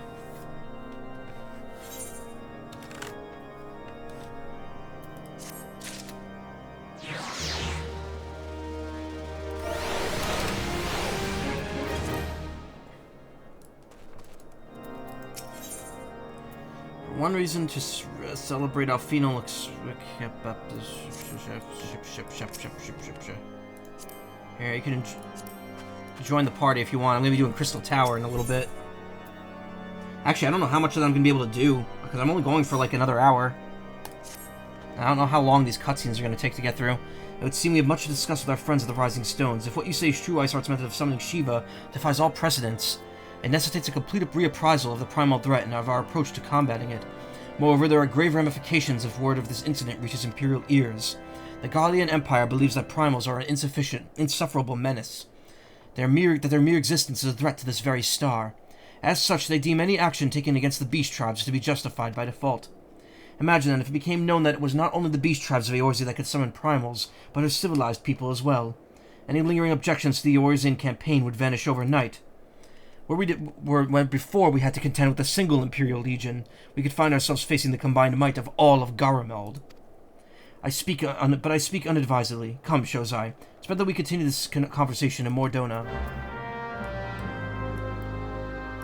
One reason to celebrate Alfino Here, you can join the party if you want. I'm going to be doing Crystal Tower in a little bit. Actually, I don't know how much of that I'm going to be able to do, because I'm only going for like another hour. I don't know how long these cutscenes are going to take to get through. It would seem we have much to discuss with our friends of the Rising Stones. If what you say is true, Ice Heart's method of summoning Shiva defies all precedents. It necessitates a complete reappraisal of the primal threat and of our approach to combating it. Moreover, there are grave ramifications if word of this incident reaches Imperial ears. The Gallian Empire believes that primals are an insufferable menace. Their mere existence is a threat to this very star. As such, they deem any action taken against the beast tribes to be justified by default. Imagine then if it became known that it was not only the beast tribes of Eorzea that could summon primals, but her civilized people as well. Any lingering objections to the Eorzean campaign would vanish overnight. When before we had to contend with a single Imperial Legion, we could find ourselves facing the combined might of all of Garlemald. But I speak unadvisedly. Come, Shozai. It's better that we continue this conversation in Mordona.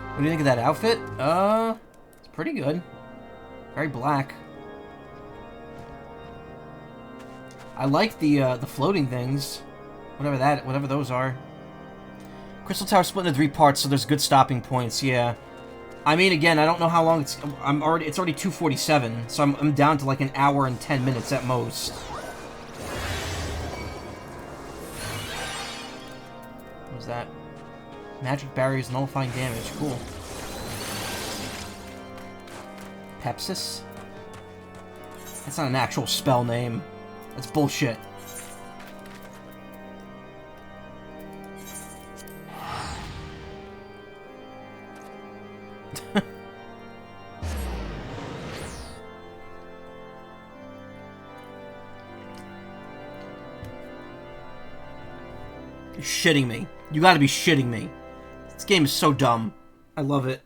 What do you think of that outfit? It's pretty good. Very black. I like the floating things. Whatever those are. Crystal Tower split into 3 parts, so there's good stopping points, yeah. I mean, again, I don't know how long it's... It's already 2:47, so I'm down to like an hour and 10 minutes at most. What was that? Magic barriers nullifying damage. Cool. Pepsis? That's not an actual spell name. That's bullshit. You're shitting me. You gotta be shitting me. This game is so dumb. I love it.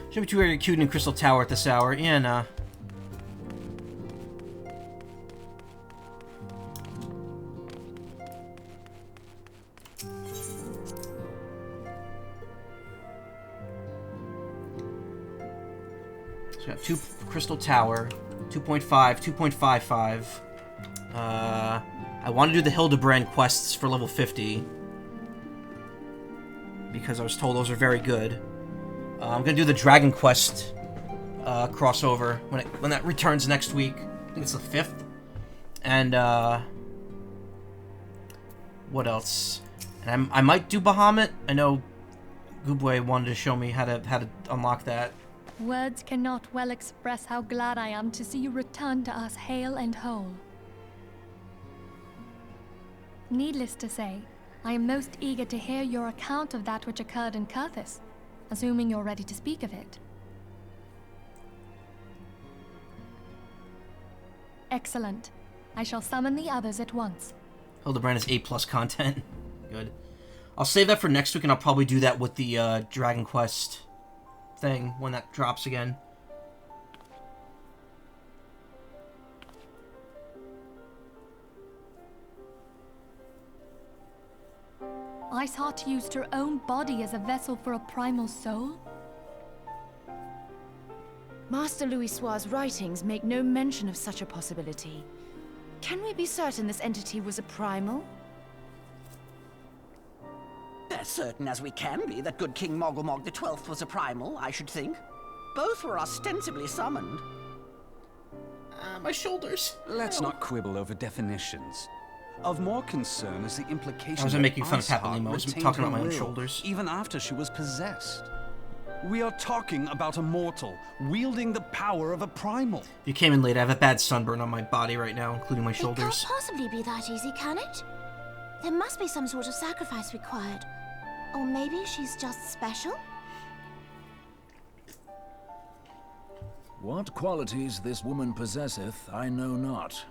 Shouldn't be too very cute in Crystal Tower at this hour. Yeah, nah. So we got 2 Crystal Tower, 2.5, 2.55. I want to do the Hildebrand quests for level 50. Because I was told those are very good. I'm gonna do the Dragon Quest crossover when that returns next week. I think it's the 5th. And what else? And I might do Bahamut. I know Gubwe wanted to show me how to unlock that. Words cannot well express how glad I am to see you return to us hale and whole. Needless to say, I am most eager to hear your account of that which occurred in Kurthis, assuming you're ready to speak of it. Excellent. I shall summon the others at once. Hildebrand is A+ content. Good. I'll save that for next week, and I'll probably do that with the Dragon Quest thing when that drops again. Iceheart used her own body as a vessel for a primal soul? Master Louisoir's writings make no mention of such a possibility. Can we be certain this entity was a primal? As certain as we can be that good King Mogglmog XII was a primal, I should think. Both were ostensibly summoned. My shoulders. Let's not quibble over definitions. Of more concern is the implication I wasn't that making fun of Papa Iceheart Limo, I was retained talking her about my own will shoulders. even after she was possessed. We are talking about a mortal wielding the power of a primal. If you came in late, I have a bad sunburn on my body right now, including my It can't shoulders. possibly be that easy, can it? There must be some sort of sacrifice required. Or maybe she's just special? What qualities this woman possesseth, I know not.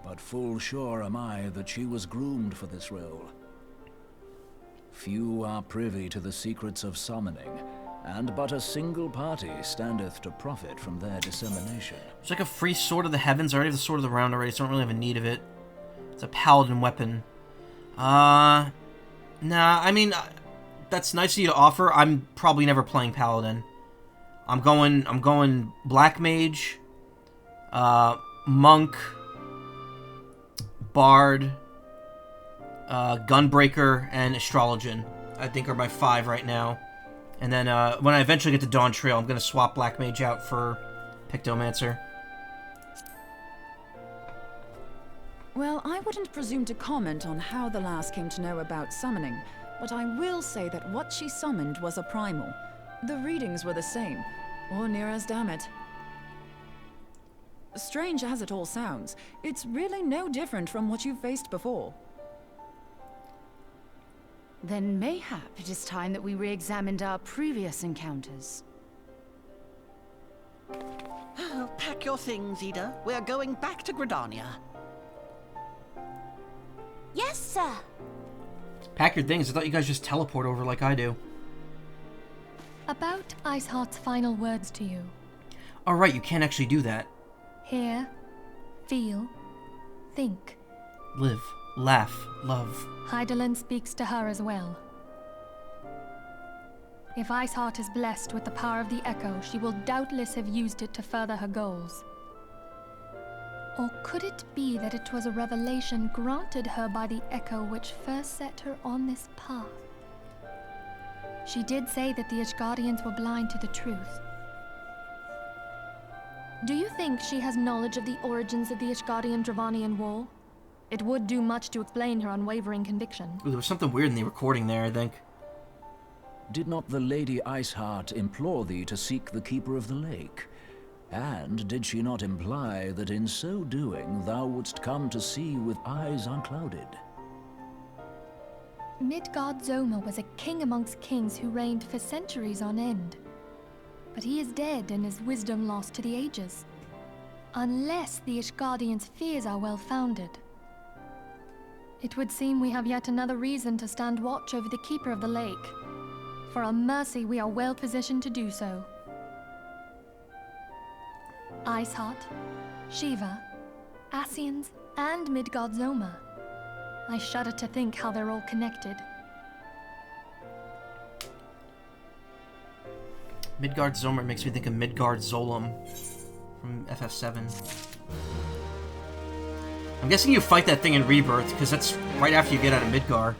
But full sure am I that she was groomed for this role. Few are privy to the secrets of summoning, and but a single party standeth to profit from their dissemination. It's like a free Sword of the Heavens. I already have the Sword of the Round already, so I don't really have a need of it. It's a paladin weapon. Nah, I mean, that's nice of you to offer. I'm probably never playing paladin. I'm going black mage, monk, bard, gunbreaker, and astrologian. I think are my 5 right now. And then when I eventually get to Dawn Trail, I'm gonna swap black mage out for Pictomancer. Well, I wouldn't presume to comment on how the lass came to know about summoning, but I will say that what she summoned was a primal. The readings were the same, or near as damn it. Strange as it all sounds, it's really no different from what you've faced before. Then mayhap it is time that we re-examined our previous encounters. Oh, pack your things, Ida. We're going back to Gridania. Yes, sir. Pack your things. I thought you guys just teleport over like I do. About Iceheart's final words to you. Alright, you can't actually do that. Hear, feel, think. Live, laugh, love. Hydaelyn speaks to her as well. If Iceheart is blessed with the power of the Echo, she will doubtless have used it to further her goals. Or could it be that it was a revelation granted her by the Echo which first set her on this path? She did say that the Ishgardians were blind to the truth. Do you think she has knowledge of the origins of the Ishgardian-Dravanian War? It would do much to explain her unwavering conviction. Ooh, there was something weird in the recording there, I think. Did not the Lady Iceheart implore thee to seek the Keeper of the Lake? And did she not imply that in so doing thou wouldst come to see with eyes unclouded? Midgard Zoma was a king amongst kings who reigned for centuries on end. But he is dead and his wisdom lost to the ages. Unless the Ishgardians' fears are well-founded. It would seem we have yet another reason to stand watch over the Keeper of the Lake. For a mercy, we are well positioned to do so. Iceheart, Shiva, Ascians, and Midgard Zoma. I shudder to think how they're all connected. Midgard Zomer makes me think of Midgard Zolom from FF7. I'm guessing you fight that thing in Rebirth, because that's right after you get out of Midgar.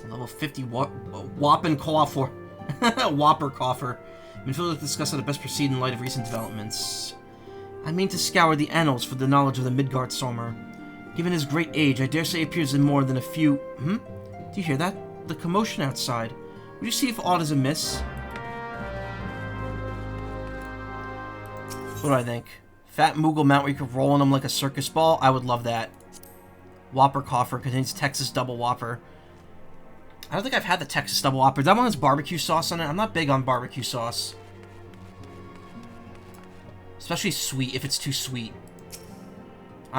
Level 50 Whoppin' Coffer. Whopper Coffer. Minfield discussed how to best proceed in light of recent developments. I mean to scour the annals for the knowledge of the Midgard Somer. Given his great age, I dare say he appears in more than a few... Do you hear that? The commotion outside. Would you see if aught is amiss? What do I think? Fat Moogle mount where you could roll on him like a circus ball? I would love that. Whopper Coffer contains Texas Double Whopper. I don't think I've had the Texas Double Whopper. That one has barbecue sauce on it. I'm not big on barbecue sauce. Especially sweet, if it's too sweet.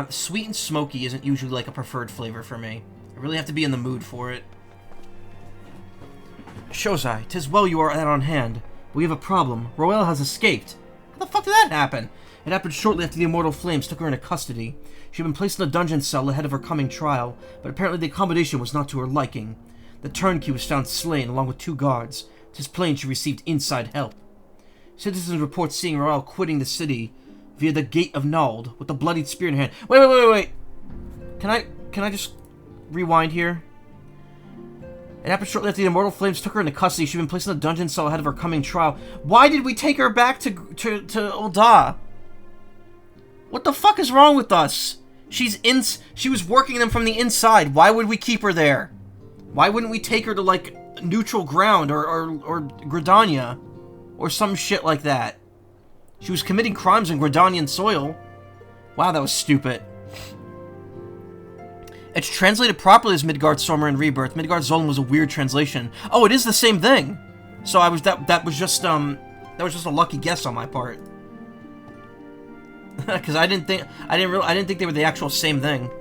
Sweet and smoky isn't usually like a preferred flavor for me. I really have to be in the mood for it. Shozai, 'tis well you are at on hand. We have a problem. Roelle has escaped. How the fuck did that happen? It happened shortly after the Immortal Flames took her into custody. She had been placed in a dungeon cell ahead of her coming trial, but apparently the accommodation was not to her liking. The turnkey was found slain along with 2 guards. 'Tis plain she received inside help. Citizens report seeing Roelle quitting the city via the Gate of Nald with the bloodied spear in hand. Wait. Can I just rewind here? It happened shortly after the Immortal Flames took her into custody. She'd been placed in a dungeon cell ahead of her coming trial. Why did we take her back to Ul'dah? What the fuck is wrong with us? She was working them from the inside. Why would we keep her there? Why wouldn't we take her to, like, neutral ground or Gridania? Or some shit like that. She was committing crimes on Gridanian soil. Wow, that was stupid. It's translated properly as Midgardsormr in Rebirth. Midgardsormr was a weird translation. Oh, it is the same thing. So that was just a lucky guess on my part. Because I didn't think they were the actual same thing.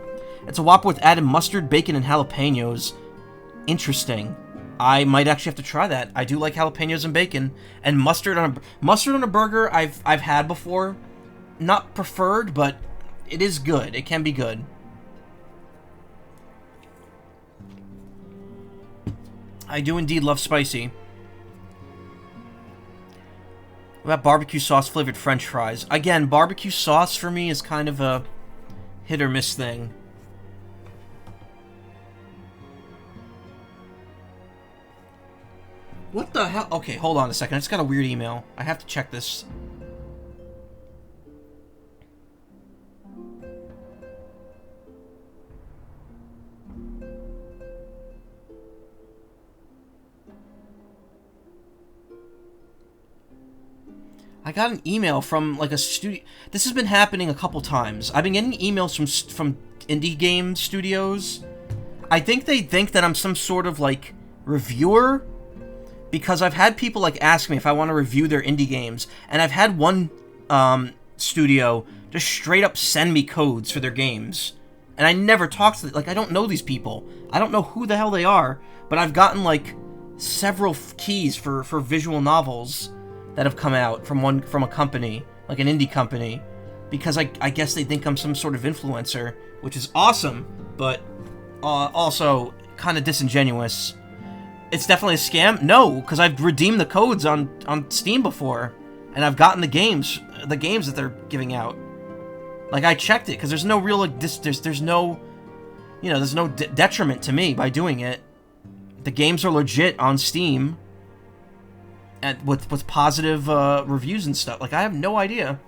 It's a Whopper with added mustard, bacon, and jalapenos. Interesting. I might actually have to try that. I do like jalapenos and bacon, and mustard on a burger. I've had before, not preferred, but it is good. It can be good. I do indeed love spicy. What about barbecue sauce flavored French fries? Again, barbecue sauce for me is kind of a hit or miss thing. What the hell? Okay, hold on a second. I just got a weird email. I have to check this. I got an email from, like, a studio. This has been happening a couple times. I've been getting emails from indie game studios. I think they think that I'm some sort of, like, reviewer, because I've had people, like, ask me if I want to review their indie games, and I've had one studio just straight up send me codes for their games, and I never talk to them. Like, I don't know these people. I don't know who the hell they are, but I've gotten, like, several keys for visual novels that have come out from a company, like an indie company, because I guess they think I'm some sort of influencer, which is awesome, but also kind of disingenuous. It's definitely a scam? No, because I've redeemed the codes on Steam before, and I've gotten the games that they're giving out. Like, I checked it, because there's no real, like, there's no, you know, there's no detriment to me by doing it. The games are legit on Steam, and with positive reviews and stuff. Like, I have no idea.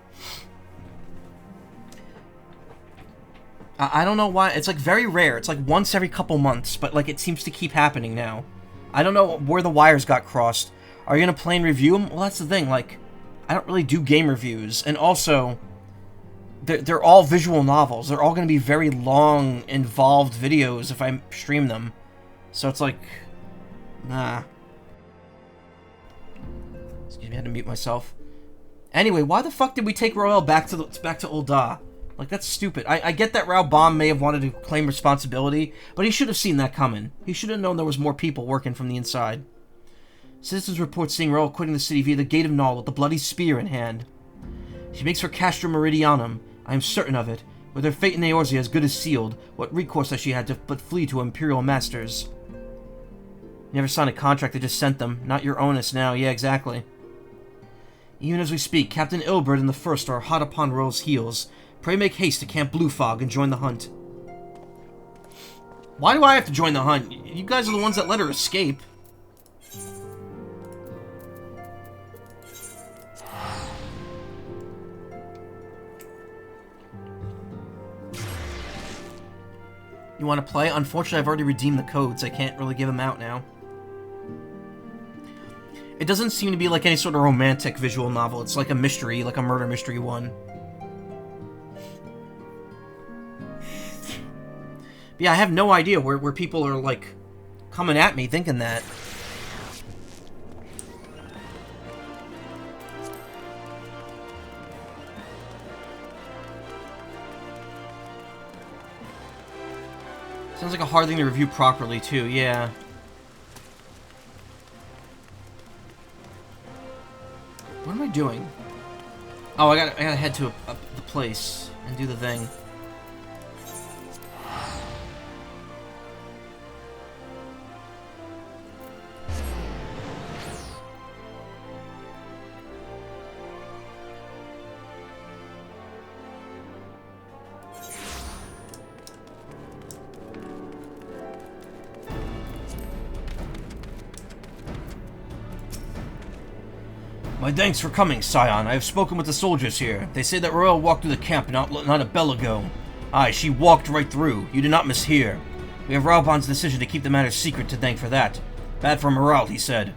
I don't know why. It's, like, very rare. It's, like, once every couple months, but, like, it seems to keep happening now. I don't know where the wires got crossed. Are you gonna play and review them? Well, that's the thing. Like, I don't really do game reviews, and also, they're all visual novels. They're all gonna be very long, involved videos if I stream them. So it's like, nah. Excuse me, I had to mute myself. Anyway, why the fuck did we take Roelle back to Ul'dah? Like, that's stupid. I get that Raoul Baum may have wanted to claim responsibility, but he should have seen that coming. He should have known there was more people working from the inside. Citizens report seeing Roelle quitting the city via the Gate of Nald with the bloody spear in hand. She makes for Castra Meridianum. I am certain of it. With her fate in Eorzea as good as sealed, what recourse has she had to but flee to Imperial masters? Never signed a contract, they just sent them. Not your onus now. Yeah, exactly. Even as we speak, Captain Ilbert and the First are hot upon Roelle's heels. Pray make haste to Camp Blue Fog and join the hunt. Why do I have to join the hunt? You guys are the ones that let her escape. You want to play? Unfortunately, I've already redeemed the codes. I can't really give them out now. It doesn't seem to be like any sort of romantic visual novel. It's like a mystery, like a murder mystery one. But yeah, I have no idea where people are, like, coming at me thinking that. Sounds like a hard thing to review properly, too, yeah. What am I doing? Oh, I gotta head to the place and do the thing. My thanks for coming, Scion. I have spoken with the soldiers here. They say that Royal walked through the camp not a bell ago. Aye, she walked right through. You did not mishear. We have Raubon's decision to keep the matter secret to thank for that. Bad for morale, he said.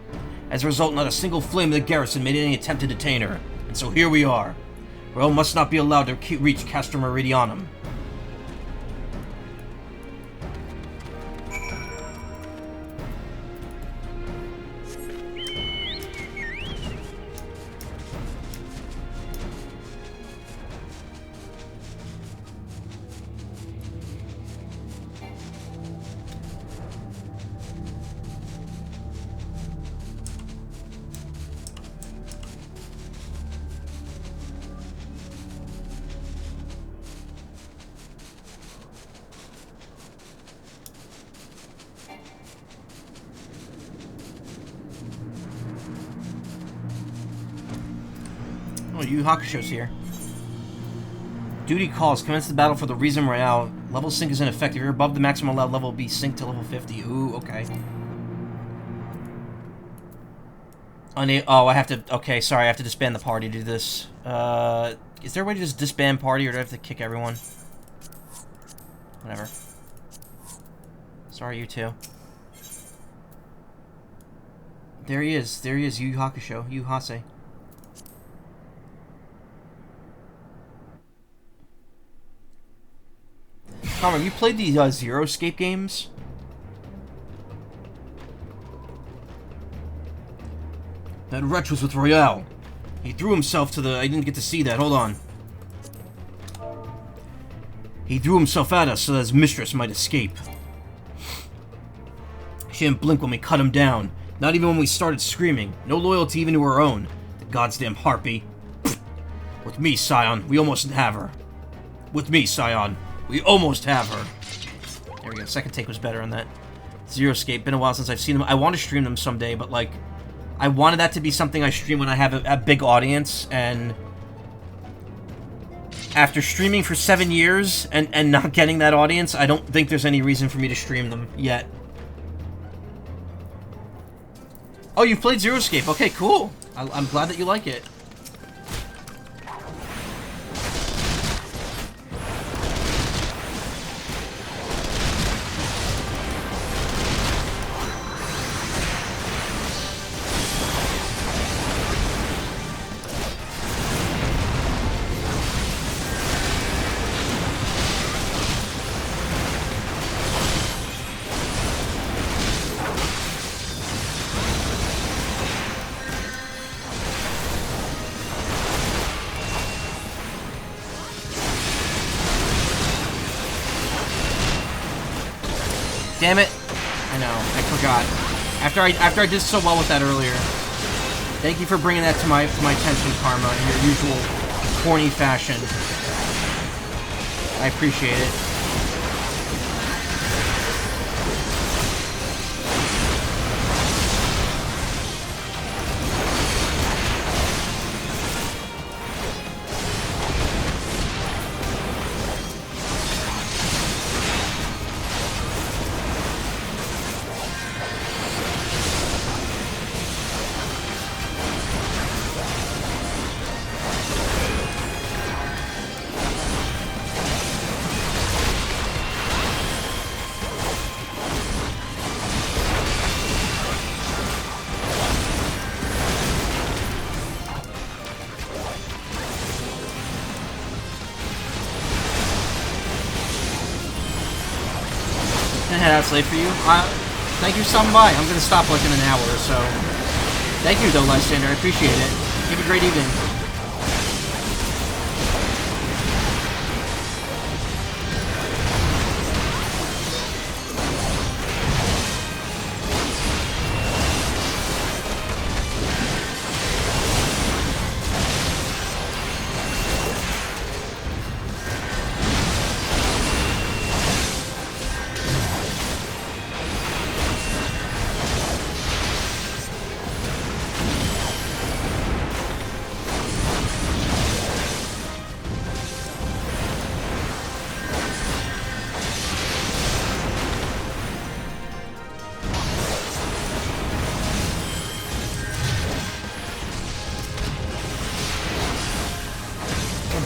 As a result, not a single flame of the garrison made any attempt to detain her. And so here we are. Royal must not be allowed to reach Castrum Meridianum. Oh, Yu Hakusho's here. Duty calls. Commence the battle for the Reason Royale. Level sync is ineffective. If you're above the maximum allowed level, be synced to level 50. Ooh, okay. Oh, I have to... Okay, sorry. I have to disband the party to do this. Is there a way to just disband party, or do I have to kick everyone? Whatever. Sorry, you two. There he is. There he is. Yu Hakusho. Yu Hase. Tom, have you played the Zero Escape games? That wretch was with Royale. He threw himself to the... I didn't get to see that. Hold on. He threw himself at us so that his mistress might escape. She didn't blink when we cut him down. Not even when we started screaming. No loyalty even to her own. The goddamn harpy. With me, Scion, we almost have her. With me, Scion. We almost have her. There we go. Second take was better on that. Zero Escape. Been a while since I've seen them. I want to stream them someday, but like, I wanted that to be something I stream when I have a big audience, and after streaming for 7 years and not getting that audience, I don't think there's any reason for me to stream them yet. Oh, you've played Zero Escape. Okay, cool. I'm glad that you like it. Damn it! I know, I forgot. After I did so well with that earlier. Thank you for bringing that to my attention, Karma, in your usual corny fashion. I appreciate it. Head out late for you. Thank you for stopping by. I'm gonna stop like in an hour or so. Thank you though, Lysander. I appreciate it. Have a great evening.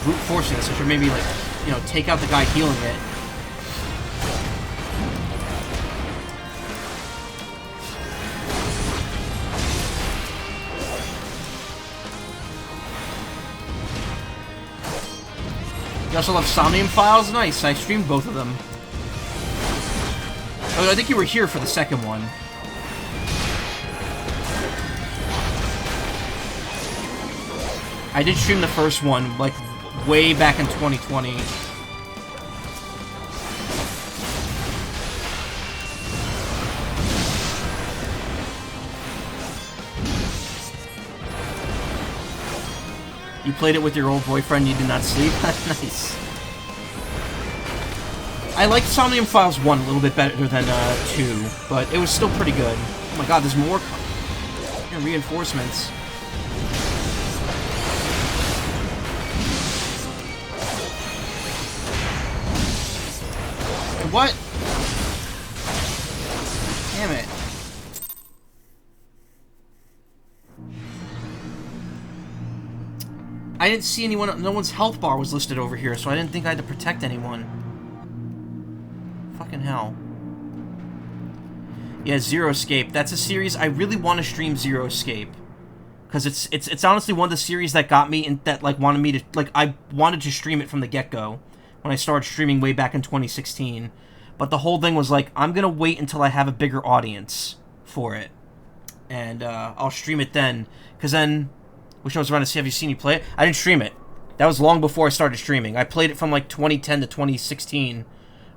brute forcing this. I should maybe, like, you know, take out the guy healing it. You also love Somnium Files? Nice, I streamed both of them. Oh, I think you were here for the second one. I did stream the first one, like, way back in 2020. You played it with your old boyfriend, you did not sleep? Nice. I liked Somnium Files 1 a little bit better than 2, but it was still pretty good. Oh my god, there's more reinforcements. What? Damn it. I didn't see anyone, no one's health bar was listed over here, so I didn't think I had to protect anyone. Fucking hell. Yeah, Zero Escape. That's a series I really want to stream. Zero Escape, because it's honestly one of the series that got me and that like wanted me to like I wanted to stream it from the get-go when I started streaming way back in 2016. But the whole thing was like, I'm gonna wait until I have a bigger audience for it, and I'll stream it then. Because then, wish I was around to see. Have you seen me play it? I didn't stream it. That was long before I started streaming. I played it from like 2010 to 2016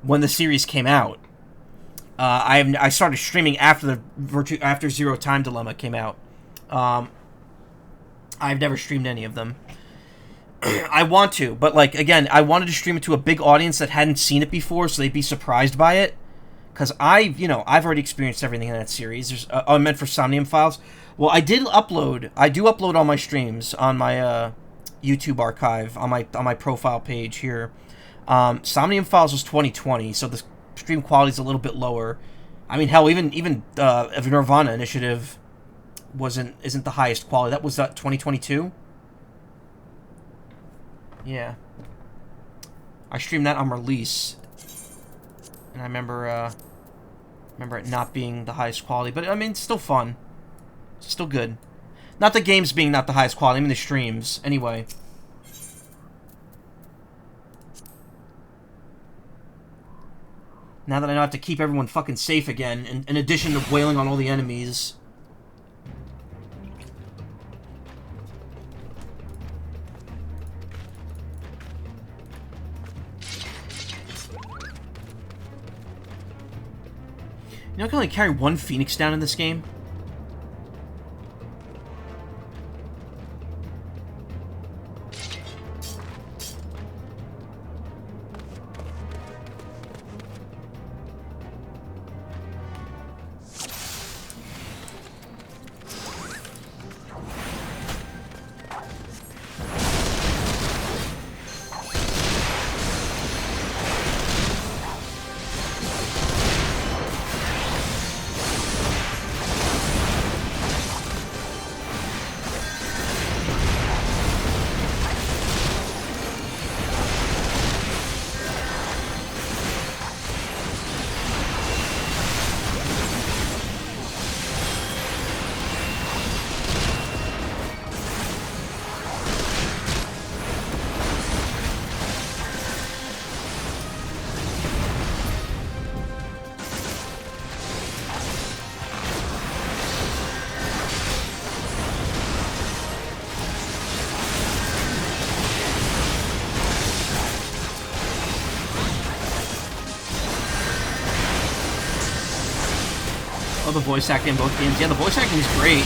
when the series came out. I started streaming after after Zero Time Dilemma came out. I've never streamed any of them. I want to, but like again, I wanted to stream it to a big audience that hadn't seen it before, so they'd be surprised by it. Because I've already experienced everything in that series. I meant for Somnium Files. Well, I do upload all my streams on my YouTube archive on my profile page here. Somnium Files was 2020, so the stream quality is a little bit lower. I mean, hell, even Nirvana Initiative isn't the highest quality. That was 2022. Yeah, I streamed that on release, and I remember it not being the highest quality, but I mean, it's still fun. It's still good. Not the games being not the highest quality, I mean the streams. Anyway. Now that I know I have to keep everyone fucking safe again, in addition to wailing on all the enemies. You know I can only carry one Phoenix down in this game? Oh, the voice acting in both games. Yeah, the voice acting is great.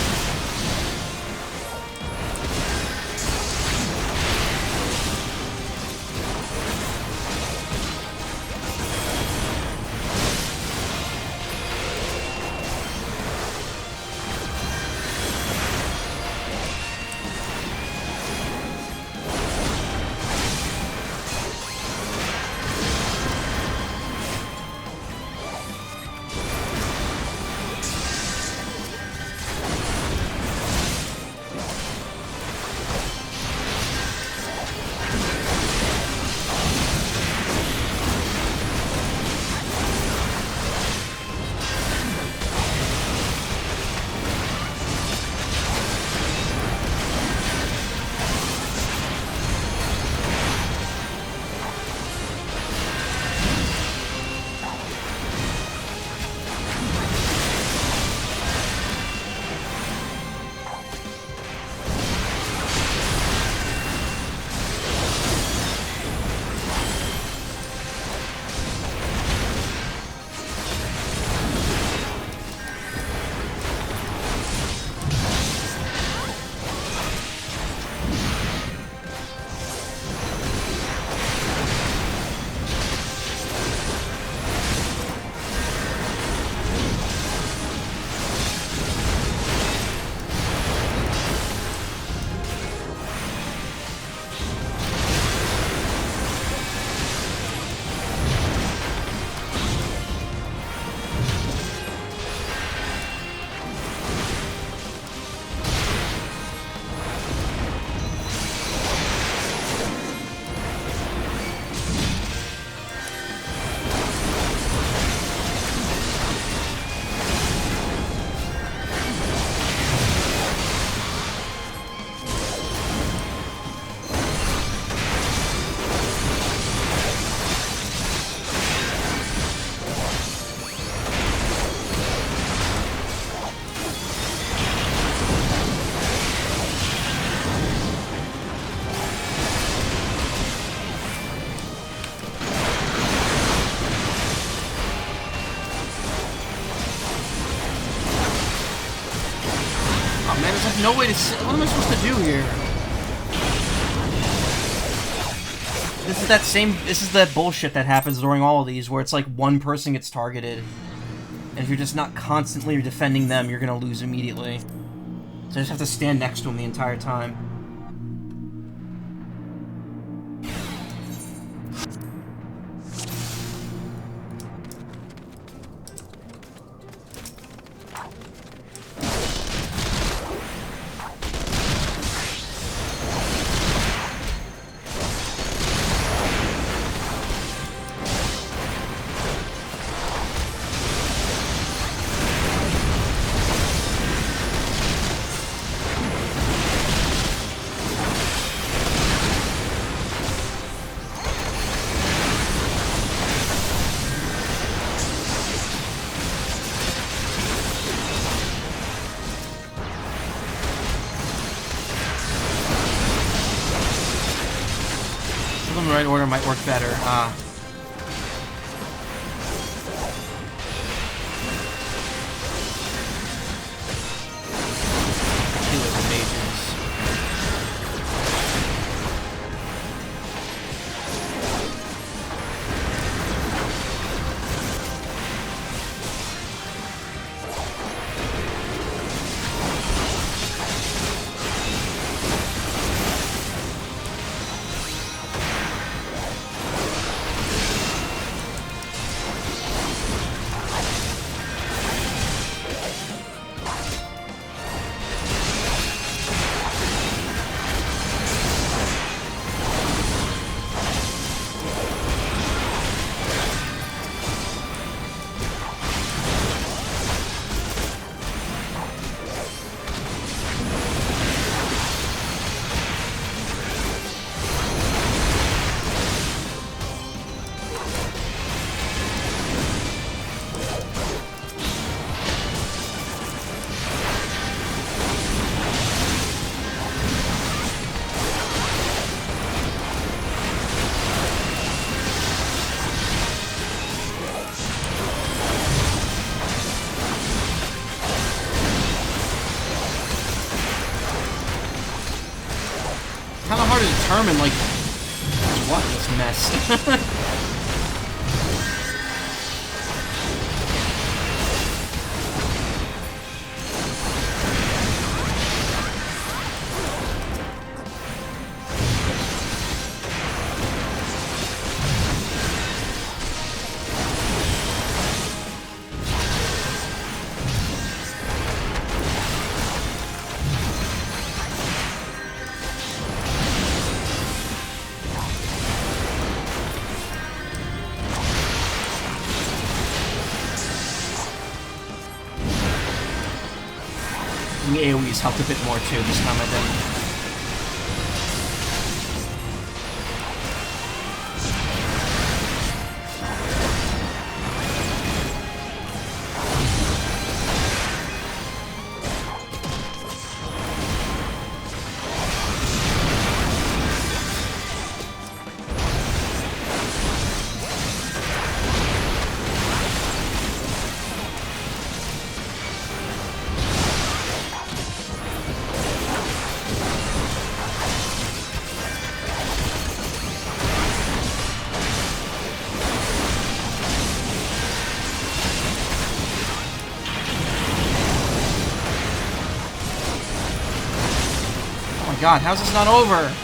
no way to see. What am I supposed to do here? This is that bullshit that happens during all of these, where it's like one person gets targeted. And if you're just not constantly defending them, you're gonna lose immediately. So I just have to stand next to him the entire time. In the right order might work better. Healers and mages. Kind of hard to determine, like, what this mess. The AoE's helped a bit more too this time, I think. God, how's this not over?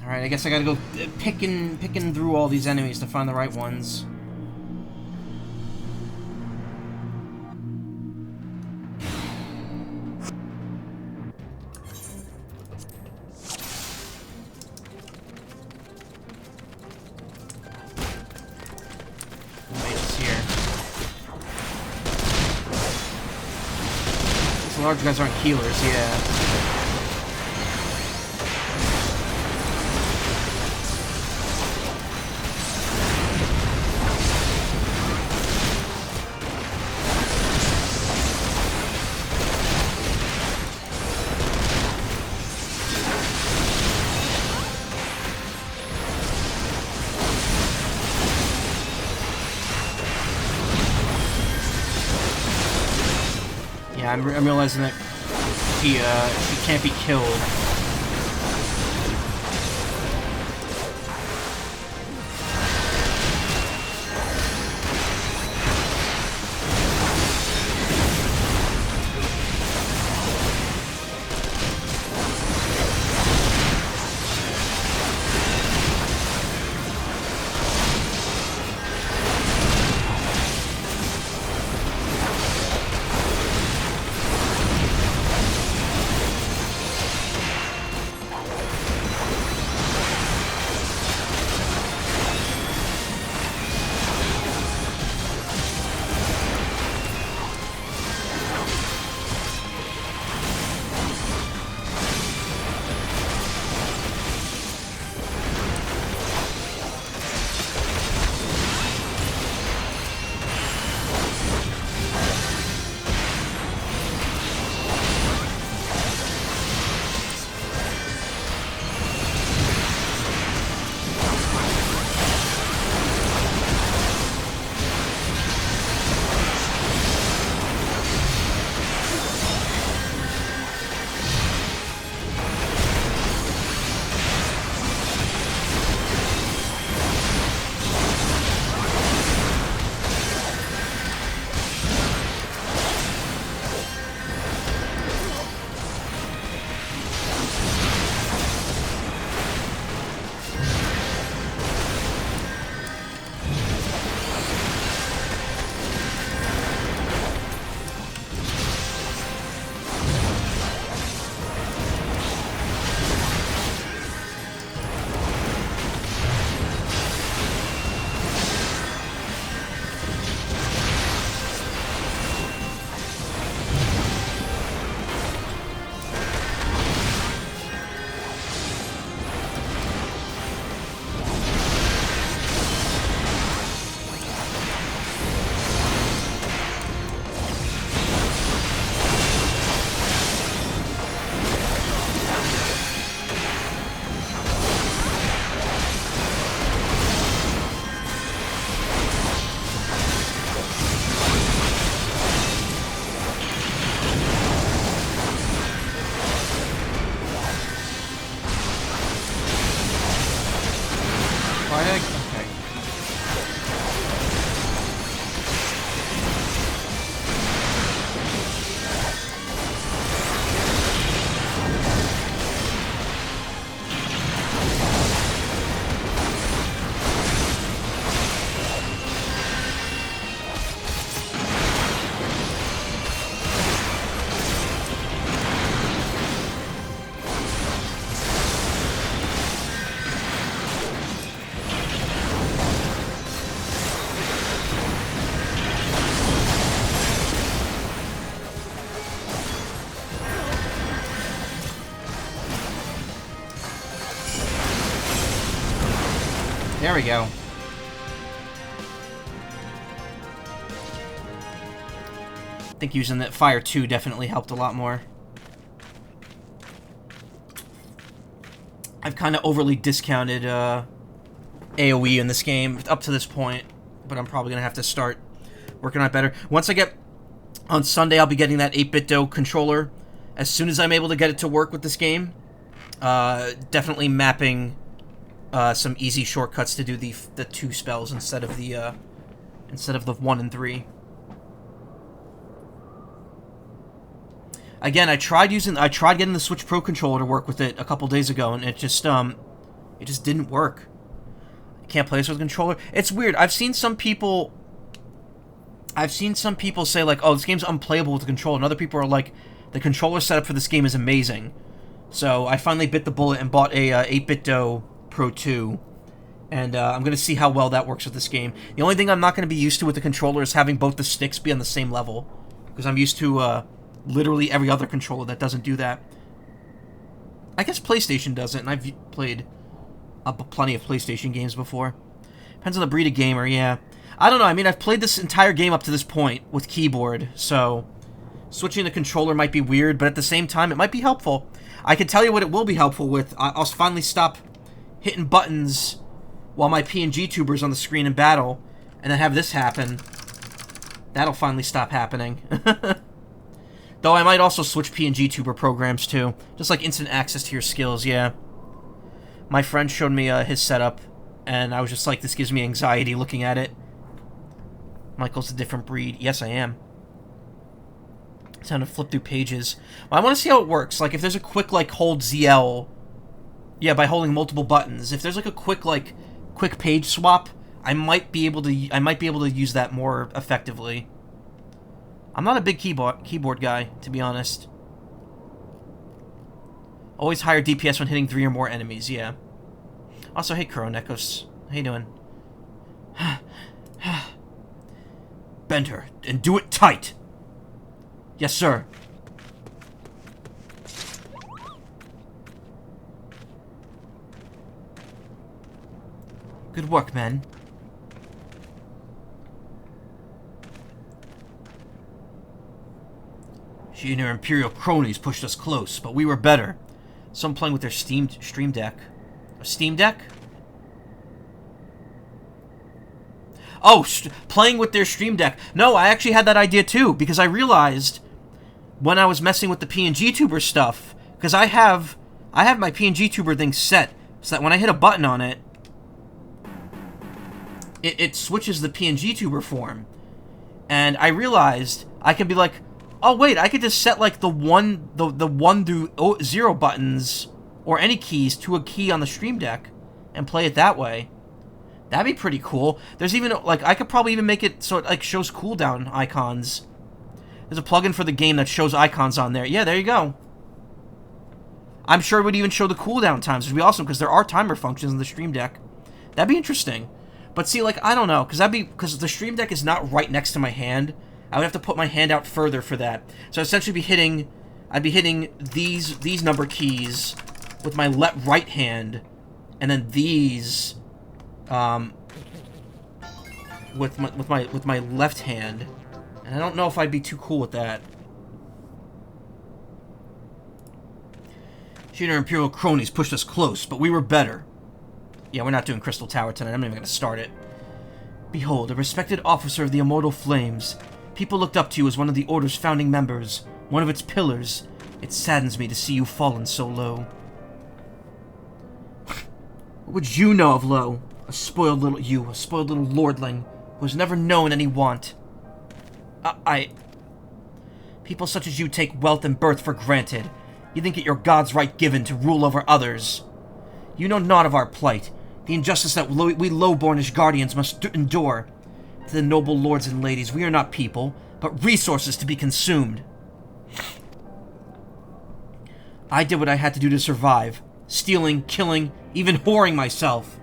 Alright, I guess I gotta go picking through all these enemies to find the right ones. The large guys aren't healers, yeah. I'm realizing that he can't be killed. There we go. I think using that Fire 2 definitely helped a lot more. I've kind of overly discounted AoE in this game up to this point, but I'm probably going to have to start working on it better. Once I get... On Sunday, I'll be getting that 8-bit-do controller. As soon as I'm able to get it to work with this game, definitely mapping some easy shortcuts to do the 2 spells instead of the 1 and 3. Again, I tried getting the Switch Pro controller to work with it a couple days ago, and it just didn't work. I can't play this with a controller. It's weird. I've seen some people say like, "Oh, this game's unplayable with the controller," and other people are like, "The controller setup for this game is amazing." So I finally bit the bullet and bought a 8-bit-do Pro 2, and I'm going to see how well that works with this game. The only thing I'm not going to be used to with the controller is having both the sticks be on the same level, because I'm used to literally every other controller that doesn't do that. I guess PlayStation doesn't, and I've played plenty of PlayStation games before. Depends on the breed of gamer, yeah. I don't know, I mean, I've played this entire game up to this point with keyboard, so switching the controller might be weird, but at the same time, it might be helpful. I can tell you what it will be helpful with. I'll finally stop hitting buttons while my PNG tuber's on the screen in battle, and then have this happen. That'll finally stop happening. Though I might also switch PNG tuber programs too. Just like instant access to your skills, yeah. My friend showed me his setup, and I was just like, this gives me anxiety looking at it. Michael's a different breed. Yes, I am. It's time to flip through pages. Well, I want to see how it works. Like, if there's a quick, like, hold ZL... Yeah, by holding multiple buttons. If there's, like, a quick page swap, I might be able to use that more effectively. I'm not a big keyboard guy, to be honest. Always higher DPS when hitting 3 or more enemies, yeah. Also, hey, Kuronekos. How you doing? Bend her, and do it tight! Yes, sir. Good work, men. She and her Imperial cronies pushed us close, but we were better. Some playing with their Stream Deck. A Steam Deck? Oh, playing with their Stream Deck. No, I actually had that idea too, because I realized when I was messing with the PNG tuber stuff, because I have my PNG tuber thing set, so that when I hit a button on it, it switches the PNG tuber form. And I realized I could be like, oh wait, I could just set like the 1 through 0 buttons or any keys to a key on the Stream Deck and play it that way. That'd be pretty cool. There's even like I could probably even make it so it like shows cooldown icons. There's a plugin for the game that shows icons on there. Yeah, there you go. I'm sure it would even show the cooldown times, which would be awesome because there are timer functions in the Stream Deck. That'd be interesting. But see, like, I don't know, because the Stream Deck is not right next to my hand. I would have to put my hand out further for that. So I'd essentially I'd be hitting these number keys with my right hand, and then these with my left hand. And I don't know if I'd be too cool with that. She and her Imperial cronies pushed us close, but we were better. Yeah, we're not doing Crystal Tower tonight. I'm not even going to start it. Behold, a respected officer of the Immortal Flames. People looked up to you as one of the Order's founding members, one of its pillars. It saddens me to see you fallen so low. What would you know of low? A spoiled little lordling who has never known any want. People such as you take wealth and birth for granted. You think it your God's right given to rule over others. You know naught of our plight, the injustice that we low-bornish guardians must endure. To the noble lords and ladies, we are not people, but resources to be consumed. I did what I had to do to survive, stealing, killing, even whoring myself.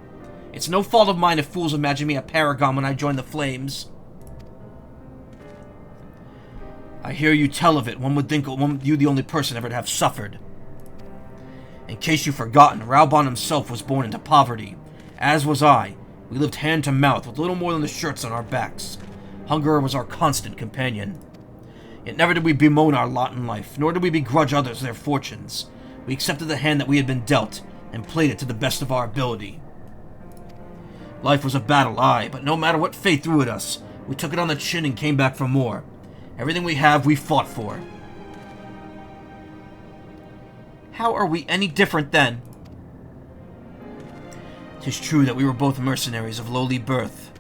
It's no fault of mine if fools imagine me a paragon when I join the flames. I hear you tell of it. One would think you the only person ever to have suffered. In case you've forgotten, Raubon himself was born into poverty. As was I. We lived hand to mouth with little more than the shirts on our backs. Hunger was our constant companion. Yet never did we bemoan our lot in life, nor did we begrudge others their fortunes. We accepted the hand that we had been dealt, and played it to the best of our ability. Life was a battle, aye, but no matter what fate threw at us, we took it on the chin and came back for more. Everything we have, we fought for. How are we any different then? 'Tis true that we were both mercenaries of lowly birth.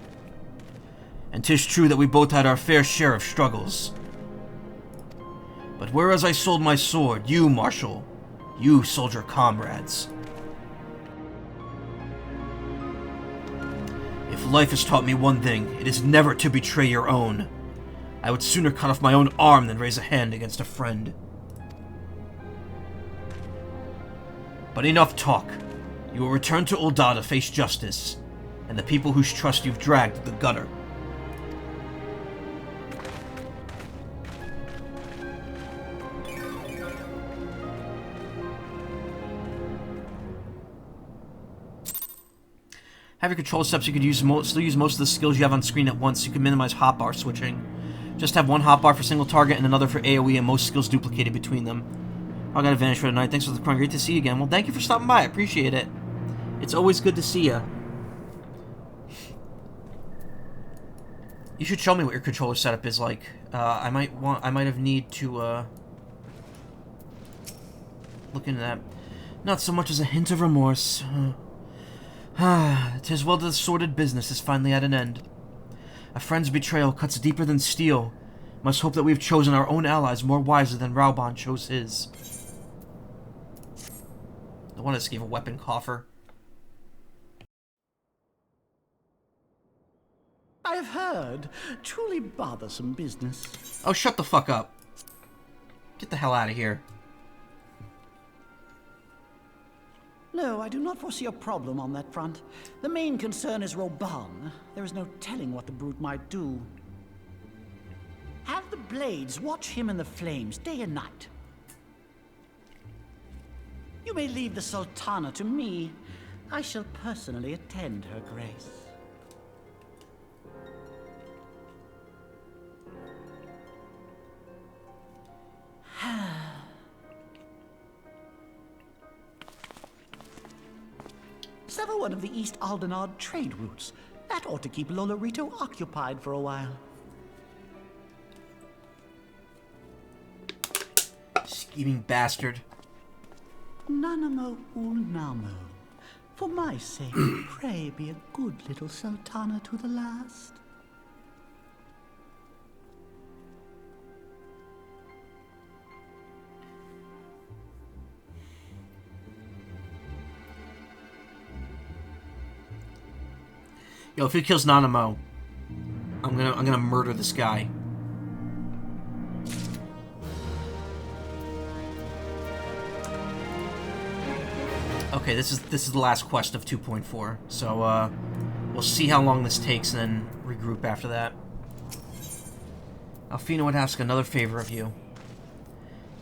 And 'tis true that we both had our fair share of struggles. But whereas I sold my sword, you, Marshal, you sold your comrades. If life has taught me one thing, it is never to betray your own. I would sooner cut off my own arm than raise a hand against a friend. But enough talk. You will return to Ul'dah to face justice, and the people whose trust you've dragged to the gutter. Have your control steps, you could still use most of the skills you have on screen at once. You can minimize hotbar switching. Just have one hotbar for single target and another for AoE, and most skills duplicated between them. I gotta vanish for tonight. Thanks for the coin. Great to see you again. Well, thank you for stopping by. I appreciate it. It's always good to see you. You should show me what your controller setup is like. I might have need to look into that. Not so much as a hint of remorse. 'Tis well that the sordid business is finally at an end. A friend's betrayal cuts deeper than steel. Must hope that we have chosen our own allies more wisely than Reborn chose his. The one that gave a weapon coffer. I have heard. Truly bothersome business. Oh, shut the fuck up. Get the hell out of here. No, I do not foresee a problem on that front. The main concern is Reborn. There is no telling what the brute might do. Have the Blades watch him in the flames day and night. You may leave the Sultana to me. I shall personally attend her grace. Sever one of the East Aldenard trade routes. That ought to keep Lolorito occupied for a while. Scheming bastard. Nanamo ulnamo. For my sake, pray be a good little Sultana to the last. Yo, if he kills Nanamo, I'm gonna murder this guy. Okay, this is the last quest of 2.4. So we'll see how long this takes and then regroup after that. Alfina would ask another favor of you.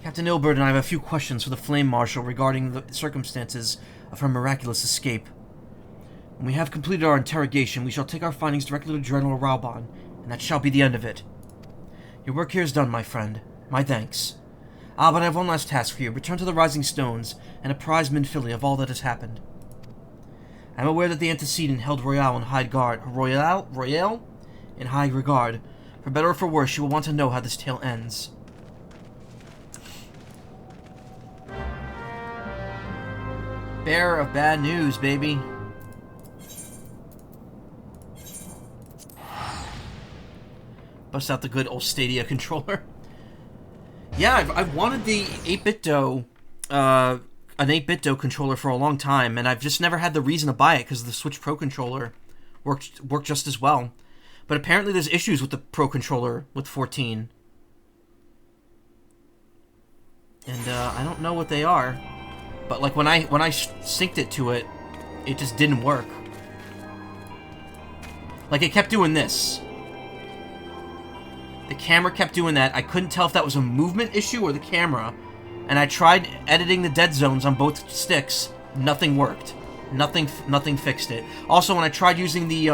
Captain Ilbert and I have a few questions for the Flame Marshal regarding the circumstances of her miraculous escape. When we have completed our interrogation, we shall take our findings directly to General Reborn, and that shall be the end of it. Your work here is done, my friend. My thanks. Ah, but I have one last task for you. Return to the Rising Stones and apprise Minfili of all that has happened. I am aware that the antecedent held Royale in high regard. Royale? In high regard. For better or for worse, she will want to know how this tale ends. Bearer of bad news, baby. Bust out the good old Stadia controller. Yeah, I've wanted the 8BitDo, an 8BitDo controller for a long time, and I've just never had the reason to buy it because the Switch Pro controller worked just as well. But apparently there's issues with the Pro controller with 14. And I don't know what they are. But like when I synced it to it, it just didn't work. Like it kept doing this. The camera kept doing that. I couldn't tell if that was a movement issue or the camera. And I tried editing the dead zones on both sticks. Nothing worked. Nothing fixed it. Also, when I tried using the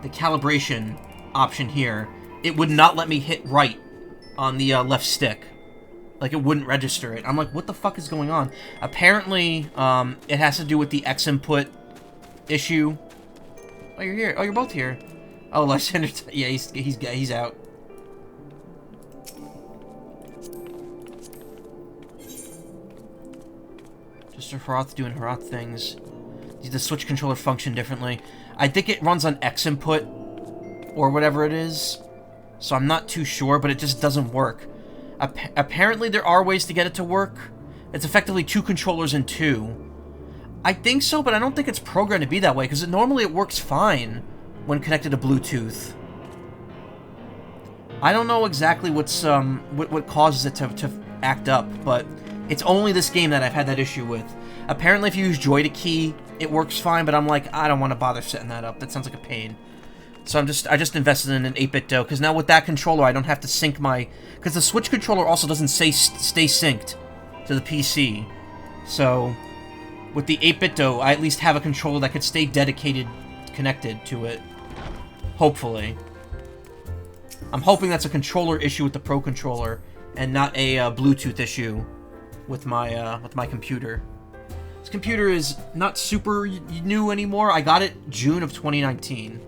calibration option here, it would not let me hit right on the left stick. Like, it wouldn't register it. I'm like, what the fuck is going on? Apparently, it has to do with the X input issue. Oh, you're here. Oh, you're both here. Oh, Lysander. Yeah, he's out. Just Harath doing Harath things. Does the Switch controller function differently? I think it runs on X input or whatever it is. So I'm not too sure, but it just doesn't work. Apparently there are ways to get it to work. It's effectively 2 controllers in 2. I think so, but I don't think it's programmed to be that way, because normally it works fine when connected to Bluetooth. I don't know exactly what's what causes it to act up, but it's only this game that I've had that issue with. Apparently if you use Joy to key, it works fine, but I'm like, I don't want to bother setting that up. That sounds like a pain. So I just invested in an 8BitDo, because now with that controller I don't have to sync my... Because the Switch controller also doesn't stay synced to the PC. So, with the 8-bit dough, I at least have a controller that could stay dedicated, connected to it. Hopefully. I'm hoping that's a controller issue with the Pro Controller, and not a Bluetooth issue with my computer. This computer is not super new anymore. I got it June of 2019.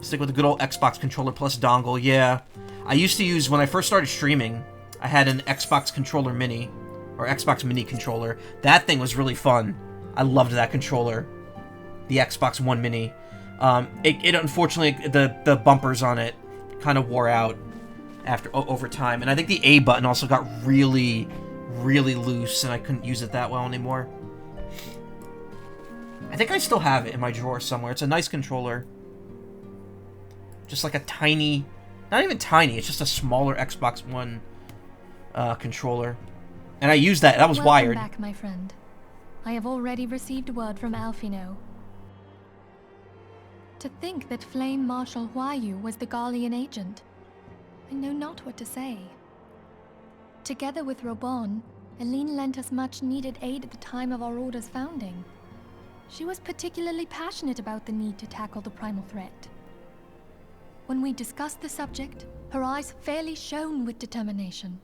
Stick with the good old Xbox controller plus dongle. Yeah, I used to use, when I first started streaming, I had an Xbox controller mini, or Xbox mini controller. That thing was really fun. I loved that controller, the Xbox One Mini. It unfortunately, the bumpers on it kind of wore out over time, and I think the A button also got really loose, and I couldn't use it that well anymore. I think I still have it in my drawer somewhere. It's a nice controller. Just like a tiny, not even tiny, it's just a smaller Xbox One controller. And I used that, was wired. Welcome back, my friend. I have already received word from Alfino. To think that Flame Marshal Huayu was the Garlean agent. I know not what to say. Together with Reborn, Aline lent us much-needed aid at the time of our Order's founding. She was particularly passionate about the need to tackle the primal threat. When we discussed the subject, her eyes fairly shone with determination.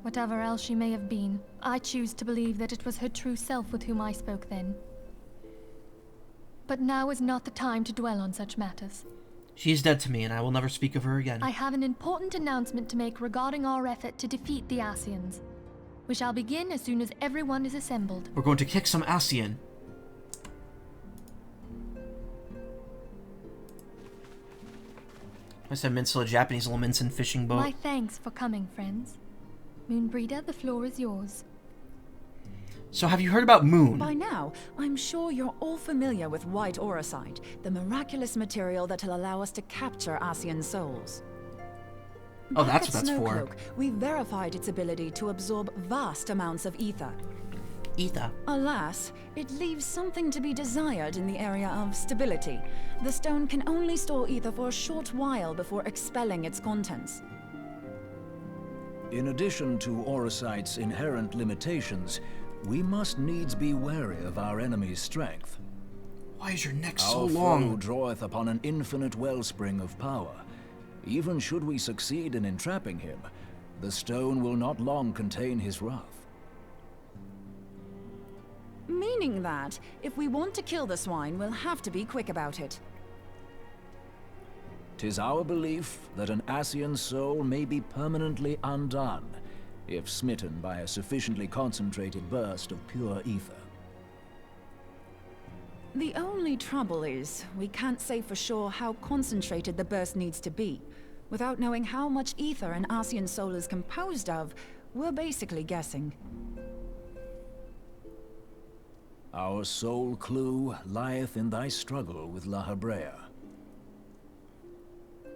Whatever else she may have been, I choose to believe that it was her true self with whom I spoke then. But now is not the time to dwell on such matters. She is dead to me, and I will never speak of her again. I have an important announcement to make regarding our effort to defeat the Ascians. We shall begin as soon as everyone is assembled. We're going to kick some Ascian. I said mince a Japanese little mince and fishing boat. My thanks for coming, friends. Moonbreeder, the floor is yours. So have you heard about Moon? By now, I'm sure you're all familiar with white auracite, the miraculous material that'll allow us to capture Ascian souls. Oh, that's what that's Snowcloak, for. We verified its ability to absorb vast amounts of ether. Ether? Alas, it leaves something to be desired in the area of stability. The stone can only store ether for a short while before expelling its contents. In addition to auracite's inherent limitations, we must needs be wary of our enemy's strength. Why is your neck so Our long? foe draweth upon an infinite wellspring of power. Even should we succeed in entrapping him, the stone will not long contain his wrath. Meaning that, if we want to kill the swine, we'll have to be quick about it. 'Tis our belief that an Ascian soul may be permanently undone, if smitten by a sufficiently concentrated burst of pure ether. The only trouble is, we can't say for sure how concentrated the burst needs to be. Without knowing how much ether an Ascian soul is composed of, we're basically guessing. Our sole clue lieth in thy struggle with La Habrea.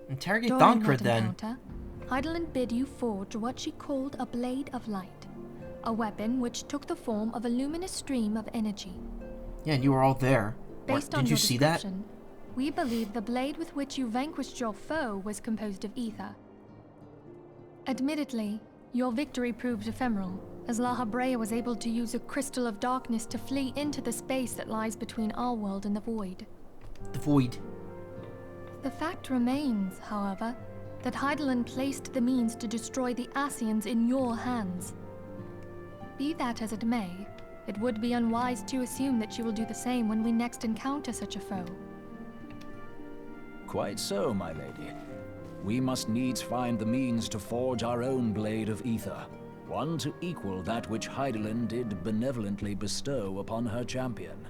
Interrogate During Thancred, that then. encounter, Hydaelyn bid you forge what she called a Blade of Light, a weapon which took the form of a luminous stream of energy. Yeah, and you were all there. Based on Did you your see that? description, we believe the blade with which you vanquished your foe was composed of ether. Admittedly, your victory proved ephemeral, as La Habrea was able to use a crystal of darkness to flee into the space that lies between our world and the Void. The Void. The fact remains, however, that Hydaelyn placed the means to destroy the Ascians in your hands. Be that as it may, it would be unwise to assume that she will do the same when we next encounter such a foe. Quite so, my lady. We must needs find the means to forge our own blade of ether, one to equal that which Hydaelyn did benevolently bestow upon her champion.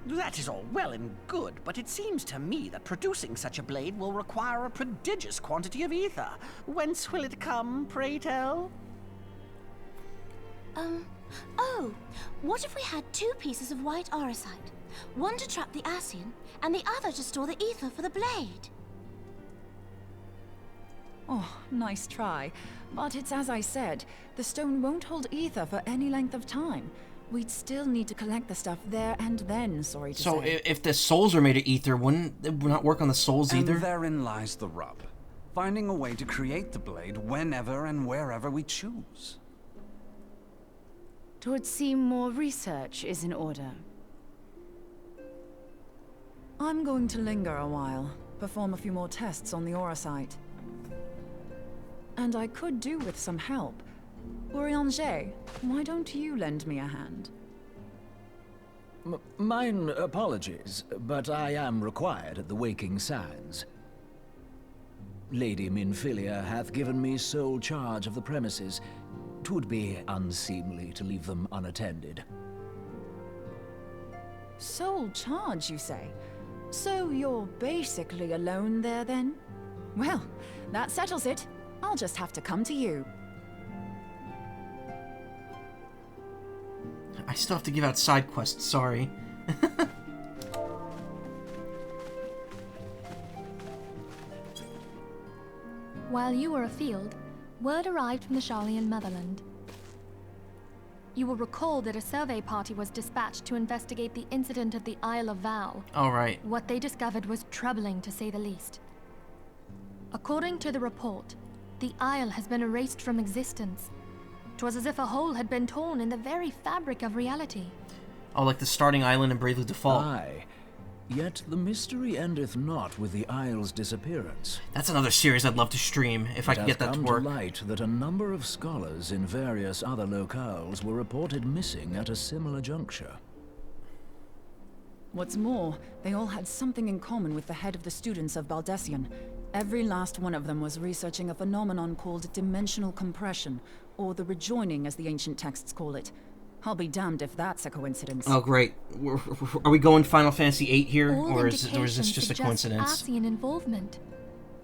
That is all well and good, but it seems to me that producing such a blade will require a prodigious quantity of ether. Whence will it come, pray tell? Oh, what if we had two pieces of white auracite? One to trap the Ascian, and the other to store the ether for the blade. Oh, nice try. But it's as I said, the stone won't hold ether for any length of time. We'd still need to collect the stuff there and then, sorry to say. So if the souls are made of ether, wouldn't it not work on the souls either? And therein lies the rub. finding a way to create the blade whenever and wherever we choose. It would seem more research is in order. I'm going to linger a while, perform a few more tests on the aura site. And I could do with some help. Urianger, why don't you lend me a hand? Mine apologies, but I am required at the Waking Sands. Lady Minfilia hath given me sole charge of the premises. 'Twould be unseemly to leave them unattended. Sole charge, you say? So you're basically alone there, then? Well, that settles it. I'll just have to come to you. I still have to give out side quests, sorry. While you were afield, word arrived from the Sharlayan motherland. You will recall that a survey party was dispatched to investigate the incident at the Isle of Val. All right. What they discovered was troubling, to say the least. According to the report, the Isle has been erased from existence. 'Twas as if a hole had been torn in the very fabric of reality. Oh, like the starting island in Bravely Default. Aye. Yet the mystery endeth not with the Isle's disappearance. That's another series I'd love to stream, if I could get that to work. It has come to light that a number of scholars in various other locales were reported missing at a similar juncture. What's more, they all had something in common with the head of the students of Baldessian. Every last one of them was researching a phenomenon called dimensional compression, or the rejoining as the ancient texts call it. I'll be damned if that's a coincidence. Oh, great. Are we going Final Fantasy VIII here, All or is this indications just a suggest coincidence? Ascian involvement.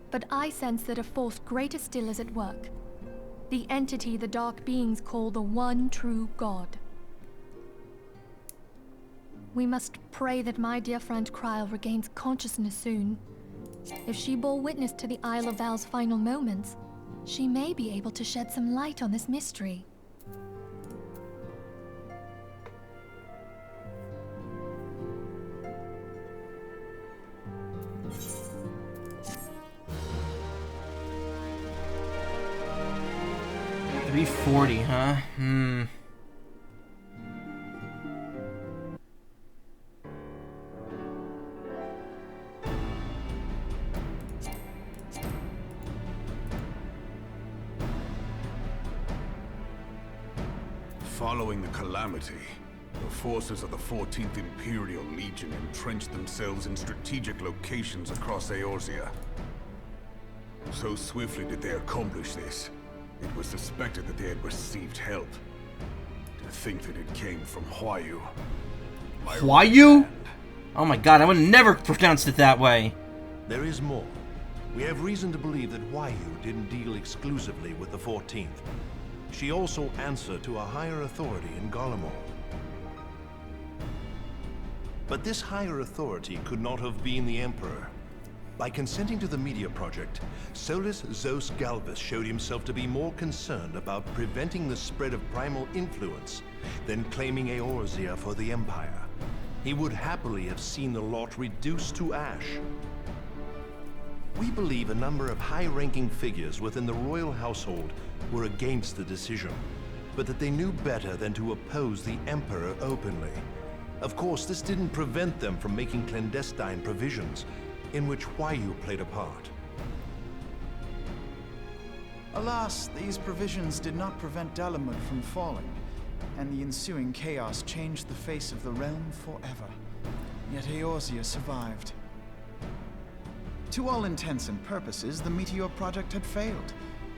But I sense that a force greater still is at work. The entity the Dark Beings call the One True God. We must pray that my dear friend Kryl regains consciousness soon. If she bore witness to the Isle of Val's final moments, she may be able to shed some light on this mystery. $340, huh? Following the calamity, the forces of the 14th Imperial Legion entrenched themselves in strategic locations across Eorzea. So swiftly did they accomplish this, it was suspected that they had received help. To think that it came from Huayu. Huayu? Oh my god, I would have never pronounced it that way. There is more. We have reason to believe that Huayu didn't deal exclusively with the 14th. She also answered to a higher authority in Garlemald. But this higher authority could not have been the Emperor. By consenting to the Meteor Project, Solus Zos Galvus showed himself to be more concerned about preventing the spread of primal influence than claiming Eorzea for the Empire. He would happily have seen the lot reduced to ash. We believe a number of high-ranking figures within the royal household were against the decision, but that they knew better than to oppose the Emperor openly. Of course, this didn't prevent them from making clandestine provisions, in which Huayu played a part. Alas, these provisions did not prevent Dalamud from falling, and the ensuing chaos changed the face of the realm forever. Yet Eorzea survived. To all intents and purposes, the Meteor Project had failed,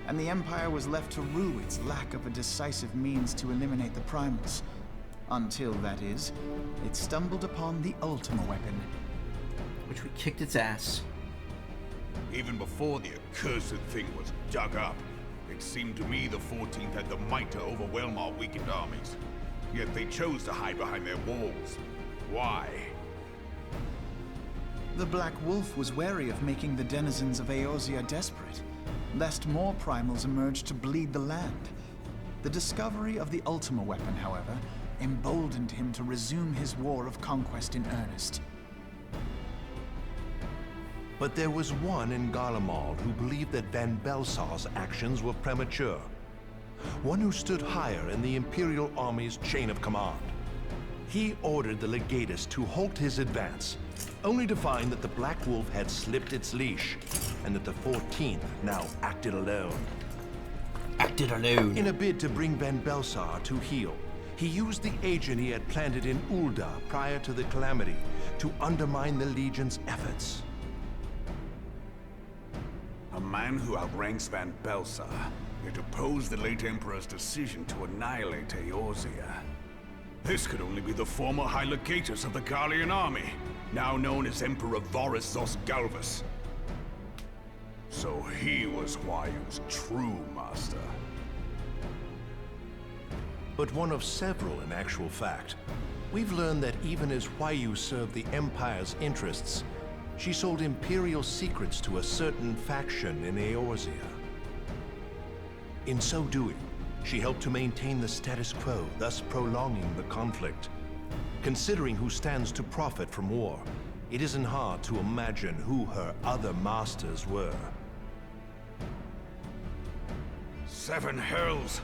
and the Empire was left to rue its lack of a decisive means to eliminate the primals. Until, that is, it stumbled upon the Ultima weapon. Which we kicked its ass. Even before the accursed thing was dug up, it seemed to me the 14th had the might to overwhelm our weakened armies. Yet they chose to hide behind their walls. Why? The Black Wolf was wary of making the denizens of Eorzea desperate, lest more primals emerge to bleed the land. The discovery of the Ultima weapon, however, emboldened him to resume his war of conquest in earnest. But there was one in Garlemald who believed that Van Belsar's actions were premature. One who stood higher in the Imperial Army's chain of command. He ordered the Legatus to halt his advance, only to find that the Black Wolf had slipped its leash, and that the 14th now acted alone. Acted alone. In a bid to bring Van Belsar to heel, he used the agent he had planted in Ul'dah prior to the Calamity to undermine the Legion's efforts. A man who outranks Van Belsar, yet opposed the late Emperor's decision to annihilate Eorzea. This could only be the former High Legatus of the Garlean army, now known as Emperor Varus Zosgalvus. So he was Huayu's true master. But one of several in actual fact. We've learned that even as Huayu served the Empire's interests, she sold Imperial secrets to a certain faction in Eorzea. In so doing, she helped to maintain the status quo, thus prolonging the conflict. Considering who stands to profit from war, it isn't hard to imagine who her other masters were. 7 hells!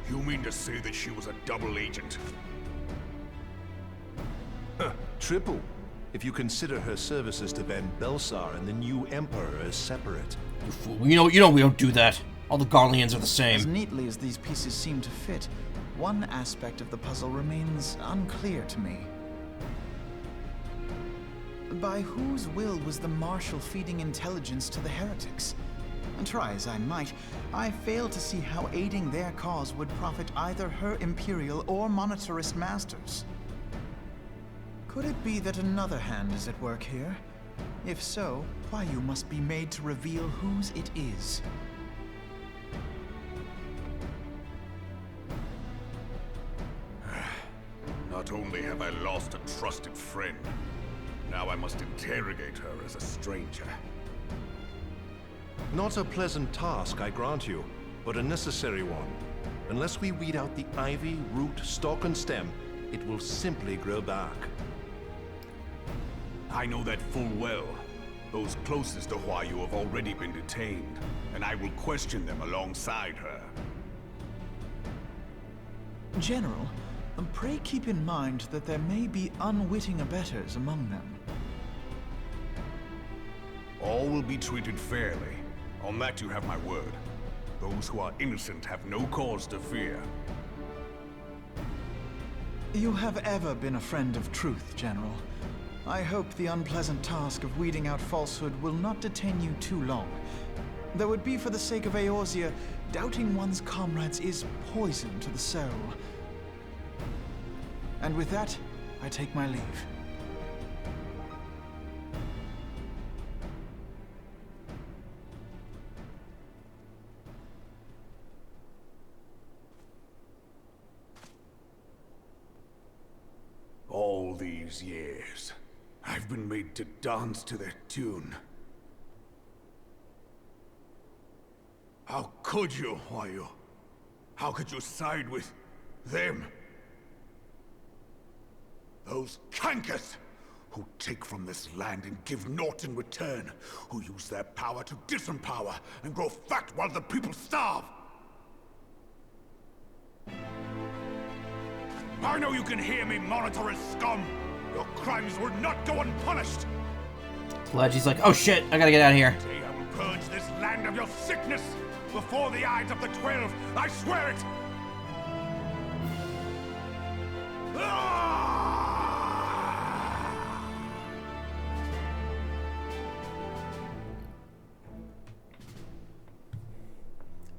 You mean to say that she was a double agent? Triple, if you consider her services to Van Belsar and the new Emperor as separate. You fool. You know we don't do that. All the Garleans are the same. As neatly as these pieces seem to fit, one aspect of the puzzle remains unclear to me. By whose will was the Marshal feeding intelligence to the heretics? And try as I might, I fail to see how aiding their cause would profit either her Imperial or monetarist masters. Could it be that another hand is at work here? If so, Huayu must be made to reveal whose it is. Not only have I lost a trusted friend, now I must interrogate her as a stranger. Not a pleasant task, I grant you, but a necessary one. Unless we weed out the ivy, root, stalk, and stem, it will simply grow back. I know that full well. Those closest to Huayu have already been detained, and I will question them alongside her. General, pray keep in mind that there may be unwitting abettors among them. All will be treated fairly. On that you have my word. Those who are innocent have no cause to fear. You have ever been a friend of truth, General. I hope the unpleasant task of weeding out falsehood will not detain you too long. Though it be for the sake of Eorzea, doubting one's comrades is poison to the soul. And with that, I take my leave. All these years, I've been made to dance to their tune. How could you, Huayu? How could you side with them? Those cankers who take from this land and give naught in return, who use their power to disempower and grow fat while the people starve. I know you can hear me, monetarist scum! Your crimes will not go unpunished! Pelagi's like, oh shit, I gotta get out of here. Today I will purge this land of your sickness! Before the eyes of the 12, I swear it!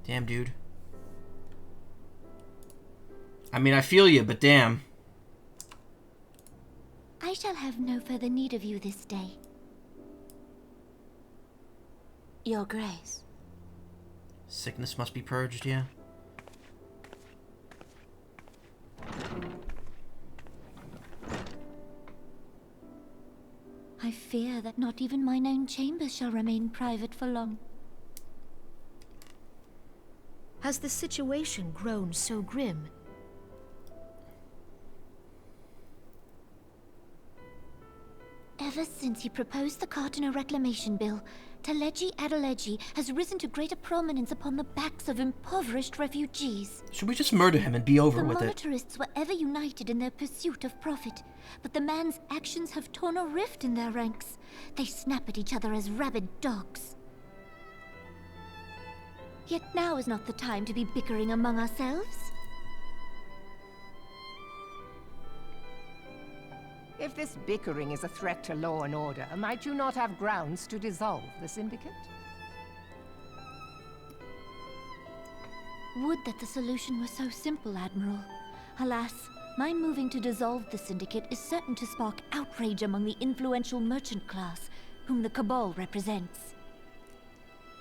Damn, dude. I mean, I feel you, but damn. I shall have no further need of you this day. Your Grace. Sickness must be purged, yeah. I fear that not even mine own chambers shall remain private for long. Has the situation grown so grim? Ever since he proposed the Cartiner Reclamation Bill, Taleji Adeleji has risen to greater prominence upon the backs of impoverished refugees. Should we just murder him and be over with it? The monetarists were ever united in their pursuit of profit, but the man's actions have torn a rift in their ranks. They snap at each other as rabid dogs. Yet now is not the time to be bickering among ourselves. If this bickering is a threat to law and order, might you not have grounds to dissolve the Syndicate? Would that the solution were so simple, Admiral. Alas, my moving to dissolve the Syndicate is certain to spark outrage among the influential merchant class, whom the Cabal represents.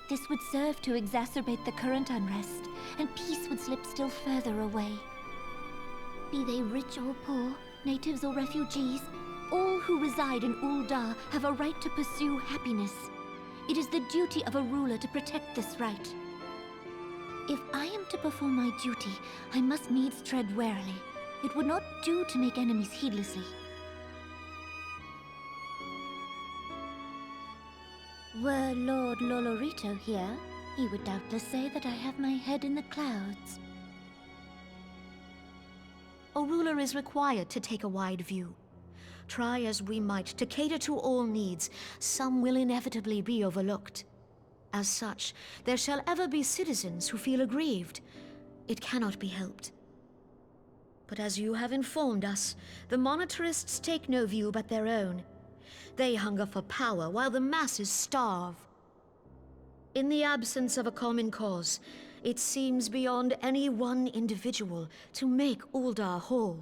This would serve to exacerbate the current unrest, and peace would slip still further away. Be they rich or poor, natives or refugees, all who reside in Ul'dah have a right to pursue happiness. It is the duty of a ruler to protect this right. If I am to perform my duty, I must needs tread warily. It would not do to make enemies heedlessly. Were Lord Lolorito here, he would doubtless say that I have my head in the clouds. A ruler is required to take a wide view. Try as we might to cater to all needs, some will inevitably be overlooked. As such, there shall ever be citizens who feel aggrieved. It cannot be helped. But as you have informed us, the monetarists take no view but their own. They hunger for power while the masses starve. In the absence of a common cause, it seems beyond any one individual to make Ul'dah whole.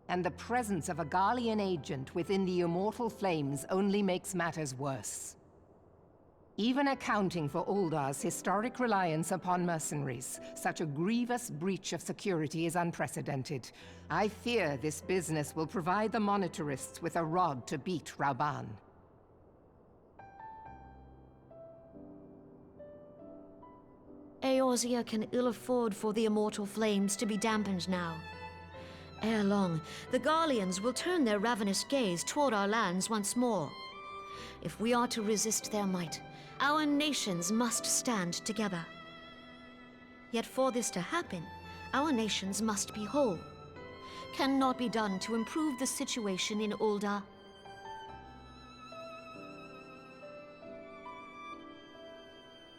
And the presence of a Garlean agent within the Immortal Flames only makes matters worse. Even accounting for Ul'dah's historic reliance upon mercenaries, such a grievous breach of security is unprecedented. I fear this business will provide the monetarists with a rod to beat Rauban. Eorzea can ill afford for the Immortal Flames to be dampened now. Ere long, the Garleans will turn their ravenous gaze toward our lands once more. If we are to resist their might, our nations must stand together. Yet for this to happen, our nations must be whole. Cannot be done to improve the situation in Ul'dah.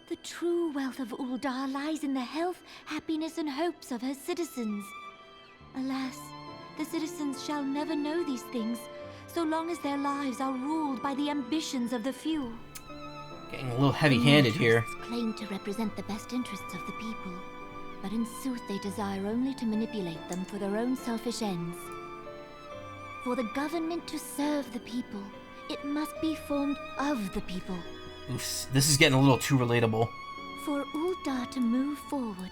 The true wealth of Ul'dah lies in the health, happiness, and hopes of her citizens. Alas, the citizens shall never know these things, so long as their lives are ruled by the ambitions of the few. Getting a little heavy-handed here. Claim to represent the best interests of the people, but in sooth they desire only to manipulate them for their own selfish ends. For the government to serve the people, it must be formed of the people. Oof, this is getting a little too relatable. For Ul'dah to move forward,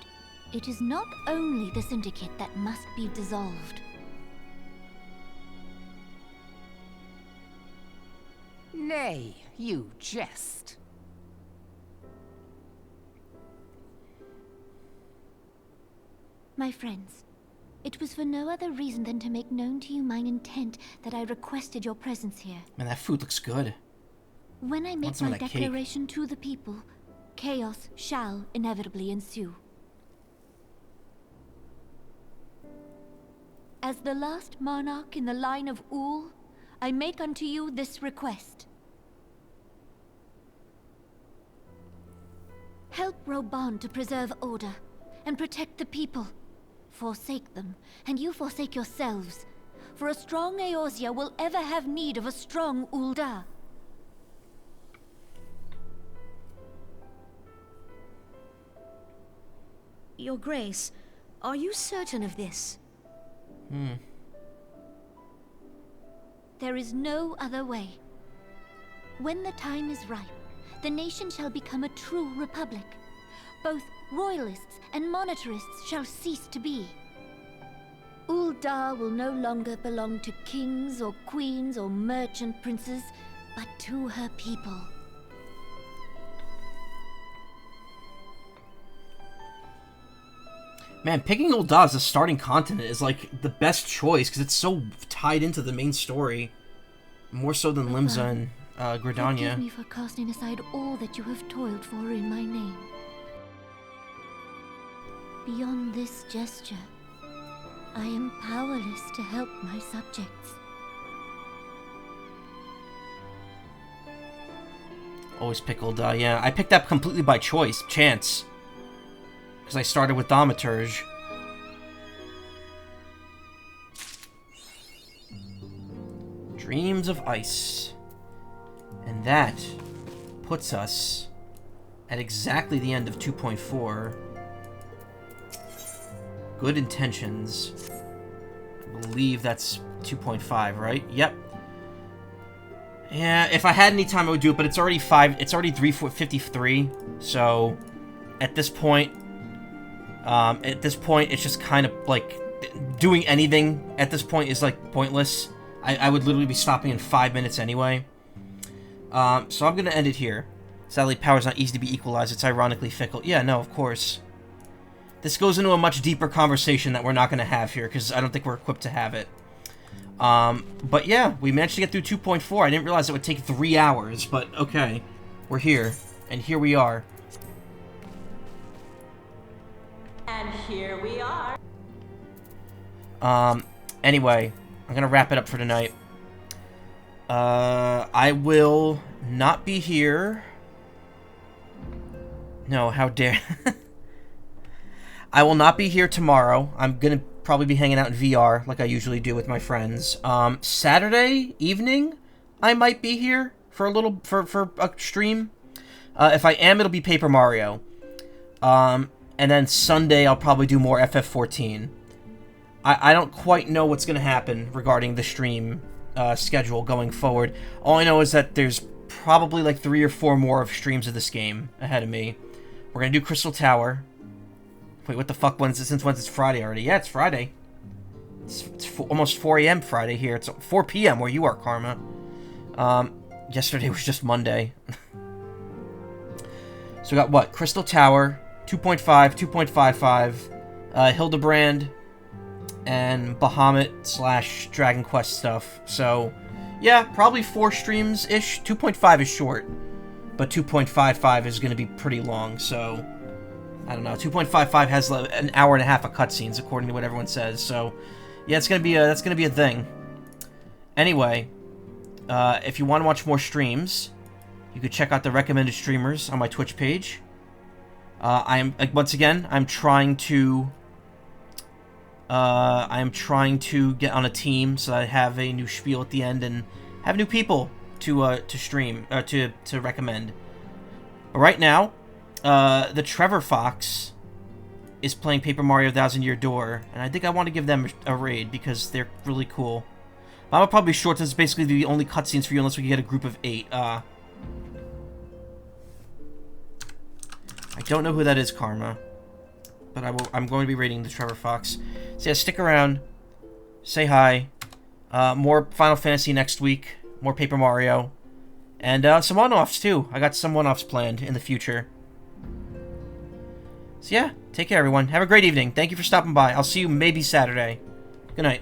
it is not only the Syndicate that must be dissolved. Nay, you jest. My friends, it was for no other reason than to make known to you mine intent that I requested your presence here. Man, that food looks good. When I make my declaration to the people, chaos shall inevitably ensue. As the last monarch in the line of Ul, I make unto you this request. Help Reborn to preserve order and protect the people. Forsake them, and you forsake yourselves. For a strong Eorzea will ever have need of a strong Ul'dah. Your Grace, are you certain of this? There is no other way. When the time is ripe, the nation shall become a true republic. Both royalists and monetarists shall cease to be. Ul'dah will no longer belong to kings or queens or merchant princes, but to her people. Man, picking Ul'dah as a starting continent is like the best choice because it's so tied into the main story, more so than Limsa and Gridania. Forgive me for casting aside all that you have toiled for in my name. Beyond this gesture, I am powerless to help my subjects. Always pick Ul'dah, yeah. I picked that completely by choice, chance. Because I started with Thaumaturge. Dreams of Ice. And that puts us at exactly the end of 2.4. Good Intentions. I believe that's 2.5, right? Yep. Yeah, if I had any time I would do it, but it's already 3:53, so at this point it's just kind of like doing anything at this point is like pointless. I would literally be stopping in 5 minutes anyway. So I'm gonna end it here. Sadly, power's not easy to be equalized, it's ironically fickle. Yeah, no, of course. This goes into a much deeper conversation that we're not gonna have here, because I don't think we're equipped to have it. But yeah, we managed to get through 2.4. I didn't realize it would take 3 hours, but okay. We're here, and here we are. And here we are. Anyway, I'm gonna wrap it up for tonight. I will not be here. No, how dare... I will not be here tomorrow. I'm gonna probably be hanging out in VR like I usually do with my friends. Saturday evening, I might be here for a little for a stream. If I am, it'll be Paper Mario. And then Sunday, I'll probably do more FF14. I don't quite know what's gonna happen regarding the stream schedule going forward. All I know is that there's probably like 3 or 4 more of streams of this game ahead of me. We're gonna do Crystal Tower. Wait, what the fuck? Since when's it's Friday already? Yeah, it's Friday. It's almost 4 a.m. Friday here. It's 4 p.m. where you are, Karma. Yesterday was just Monday. So we got what? Crystal Tower, 2.5, 2.55, Hildebrand, and Bahamut / Dragon Quest stuff. So, yeah, probably 4 streams-ish. 2.5 is short, but 2.55 is going to be pretty long, so... I don't know. 2.55 has an hour and a half of cutscenes, according to what everyone says. So, yeah, it's gonna be that's gonna be a thing. Anyway, if you want to watch more streams, you could check out the recommended streamers on my Twitch page. Once again, I'm trying to get on a team so that I have a new spiel at the end and have new people to stream to recommend. But right now. The Trevor Fox is playing Paper Mario Thousand Year Door, and I think I want to give them a raid because they're really cool. I'm probably short since it's basically the only cutscenes for you unless we can get a group of 8. I don't know who that is, Karma, but I'm going to be raiding the Trevor Fox. So yeah, stick around, say hi. More Final Fantasy next week, more Paper Mario, and some one-offs too. I got some one-offs planned in the future. So yeah, take care everyone. Have a great evening. Thank you for stopping by. I'll see you maybe Saturday. Good night.